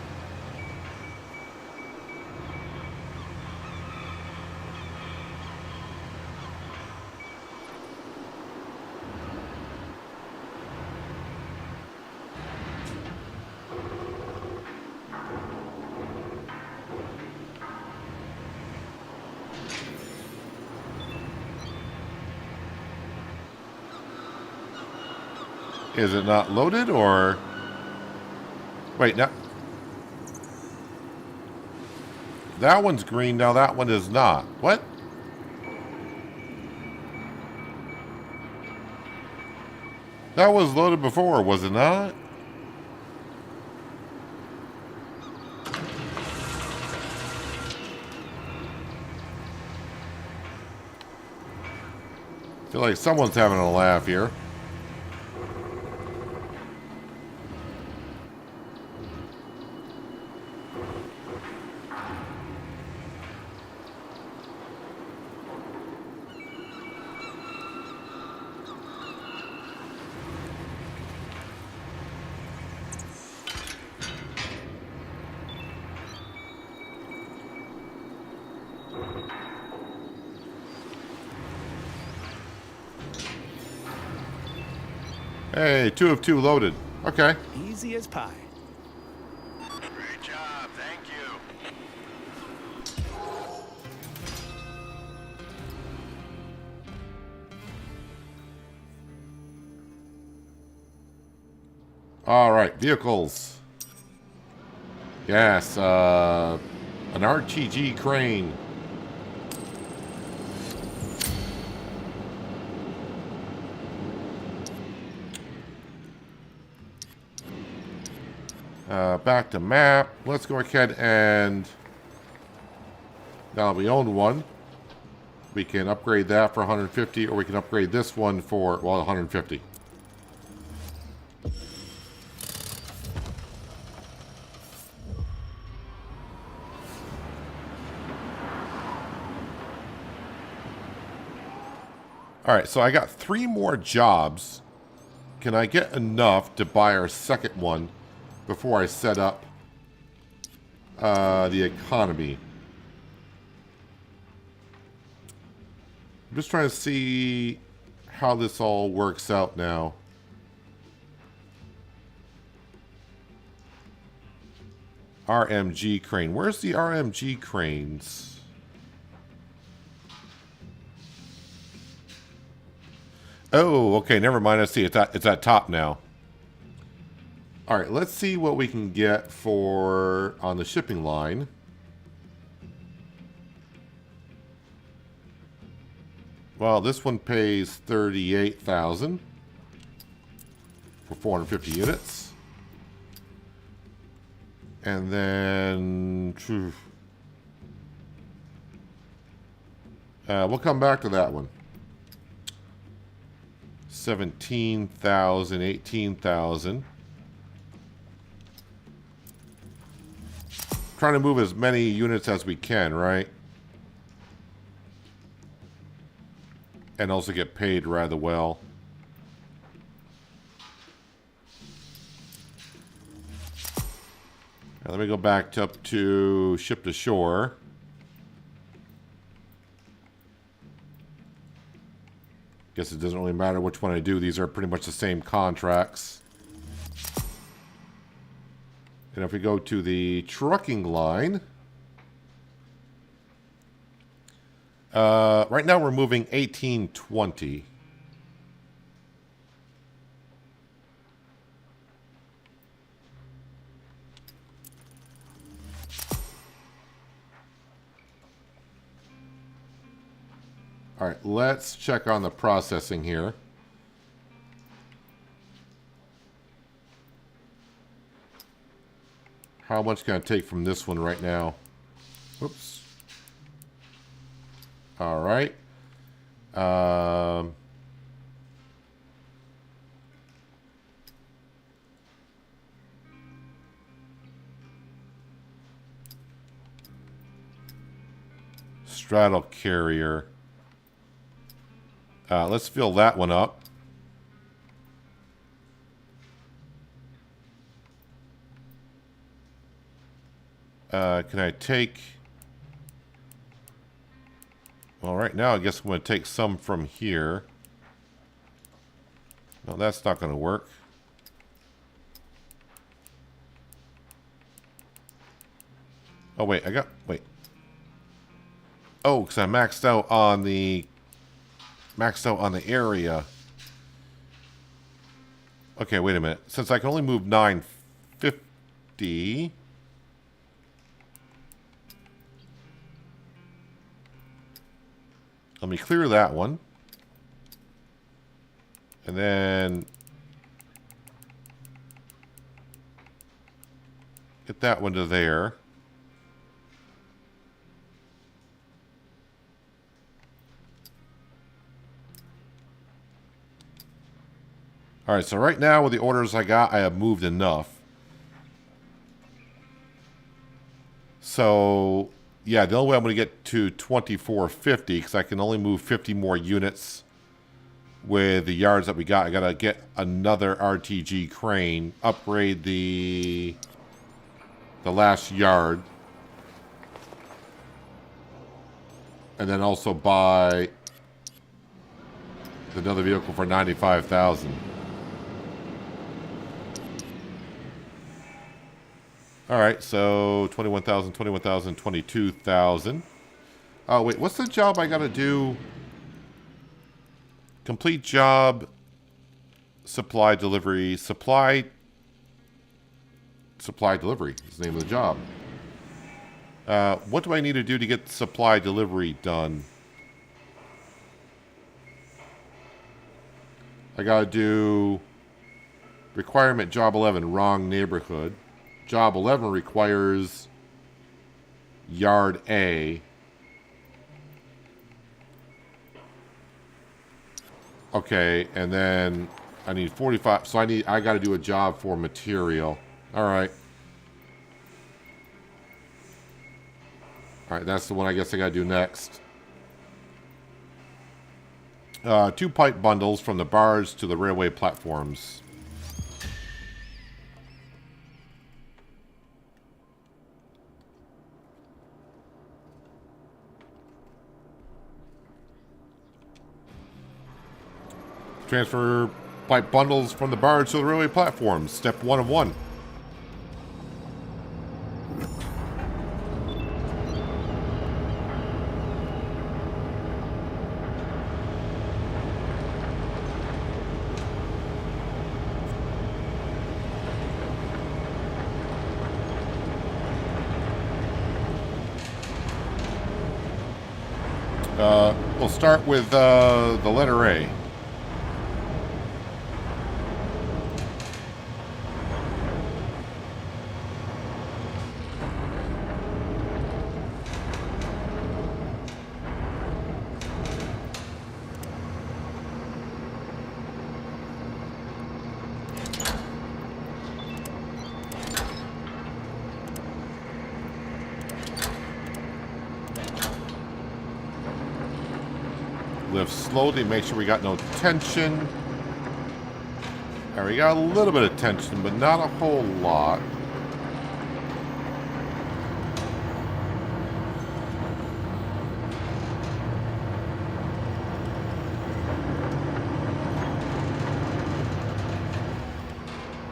Is it not loaded or... Wait, now... That one's green, now that one is not. What? That was loaded before, was it not? I feel like someone's having a laugh here. Hey, 2 of 2 loaded. Okay. Easy as pie. Great job, thank you. All right, vehicles. Yes, an RTG crane. Back to map. Let's go ahead and now that we own one, we can upgrade that for 150, or we can upgrade this one for, well, 150. All right, so I got 3 more jobs. Can I get enough to buy our second one before I set up the economy? I'm just trying to see how this all works out now. RMG crane. Where's the RMG cranes? Oh, okay. Never mind. I see. It's at top now. All right. Let's see what we can get for on the shipping line. Well, this one pays 38,000 for 450 units. And then we'll come back to that one. 17,000, 18,000. Trying to move as many units as we can, right? And also get paid rather well. Now let me go back up to ship to shore. Guess it doesn't really matter which one I do. These are pretty much the same contracts. And if we go to the trucking line, right now we're moving 1820. All right, let's check on the processing here. How much can I take from this one right now? Oops. All right. Straddle carrier. Let's fill that one up. Can I take... Well, right now I guess I'm going to take some from here. No, that's not going to work. Oh, wait, wait. Oh, because I maxed out on the area. Okay, wait a minute. Since I can only move 950... Let me clear that one. And then get that one to there. All right, so right now with the orders I got, I have moved enough. So, yeah, the only way I'm going to get to 2450, because I can only move 50 more units with the yards that we got. I got to get another RTG crane, upgrade the last yard, and then also buy another vehicle for 95,000. All right, so 21,000, 21,000, 22,000. Oh, wait, what's the job I got to do? Complete job, supply delivery. Supply delivery is the name of the job. What do I need to do to get supply delivery done? I got to do requirement job 11, wrong neighborhood. Job 11 requires yard A. Okay, and then I need 45. So I got to do a job for material. All right. All right, that's the one I guess I got to do next. 2 pipe bundles from the barge to the railway platforms. Transfer pipe bundles from the barge to the railway platforms. Step 1 of 1. We'll start with the letter A. Lift slowly, make sure we got no tension. There, we got a little bit of tension, but not a whole lot.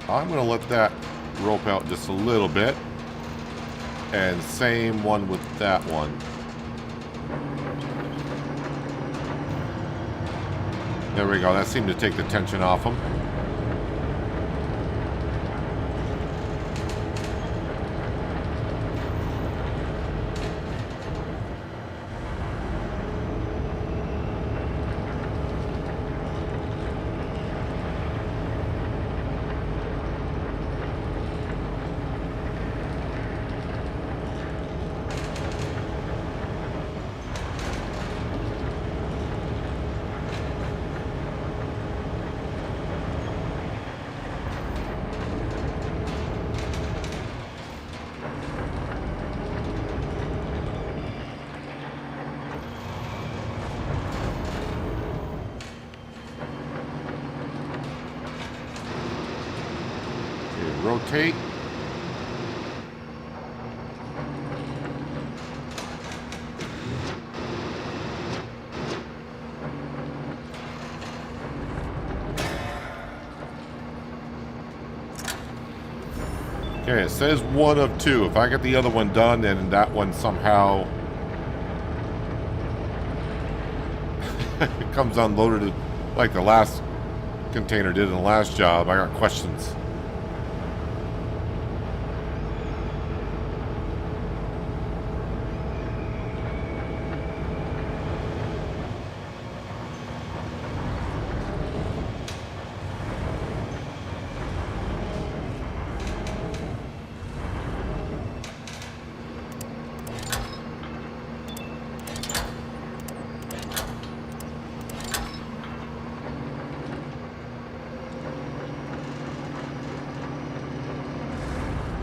I'm going to let that rope out just a little bit. And same one with that one. There we go. That seemed to take the tension off them. Rotate. Okay, it says one of two. If I get the other one done and that one somehow comes unloaded like the last container did in the last job, I got questions.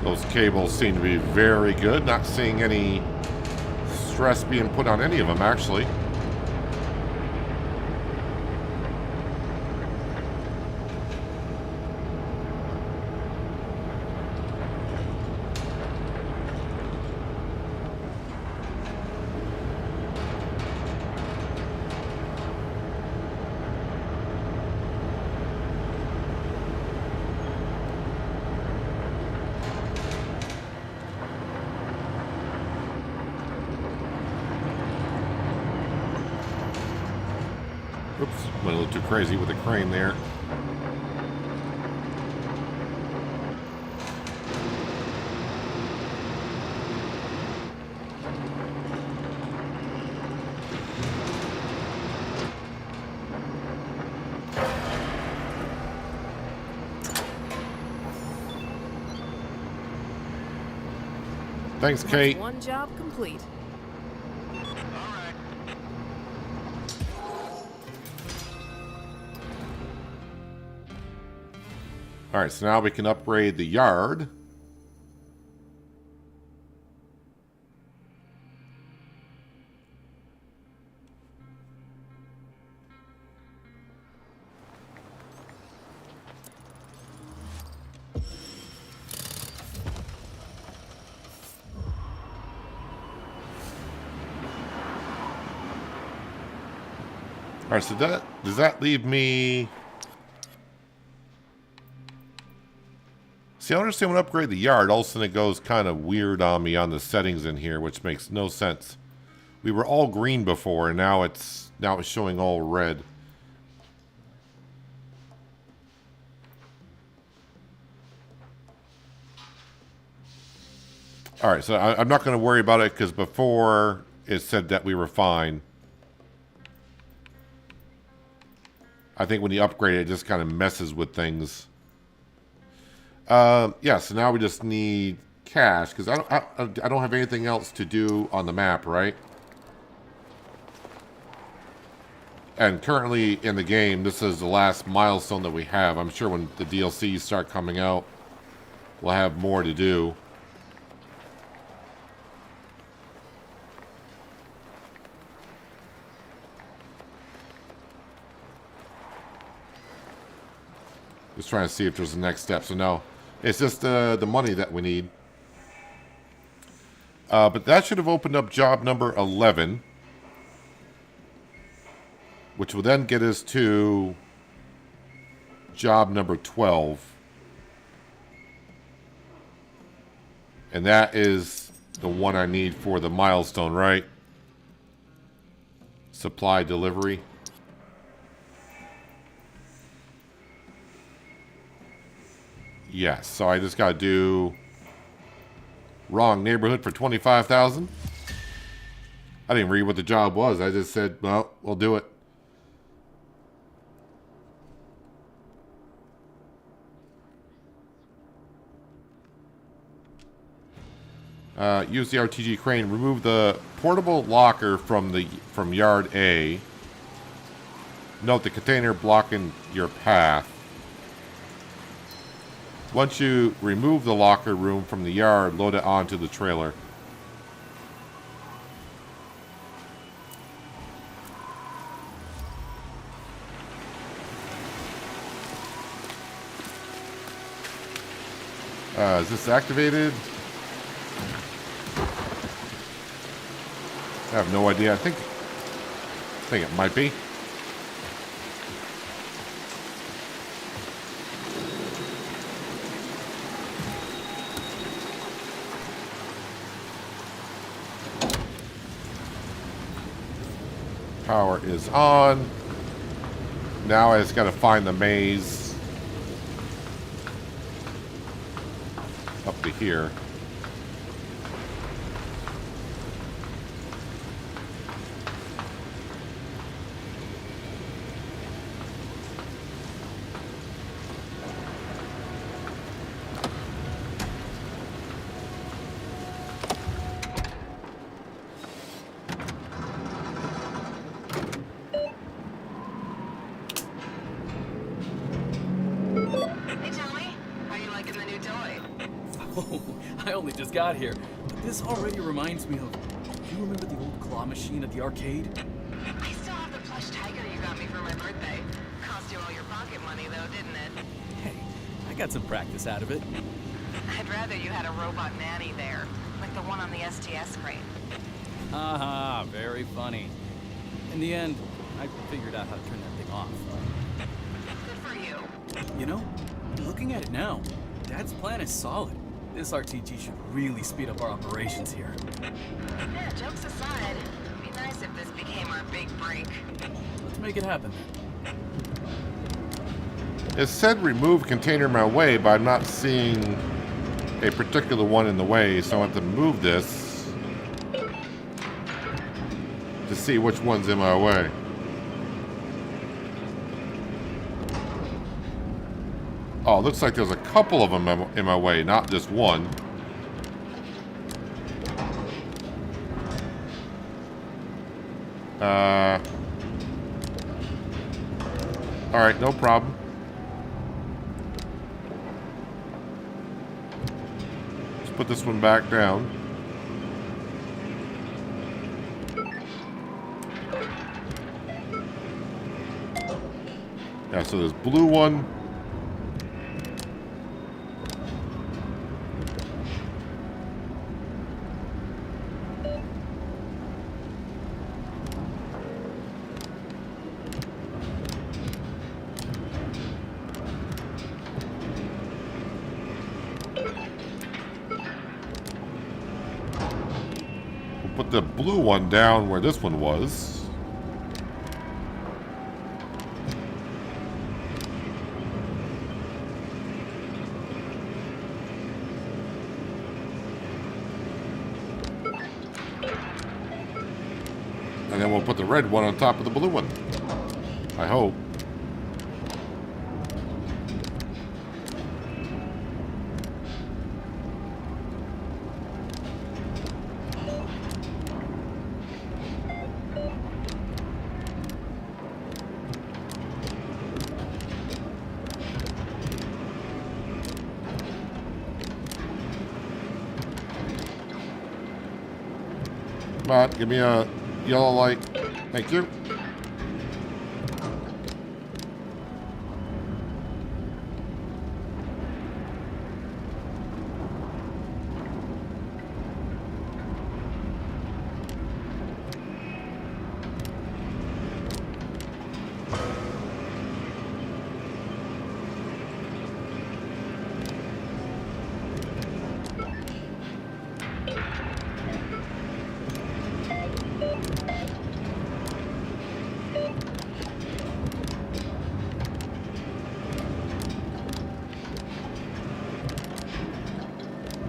Those cables seem to be very good. Not seeing any stress being put on any of them, actually. Oops, went a little too crazy with the crane there. Thanks, Kate. One job complete. All right, so now we can upgrade the yard. All right, so does that leave me? See, I understand when I upgrade the yard, all of a sudden it goes kind of weird on me on the settings in here, which makes no sense. We were all green before, and now it's showing all red. All right, so I'm not going to worry about it because before it said that we were fine. I think when you upgrade it, it just kind of messes with things. Yeah, so now we just need cash, because I don't have anything else to do on the map, right? And currently in the game, this is the last milestone that we have. I'm sure when the DLCs start coming out, we'll have more to do. Just trying to see if there's the next step. So no, it's just the money that we need. But that should have opened up job number 11. Which will then get us to job number 12. And that is the one I need for the milestone, right? Supply delivery. Yes, so I just got to do wrong neighborhood for 25,000. I didn't read what the job was. I just said, well, we'll do it. Use the RTG crane. Remove the portable locker from yard A. Note the container blocking your path. Once you remove the locker room from the yard, load it onto the trailer. Is this activated? I have no idea. I think it might be. Power is on. Now I just got to find the maze up to here. I only just got here, but this already reminds me of... Do you remember the old claw machine at the arcade? I still have the plush tiger you got me for my birthday. Cost you all your pocket money, though, didn't it? Hey, I got some practice out of it. I'd rather you had a robot nanny there, like the one on the STS screen. Haha, very funny. In the end, I figured out how to turn that thing off. Good for you. You know, looking at it now, Dad's plan is solid. This RTG should really speed up our operations here. Yeah, jokes aside, it'd be nice if this became our big break. Let's make it happen. It said remove container in my way, but I'm not seeing a particular one in the way, so I have to move this to see which one's in my way. Oh, looks like there's a couple of them in my way, not just one. Alright, no problem. Let's put this one back down. Yeah, so there's blue one. Put the blue one down where this one was. And then we'll put the red one on top of the blue one. I hope. Come on, give me a yellow light. Thank you.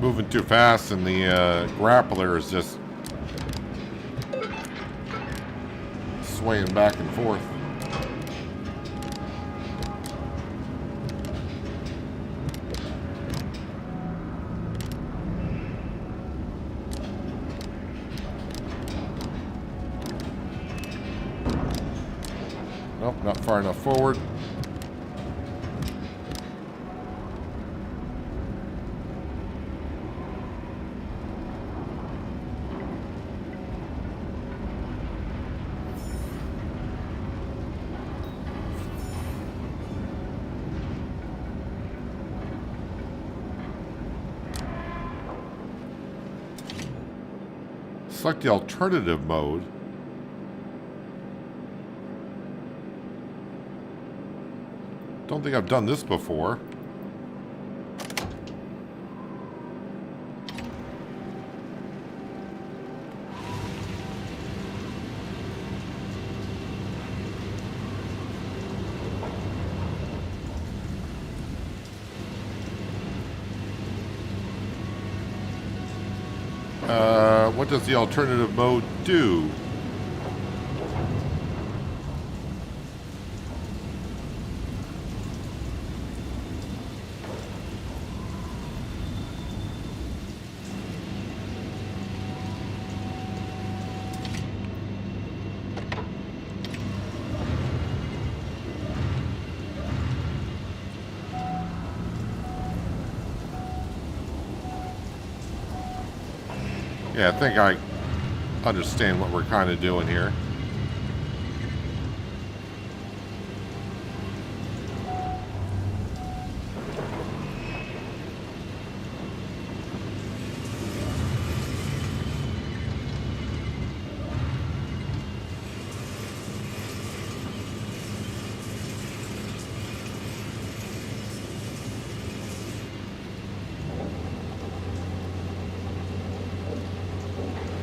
Moving too fast, and the grappler is just swaying back and forth. Nope, not far enough forward. Select the alternative mode. Don't think I've done this before. What does the alternative mode do? Yeah, I think I understand what we're kind of doing here.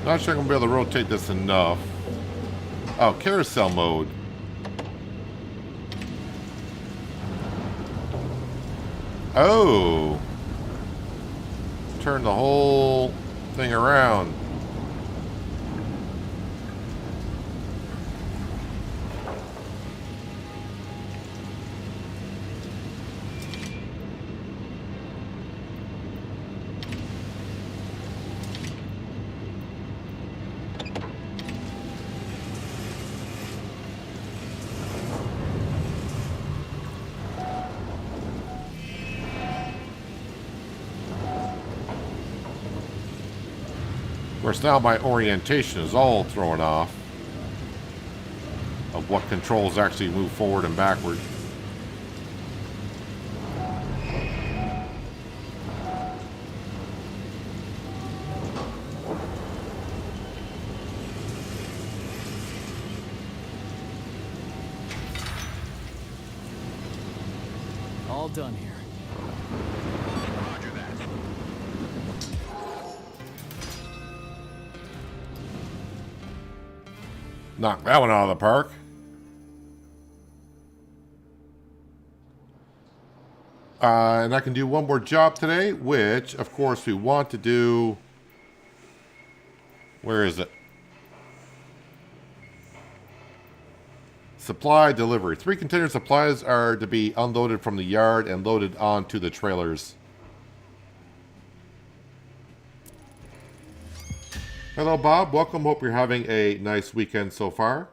Not sure I'm gonna be able to rotate this enough. Oh, carousel mode. Oh. Turn the whole thing around. Of course, now my orientation is all thrown off of what controls actually move forward and backward. All done here. Roger that. Knock that one out of the park. And I can do one more job today, which, of course, we want to do. Where is it? Supply delivery. 3 container supplies are to be unloaded from the yard and loaded onto the trailers. Hello, Bob. Welcome. Hope you're having a nice weekend so far.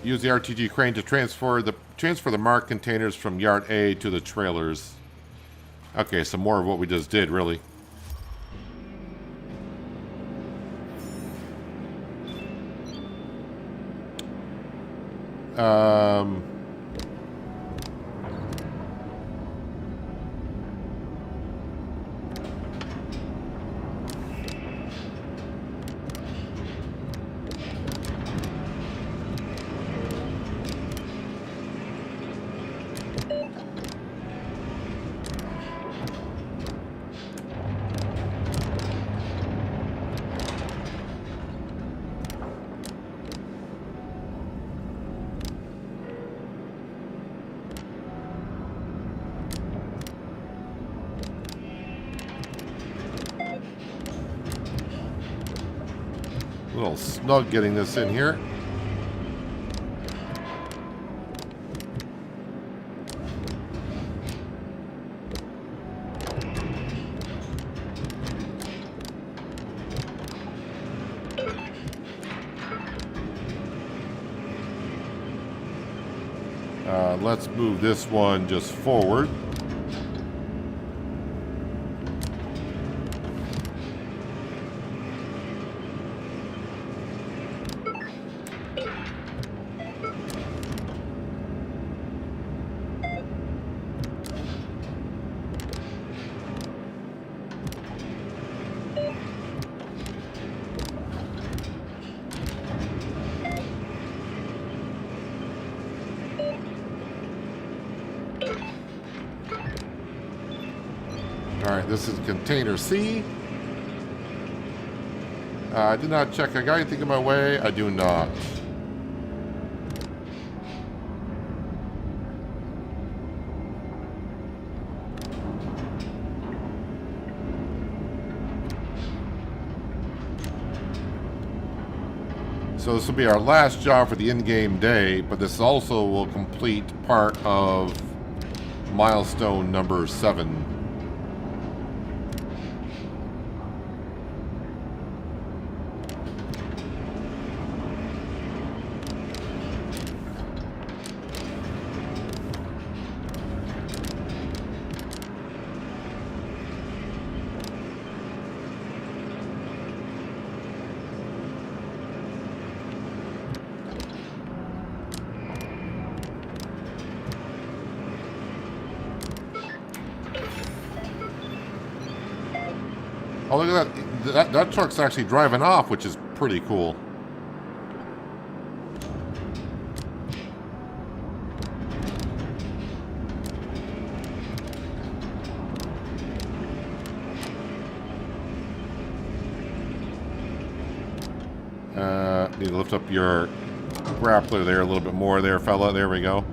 Use the RTG crane to transfer the marked containers from Yard A to the trailers. Okay, so more of what we just did, really. A little snug getting this in here. Let's move this one just forward. Alright, this is container C. I did not check. I got anything in my way? I do not. So this will be our last job for the in-game day, but this also will complete part of milestone number 7. Oh, look at that. That truck's actually driving off, which is pretty cool. Need to lift up your grappler there a little bit more there, fella. There we go.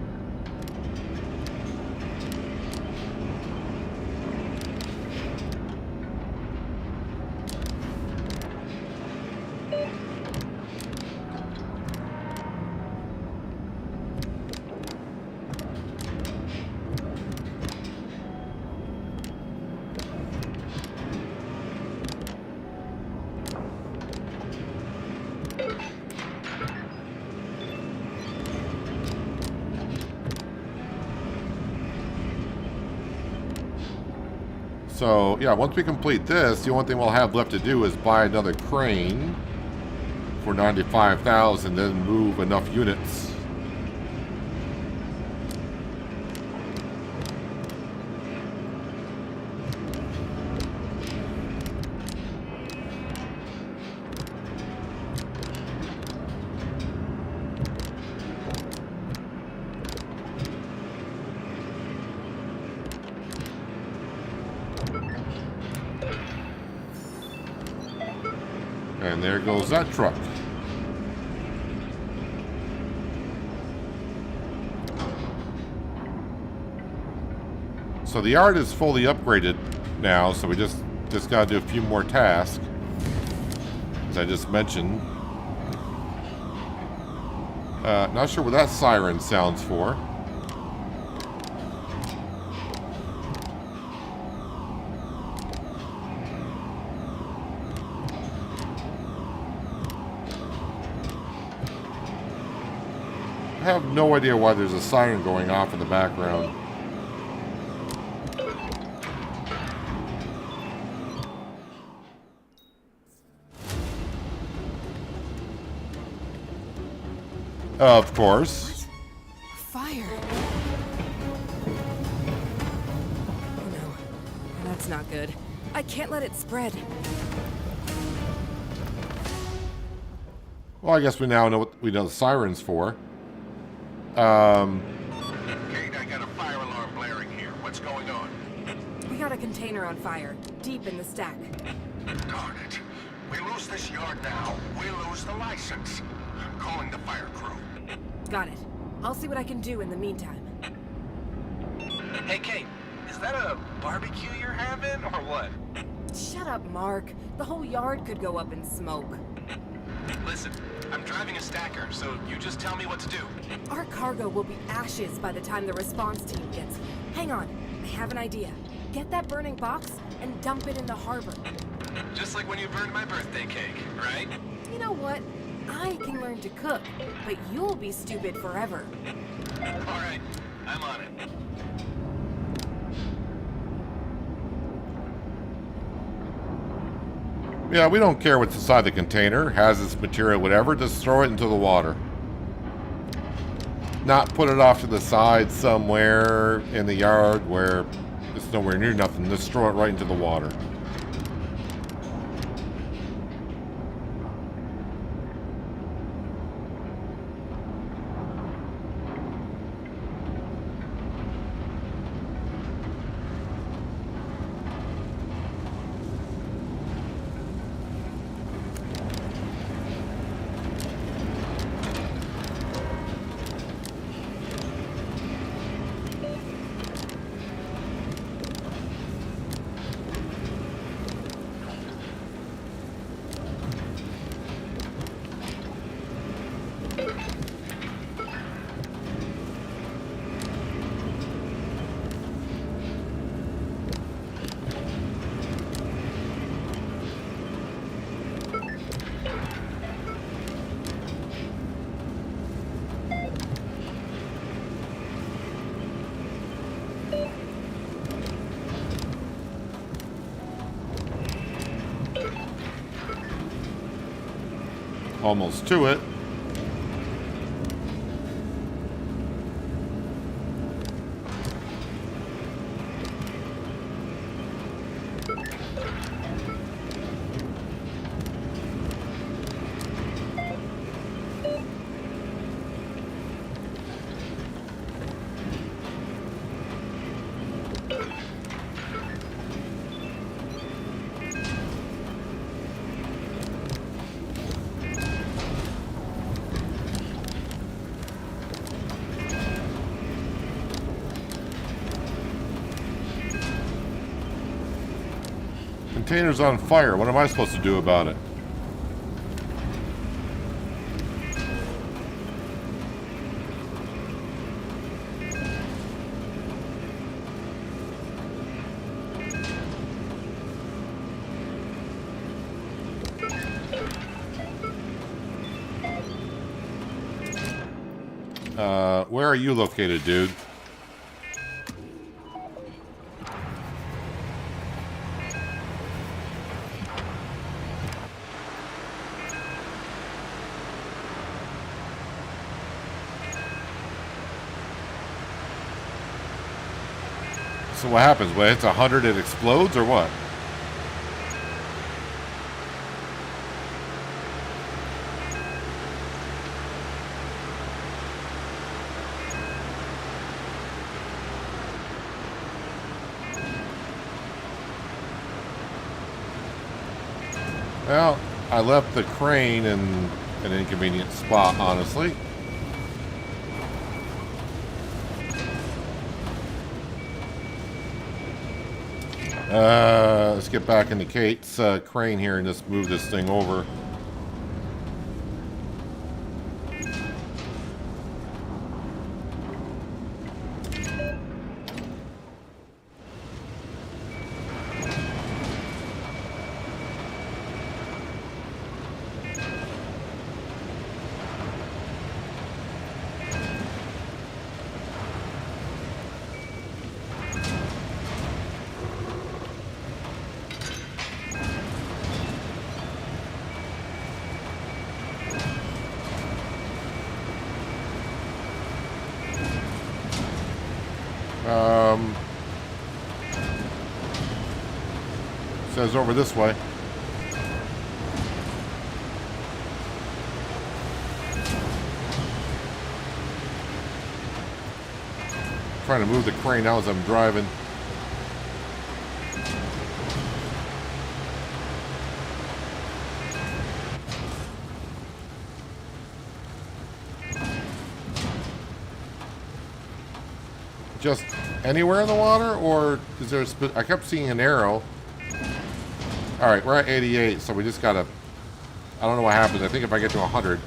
So, yeah, once we complete this, the only thing we'll have left to do is buy another crane for $95,000, then move enough units. And there goes that truck. So the yard is fully upgraded now, so we just got to do a few more tasks, as I just mentioned. Not sure what that siren sounds for. I have no idea why there's a siren going off in the background. Of course. Fire. Oh no. That's not good. I can't let it spread. Well, I guess we now know what we know the siren's for. Kate, I got a fire alarm blaring here. What's going on? We got a container on fire, deep in the stack. Darn it. We lose this yard now, we lose the license. I'm calling the fire crew. Got it. I'll see what I can do in the meantime. Hey, Kate, is that a barbecue you're having, or what? Shut up, Mark. The whole yard could go up in smoke. Listen, I'm driving a stacker, so you just tell me what to do. Our cargo will be ashes by the time the response team gets. Hang on, I have an idea. Get that burning box and dump it in the harbor. Just like when you burned my birthday cake, right? You know what? I can learn to cook, but you'll be stupid forever. All right, I'm on it. Yeah, we don't care what's inside the container, hazardous material, whatever, just throw it into the water. Not put it off to the side somewhere in the yard where it's nowhere near nothing, just throw it right into the water. Almost to it. Container's on fire. What am I supposed to do about it? Where are you located, dude? So what happens? When it's 100, it explodes, or what? Well, I left the crane in an inconvenient spot, honestly. Let's get back into Kate's crane here and just move this thing over. Says over this way. Trying to move the crane now as I'm driving. Just anywhere in the water, or is there a I kept seeing an arrow. All right, we're at 88, so we just gotta. I don't know what happens. I think if I get to 100.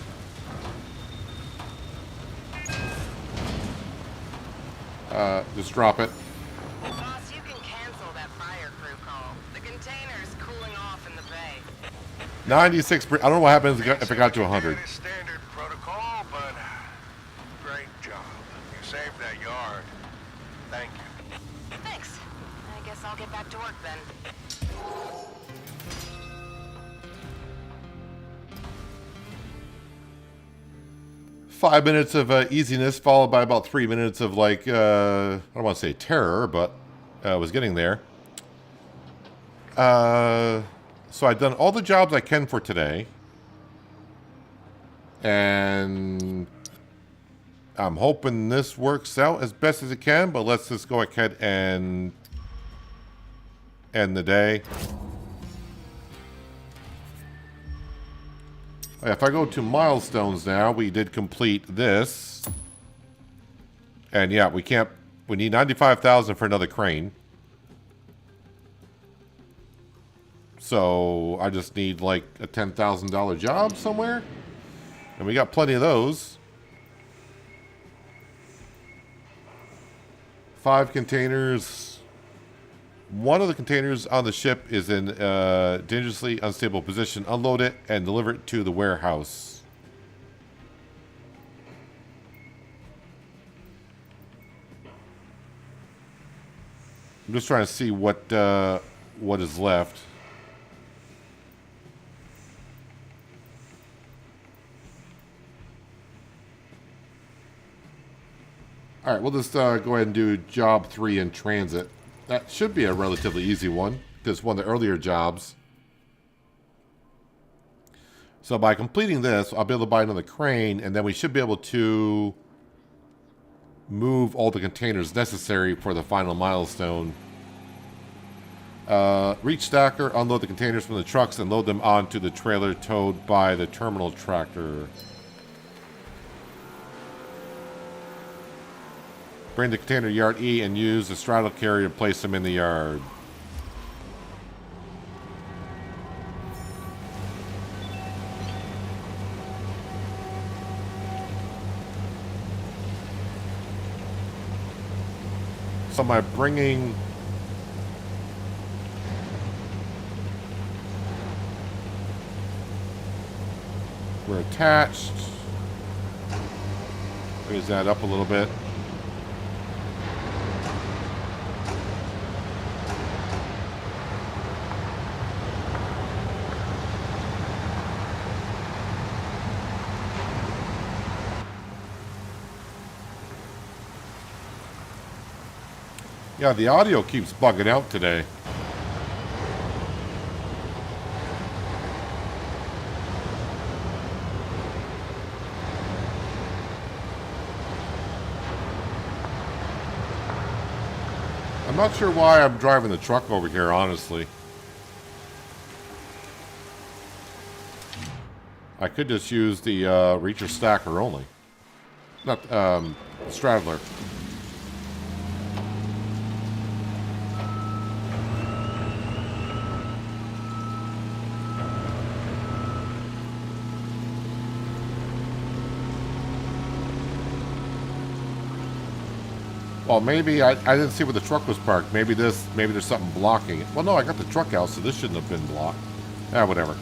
Just drop it. Boss, you can cancel that fire crew call. The container's cooling off in the bay. 96. I don't know what happens if it got to 100. That is standard protocol, but great job. You saved that yard. Thank you. Thanks. I guess I'll get back to work then. 5 minutes of easiness, followed by about 3 minutes of like, I don't want to say terror, but I was getting there. So I've done all the jobs I can for today. And I'm hoping this works out as best as it can, but let's just go ahead and end the day. If I go to milestones now, we did complete this. And yeah, we need 95,000 for another crane. So I just need like a $10,000 job somewhere. And we got plenty of those. 5 containers. One of the containers on the ship is in a dangerously unstable position. Unload it and deliver it to the warehouse. I'm just trying to see what is left. All right, we'll just go ahead and do job 3 in transit. That should be a relatively easy one, because one of the earlier jobs. So by completing this, I'll be able to buy another crane, and then we should be able to move all the containers necessary for the final milestone. Reach stacker, unload the containers from the trucks, and load them onto the trailer towed by the terminal tractor. Bring the container to yard E and use the straddle carrier to place them in the yard. So am I bringing... We're attached. Raise that up a little bit. Yeah, the audio keeps bugging out today. I'm not sure why I'm driving the truck over here, honestly. I could just use the reacher stacker only. Not straddler. Well, maybe I didn't see where the truck was parked. Maybe there's something blocking it. Well, no, I got the truck out, so this shouldn't have been blocked. Whatever.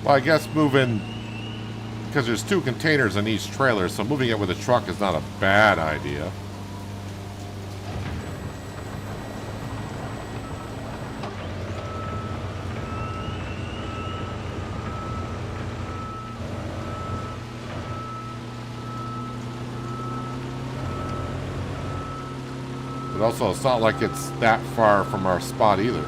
Well, I guess moving, because there's 2 containers in each trailer, so moving it with a truck is not a bad idea. But also, it's not like it's that far from our spot either.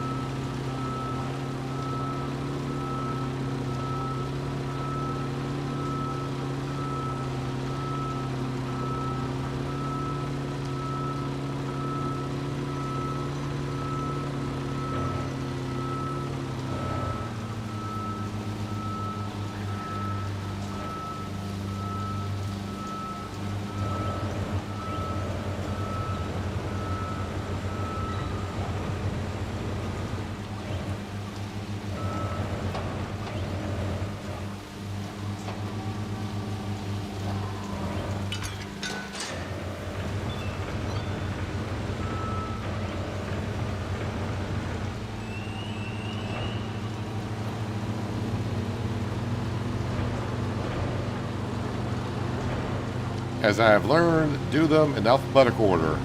As I have learned, do them in alphabetical order.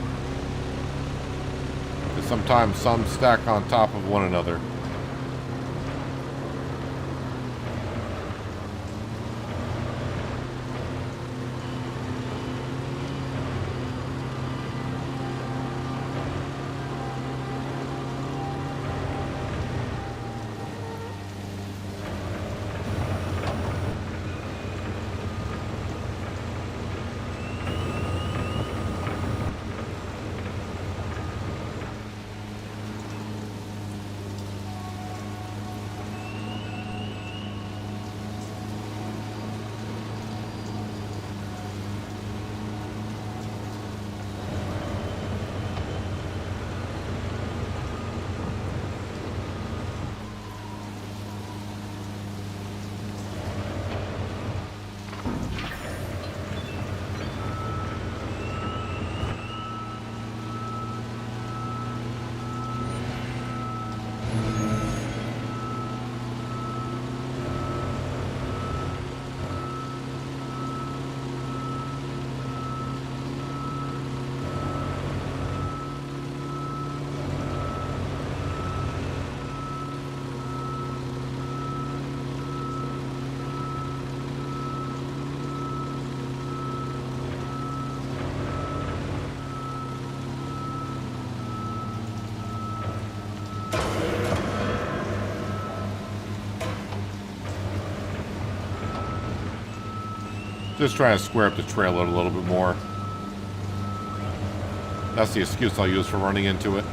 And sometimes some stack on top of one another. Just trying to square up the trailer a little bit more. That's the excuse I'll use for running into it.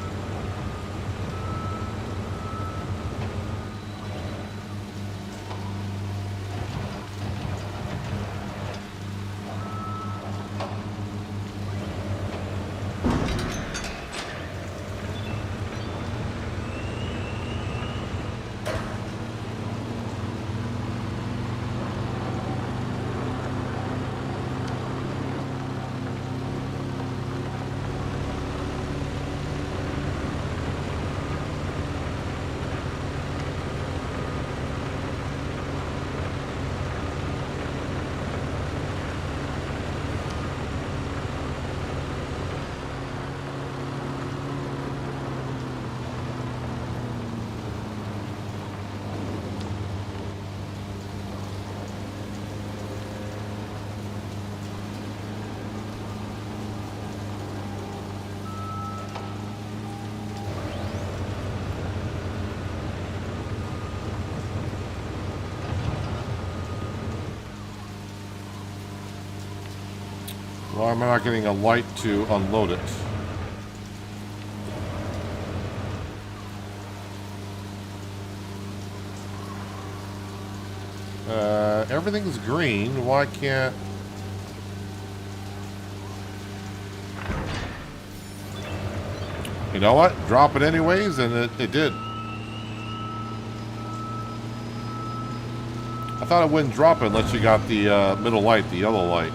Why am I not getting a light to unload it? Everything's green. Why can't... You know what? Drop it anyways, and it did. I thought it wouldn't drop it unless you got the middle light, the yellow light.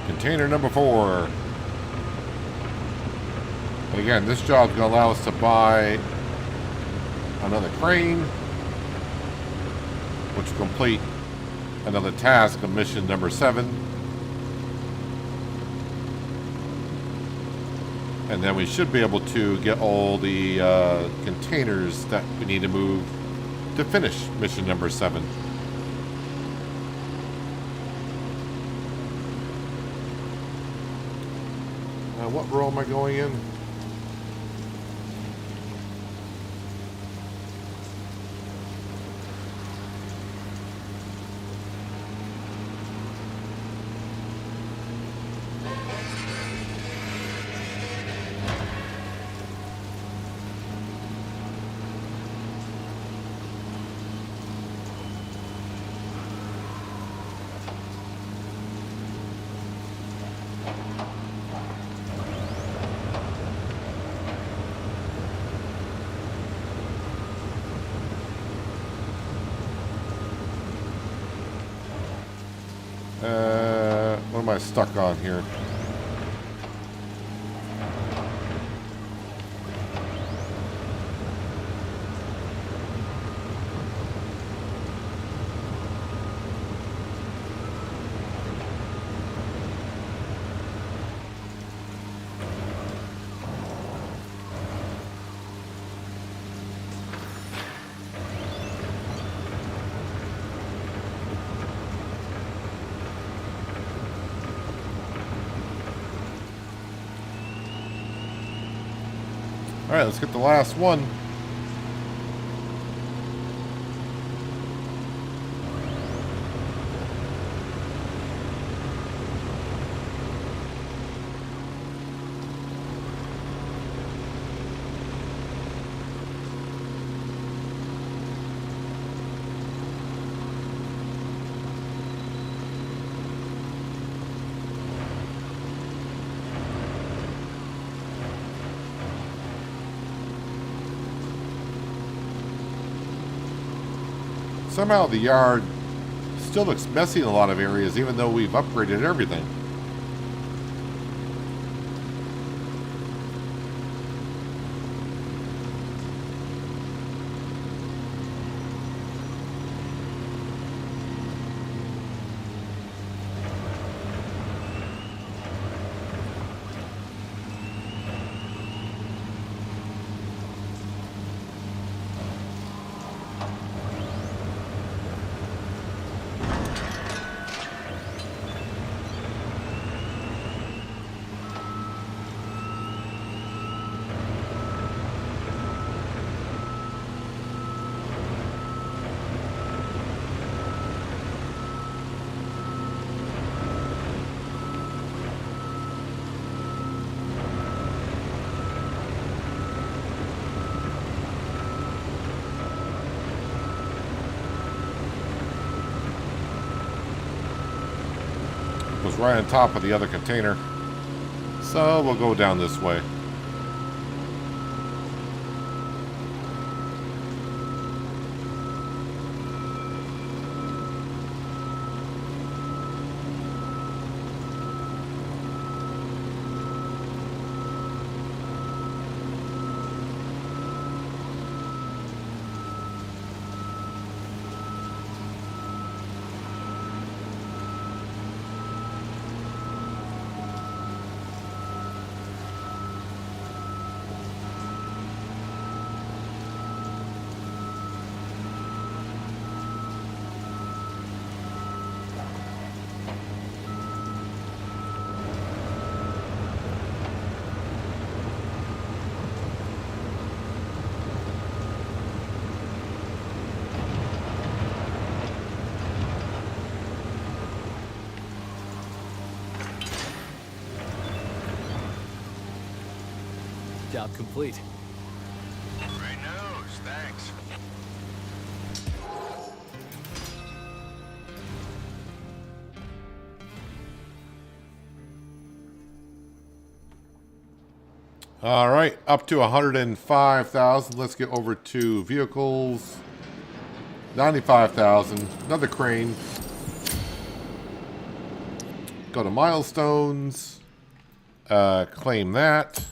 Container number 4. And again, this job is going to allow us to buy another crane, which will complete another task of mission number 7. And then we should be able to get all the containers that we need to move to finish mission number 7. What row am I going in? What am I stuck on here? Alright, let's get the last one. Somehow the yard still looks messy in a lot of areas, even though we've upgraded everything. Was right on top of the other container. So we'll go down this way. Job complete. Great news, thanks. All right, up to 105,000. Let's get over to vehicles. 95,000. Another crane. go to milestones. Claim that.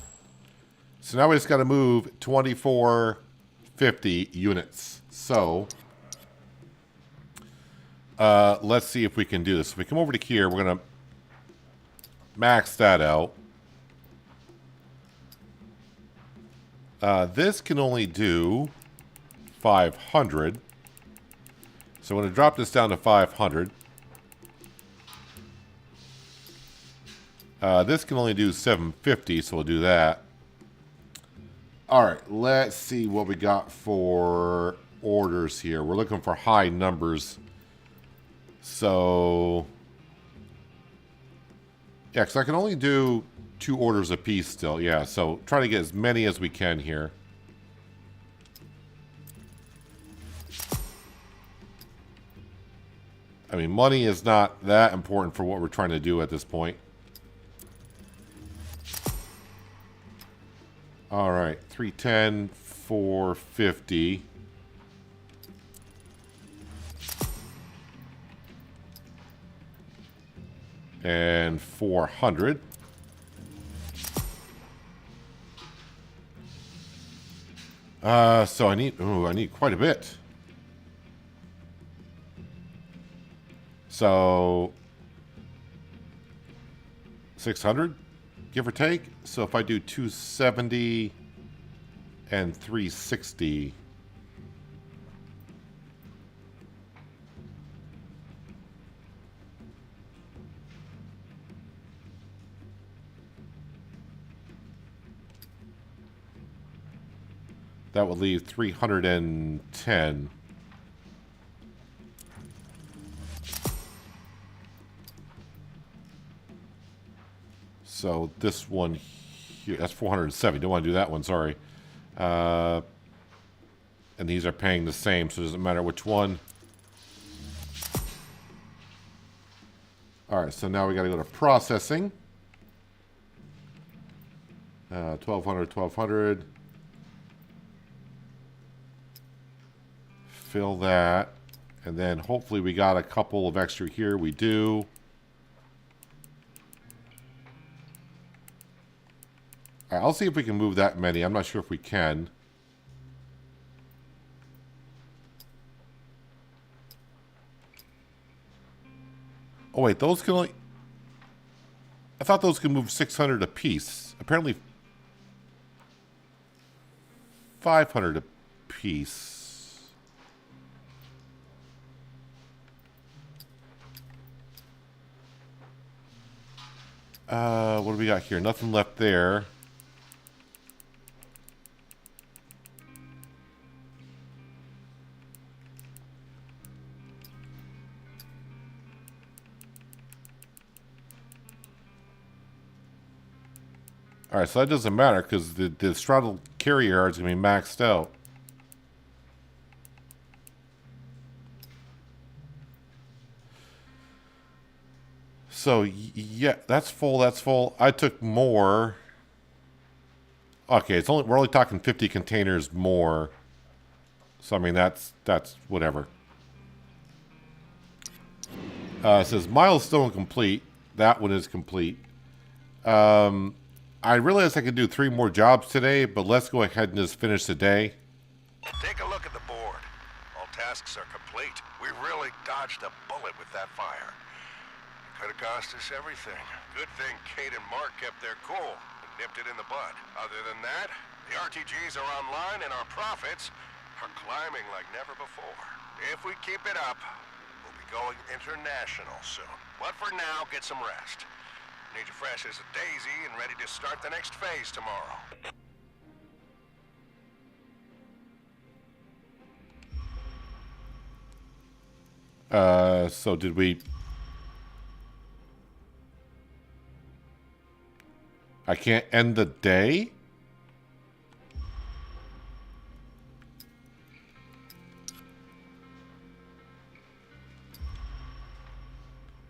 So now we just got to move 2450 units. So let's see if we can do this. If we come over to here, we're going to max that out. This can only do 500. So I'm going to drop this down to 500. This can only do 750, so we'll do that. Alright, let's see what we got for orders here. We're looking for high numbers. So, yeah, because I can only do 2 orders a piece still. Yeah, so try to get as many as we can here. I mean, money is not that important for what we're trying to do at this point. All right, 310, 450. And 400. So I need quite a bit. So 600, give or take. So if I do 270 and 360, that would leave 310. So this one here, that's 470. Don't want to do that one, sorry. And these are paying the same, so it doesn't matter which one. All right, so now we got to go to processing. 1200, 1200. Fill that. And then hopefully we got a couple of extra here. We do. All right, I'll see if we can move that many. I'm not sure if we can. Oh, wait, those can only... I thought those could move 600 a piece. Apparently 500 a piece. What do we got here? Nothing left there. All right, so that doesn't matter because the straddle carry yard is going to be maxed out. So, yeah, that's full, that's full. I took more. Okay, we're only talking 50 containers more. So, I mean, that's whatever. It says milestone complete. That one is complete. I realized I could do 3 more jobs today, but let's go ahead and just finish the day. Take a look at the board. All tasks are complete. We really dodged a bullet with that fire. Could have cost us everything. Good thing Kate and Mark kept their cool and nipped it in the bud. Other than that, the RTGs are online and our profits are climbing like never before. If we keep it up, we'll be going international soon. But for now, get some rest. Need you fresh as a daisy and ready to start the next phase tomorrow. So did we... I can't end the day?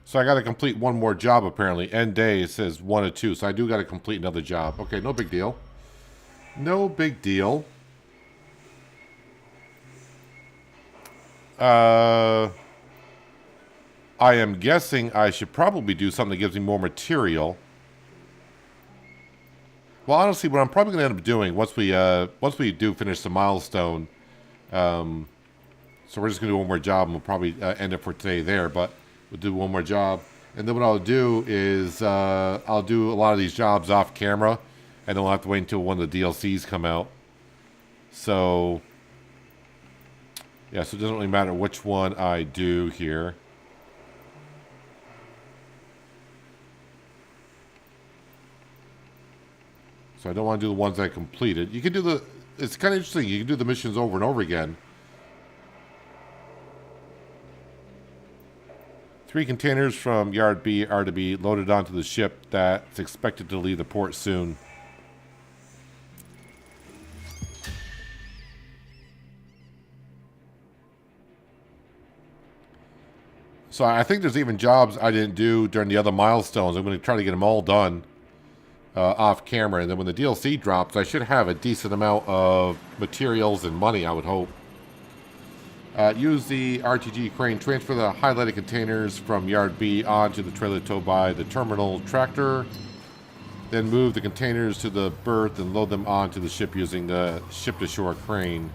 So I got to complete one more job, apparently. End day, it says 1 of 2. So I do got to complete another job. Okay, no big deal. No big deal. I am guessing I should probably do something that gives me more material. Well, honestly, what I'm probably going to end up doing once we do finish the milestone, so we're just going to do one more job, and we'll probably end it for today there. But we'll do one more job, and then what I'll do is I'll do a lot of these jobs off camera, and then we'll have to wait until one of the DLCs come out. So yeah, so it doesn't really matter which one I do here. So I don't want to do the ones I completed. You can do the... It's kind of interesting. You can do the missions over and over again. 3 containers from Yard B are to be loaded onto the ship that's expected to leave the port soon. So I think there's even jobs I didn't do during the other milestones. I'm going to try to get them all done. Off camera, and then when the DLC drops, I should have a decent amount of materials and money, I would hope. Use the RTG crane, transfer the highlighted containers from Yard B onto the trailer towed by the terminal tractor, then move the containers to the berth and load them onto the ship using the ship-to-shore crane.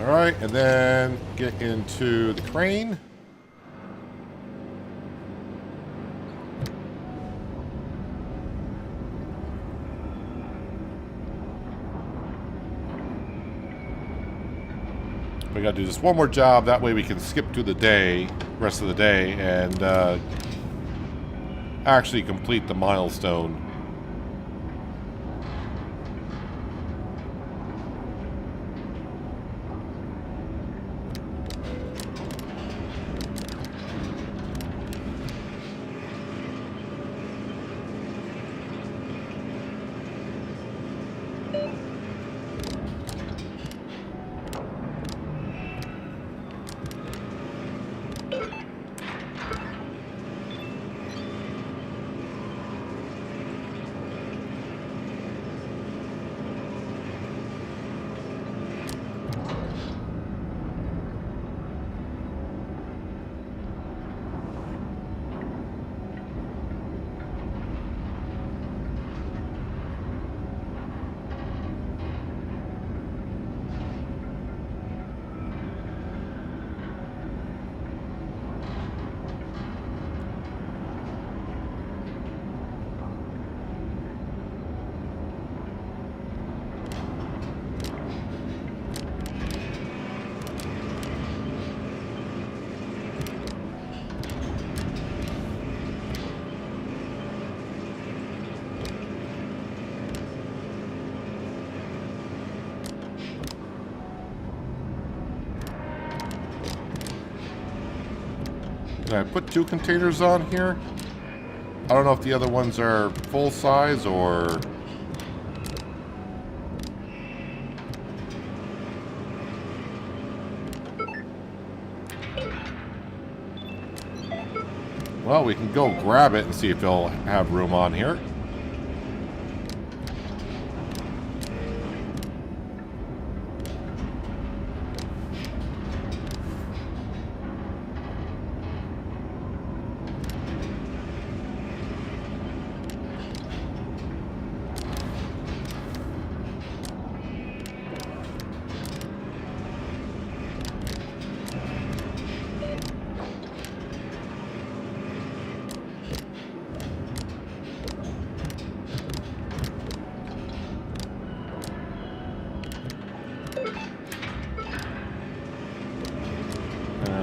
Alright, and then get into the crane. We gotta do this one more job, that way we can skip to the rest of the day, and actually complete the milestone. Can I put 2 containers on here? I don't know if the other ones are full size or... Well, we can go grab it and see if they'll have room on here.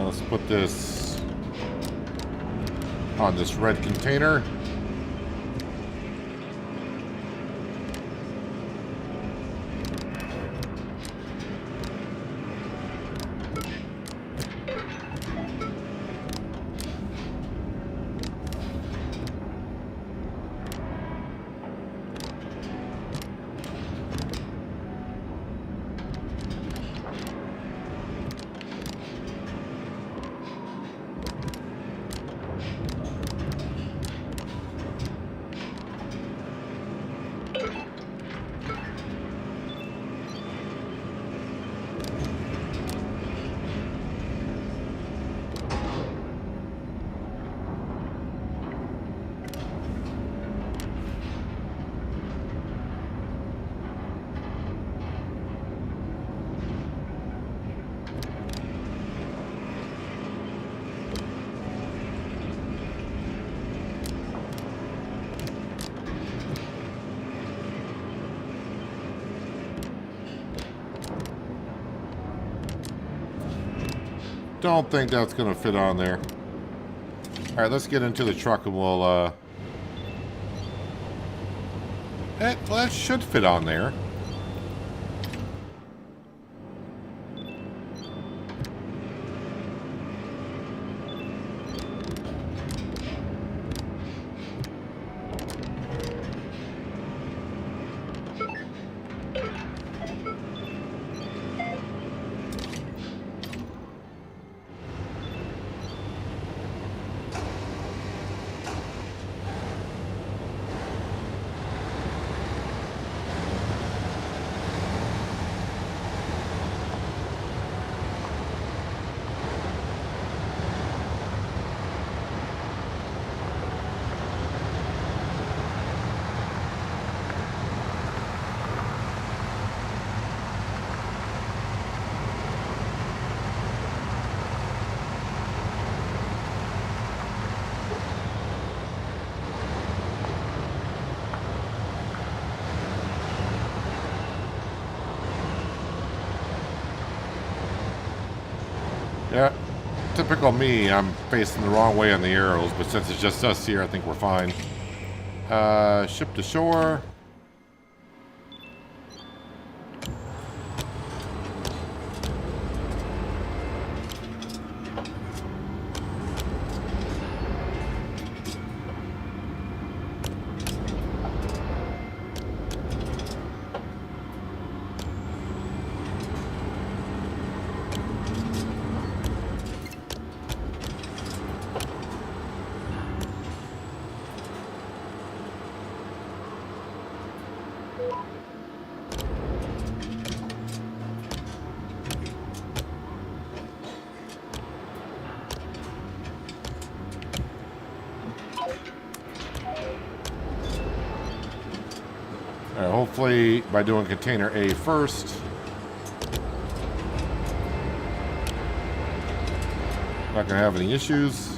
Let's put this on this red container. Don't think that's going to fit on there. All right, let's get into the truck and we'll... well, that should fit on there. Yeah, typical me. I'm facing the wrong way on the arrows, but since it's just us here, I think we're fine. Ship to shore. Alright, hopefully by doing container A first. Not gonna have any issues.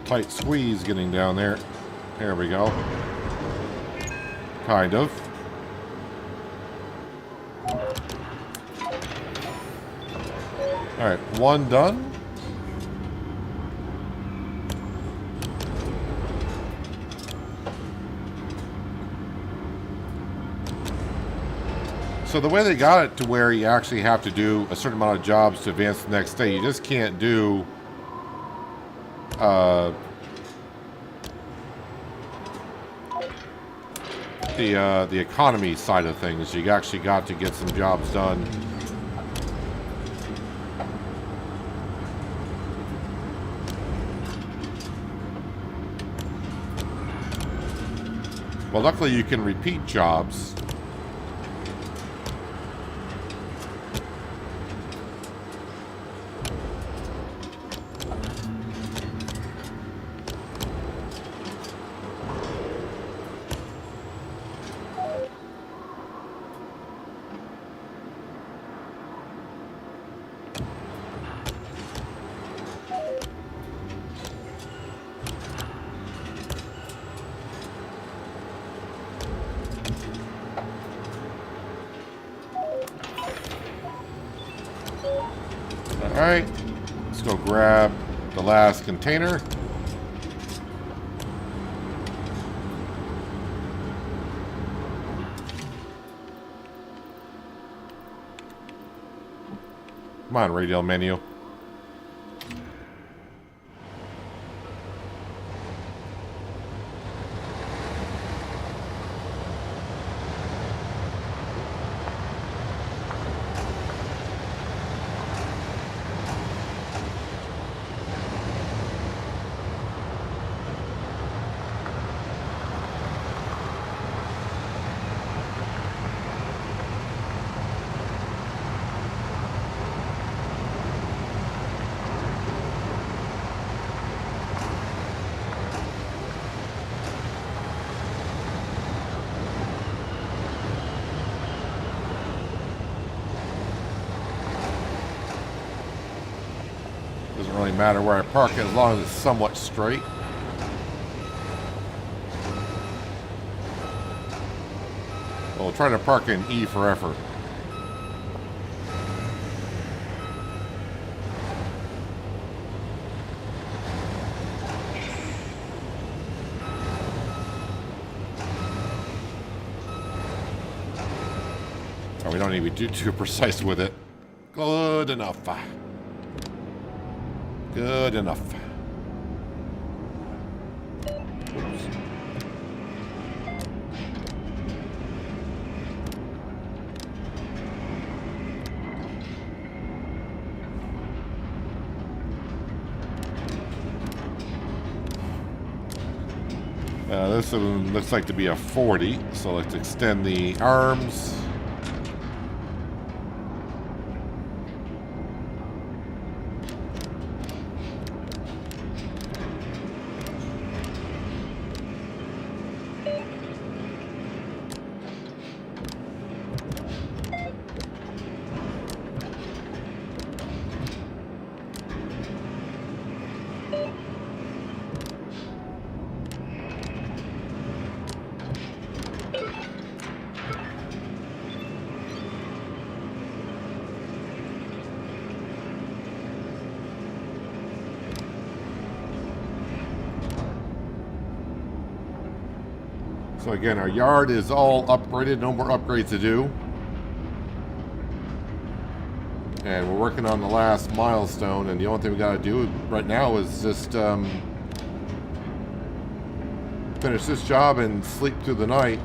Tight squeeze getting down there. There we go. Kind of. Alright, one done. So the way they got it to where you actually have to do a certain amount of jobs to advance the next day, you just can't do the economy side of things. You actually got to get some jobs done. Well, luckily you can repeat jobs. Alright, let's go grab the last container. Come on, radial menu. Doesn't really matter where I park it as long as it's somewhat straight. Well, trying to park in E for effort. Oh, we don't need to be too precise with it. Good enough. Good enough. Oops. This one looks like to be a 40, so let's extend the arms. So again, our yard is all upgraded, no more upgrades to do. And we're working on the last milestone, and the only thing we gotta do right now is just finish this job and sleep through the night,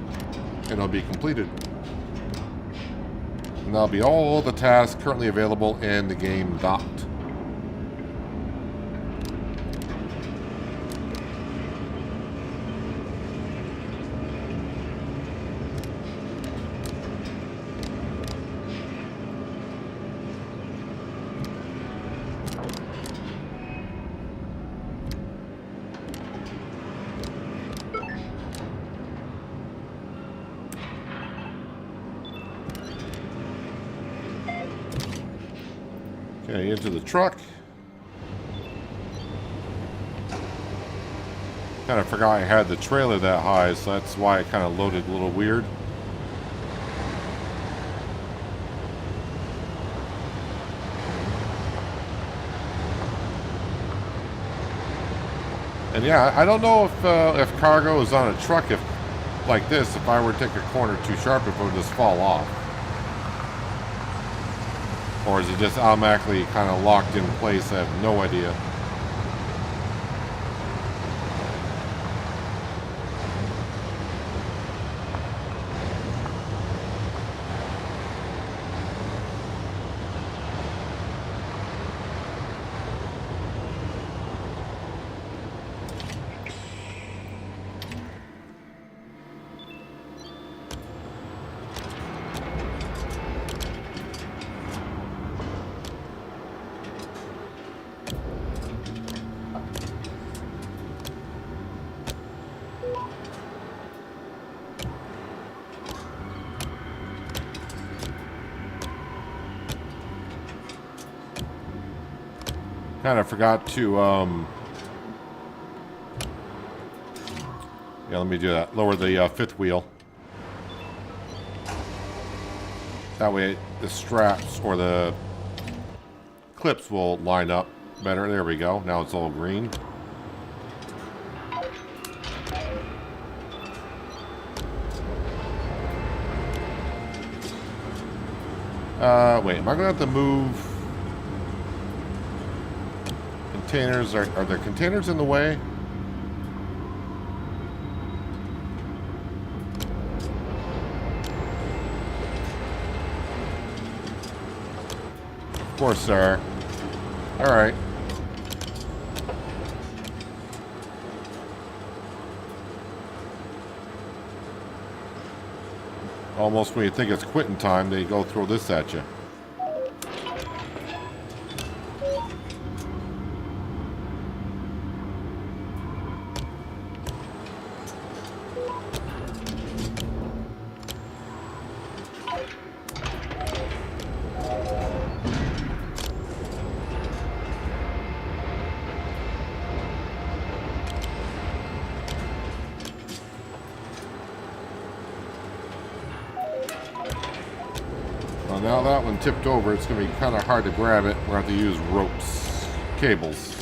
and it'll be completed. And that'll be all the tasks currently available in the game docked. Okay, into the truck. Kind of forgot I had the trailer that high, so that's why it kind of loaded a little weird. And yeah, I don't know if cargo is on a truck if like this, if I were to take a corner too sharp, if it would just fall off. Or is it just automatically kind of locked in place? I have no idea. Kind of forgot to, yeah, let me do that. Lower the fifth wheel. That way the straps or the clips will line up better. There we go. Now it's all green. Wait, am I going to have to move containers? Are there containers in the way? Of course, sir. All right. Almost when you think it's quitting time, they go throw this at you. that one tipped over. It's going to be kind of hard to grab it. We're going to have to use ropes, cables.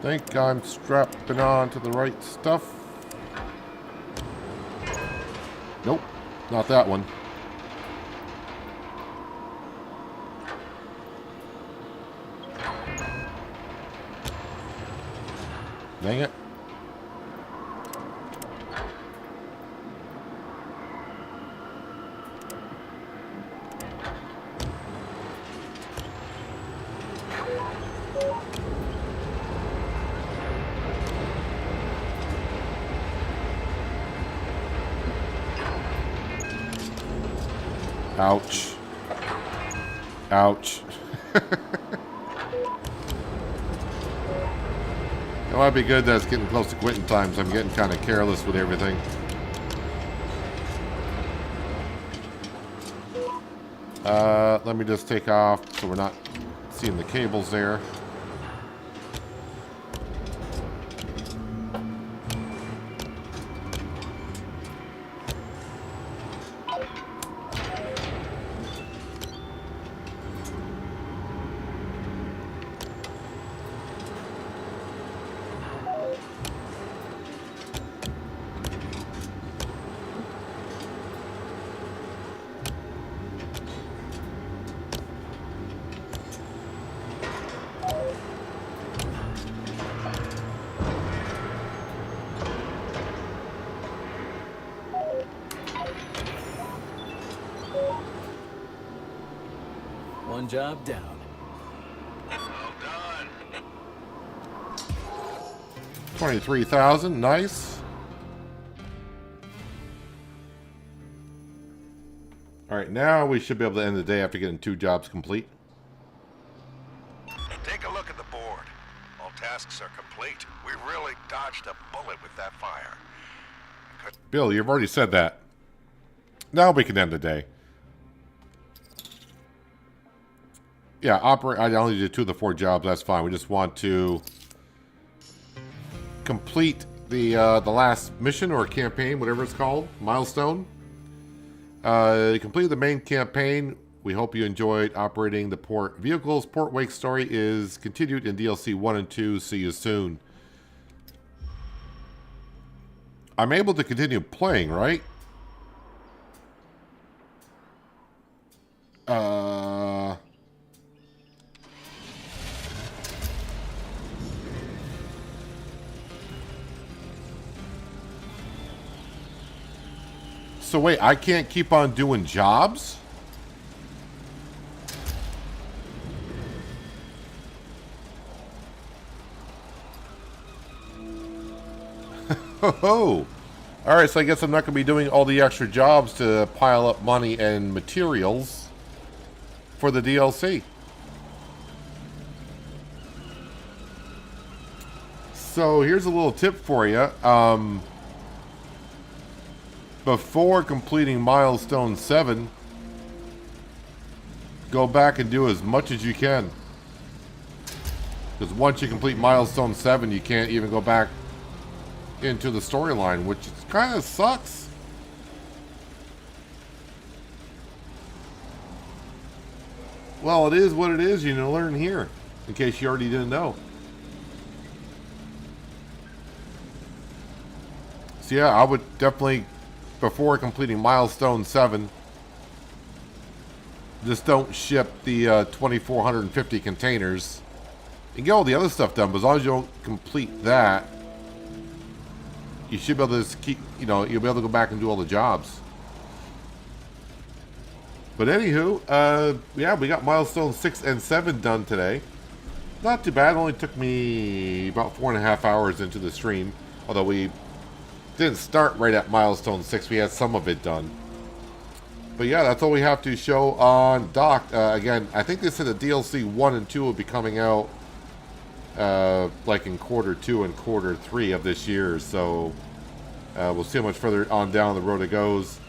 Think I'm strapping on to the right stuff. Nope, not that one. Dang it. Ouch. Ouch. It might be good that it's getting close to quitting time, so I'm getting kind of careless with everything. Let me just take off so we're not seeing the cables there. One job down. Well done. 23,000, nice. Alright, now we should be able to end the day after getting 2 jobs complete. Take a look at the board. All tasks are complete. We really dodged a bullet with that fire. Bill, you've already said that. Now we can end the day. Yeah, I only did 2 of the 4 jobs. That's fine. We just want to complete the last mission or campaign, whatever it's called, milestone. Completed the main campaign. We hope you enjoyed operating the port vehicles. Port Wake story is continued in DLC 1 and 2. See you soon. I'm able to continue playing, right? So wait, I can't keep on doing jobs? Oh, all right. So I guess I'm not going to be doing all the extra jobs to pile up money and materials for the DLC. So here's a little tip for you. Before completing Milestone 7, go back and do as much as you can. Because once you complete Milestone 7, you can't even go back into the storyline, which kind of sucks. Well, it is what it is. You learn here, in case you already didn't know. So yeah, I would definitely, before completing Milestone 7, just don't ship the 2,450 containers. And get all the other stuff done, but as long as you don't complete that, you should be able to just keep, you'll be able to go back and do all the jobs. But anywho, yeah, we got Milestone 6 and 7 done today. Not too bad. It only took me about 4.5 hours into the stream. Although we didn't start right at Milestone 6. We had some of it done. But yeah, that's all we have to show on Docked. Again, I think they said the DLC 1 and 2 will be coming out like in quarter 2 and quarter 3 of this year. So We'll see how much further on down the road it goes,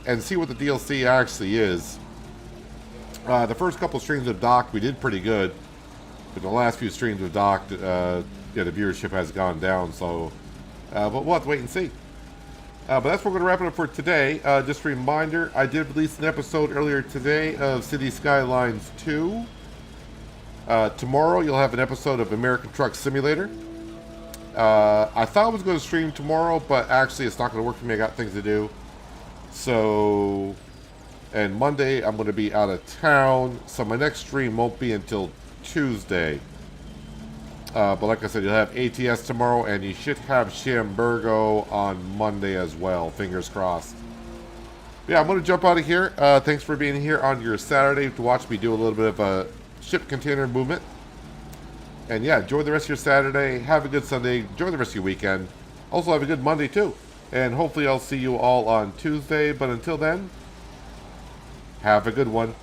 and see what the DLC actually is. The first couple streams of Docked, we did pretty good. But the last few streams of Docked, yeah, the viewership has gone down, so... but we'll have to wait and see. But that's where we're going to wrap it up for today. Just a reminder, I did release an episode earlier today of City Skylines 2. Tomorrow you'll have an episode of American Truck Simulator. I thought I was going to stream tomorrow, but actually it's not going to work for me. I got things to do. So, and Monday I'm going to be out of town, so my next stream won't be until Tuesday. But like I said, you'll have ATS tomorrow, and you should have Shamburgo on Monday as well. Fingers crossed. Yeah, I'm going to jump out of here. Thanks for being here on your Saturday to watch me do a little bit of a ship container movement. And yeah, enjoy the rest of your Saturday. Have a good Sunday. Enjoy the rest of your weekend. Also have a good Monday too. And hopefully I'll see you all on Tuesday. But until then, have a good one.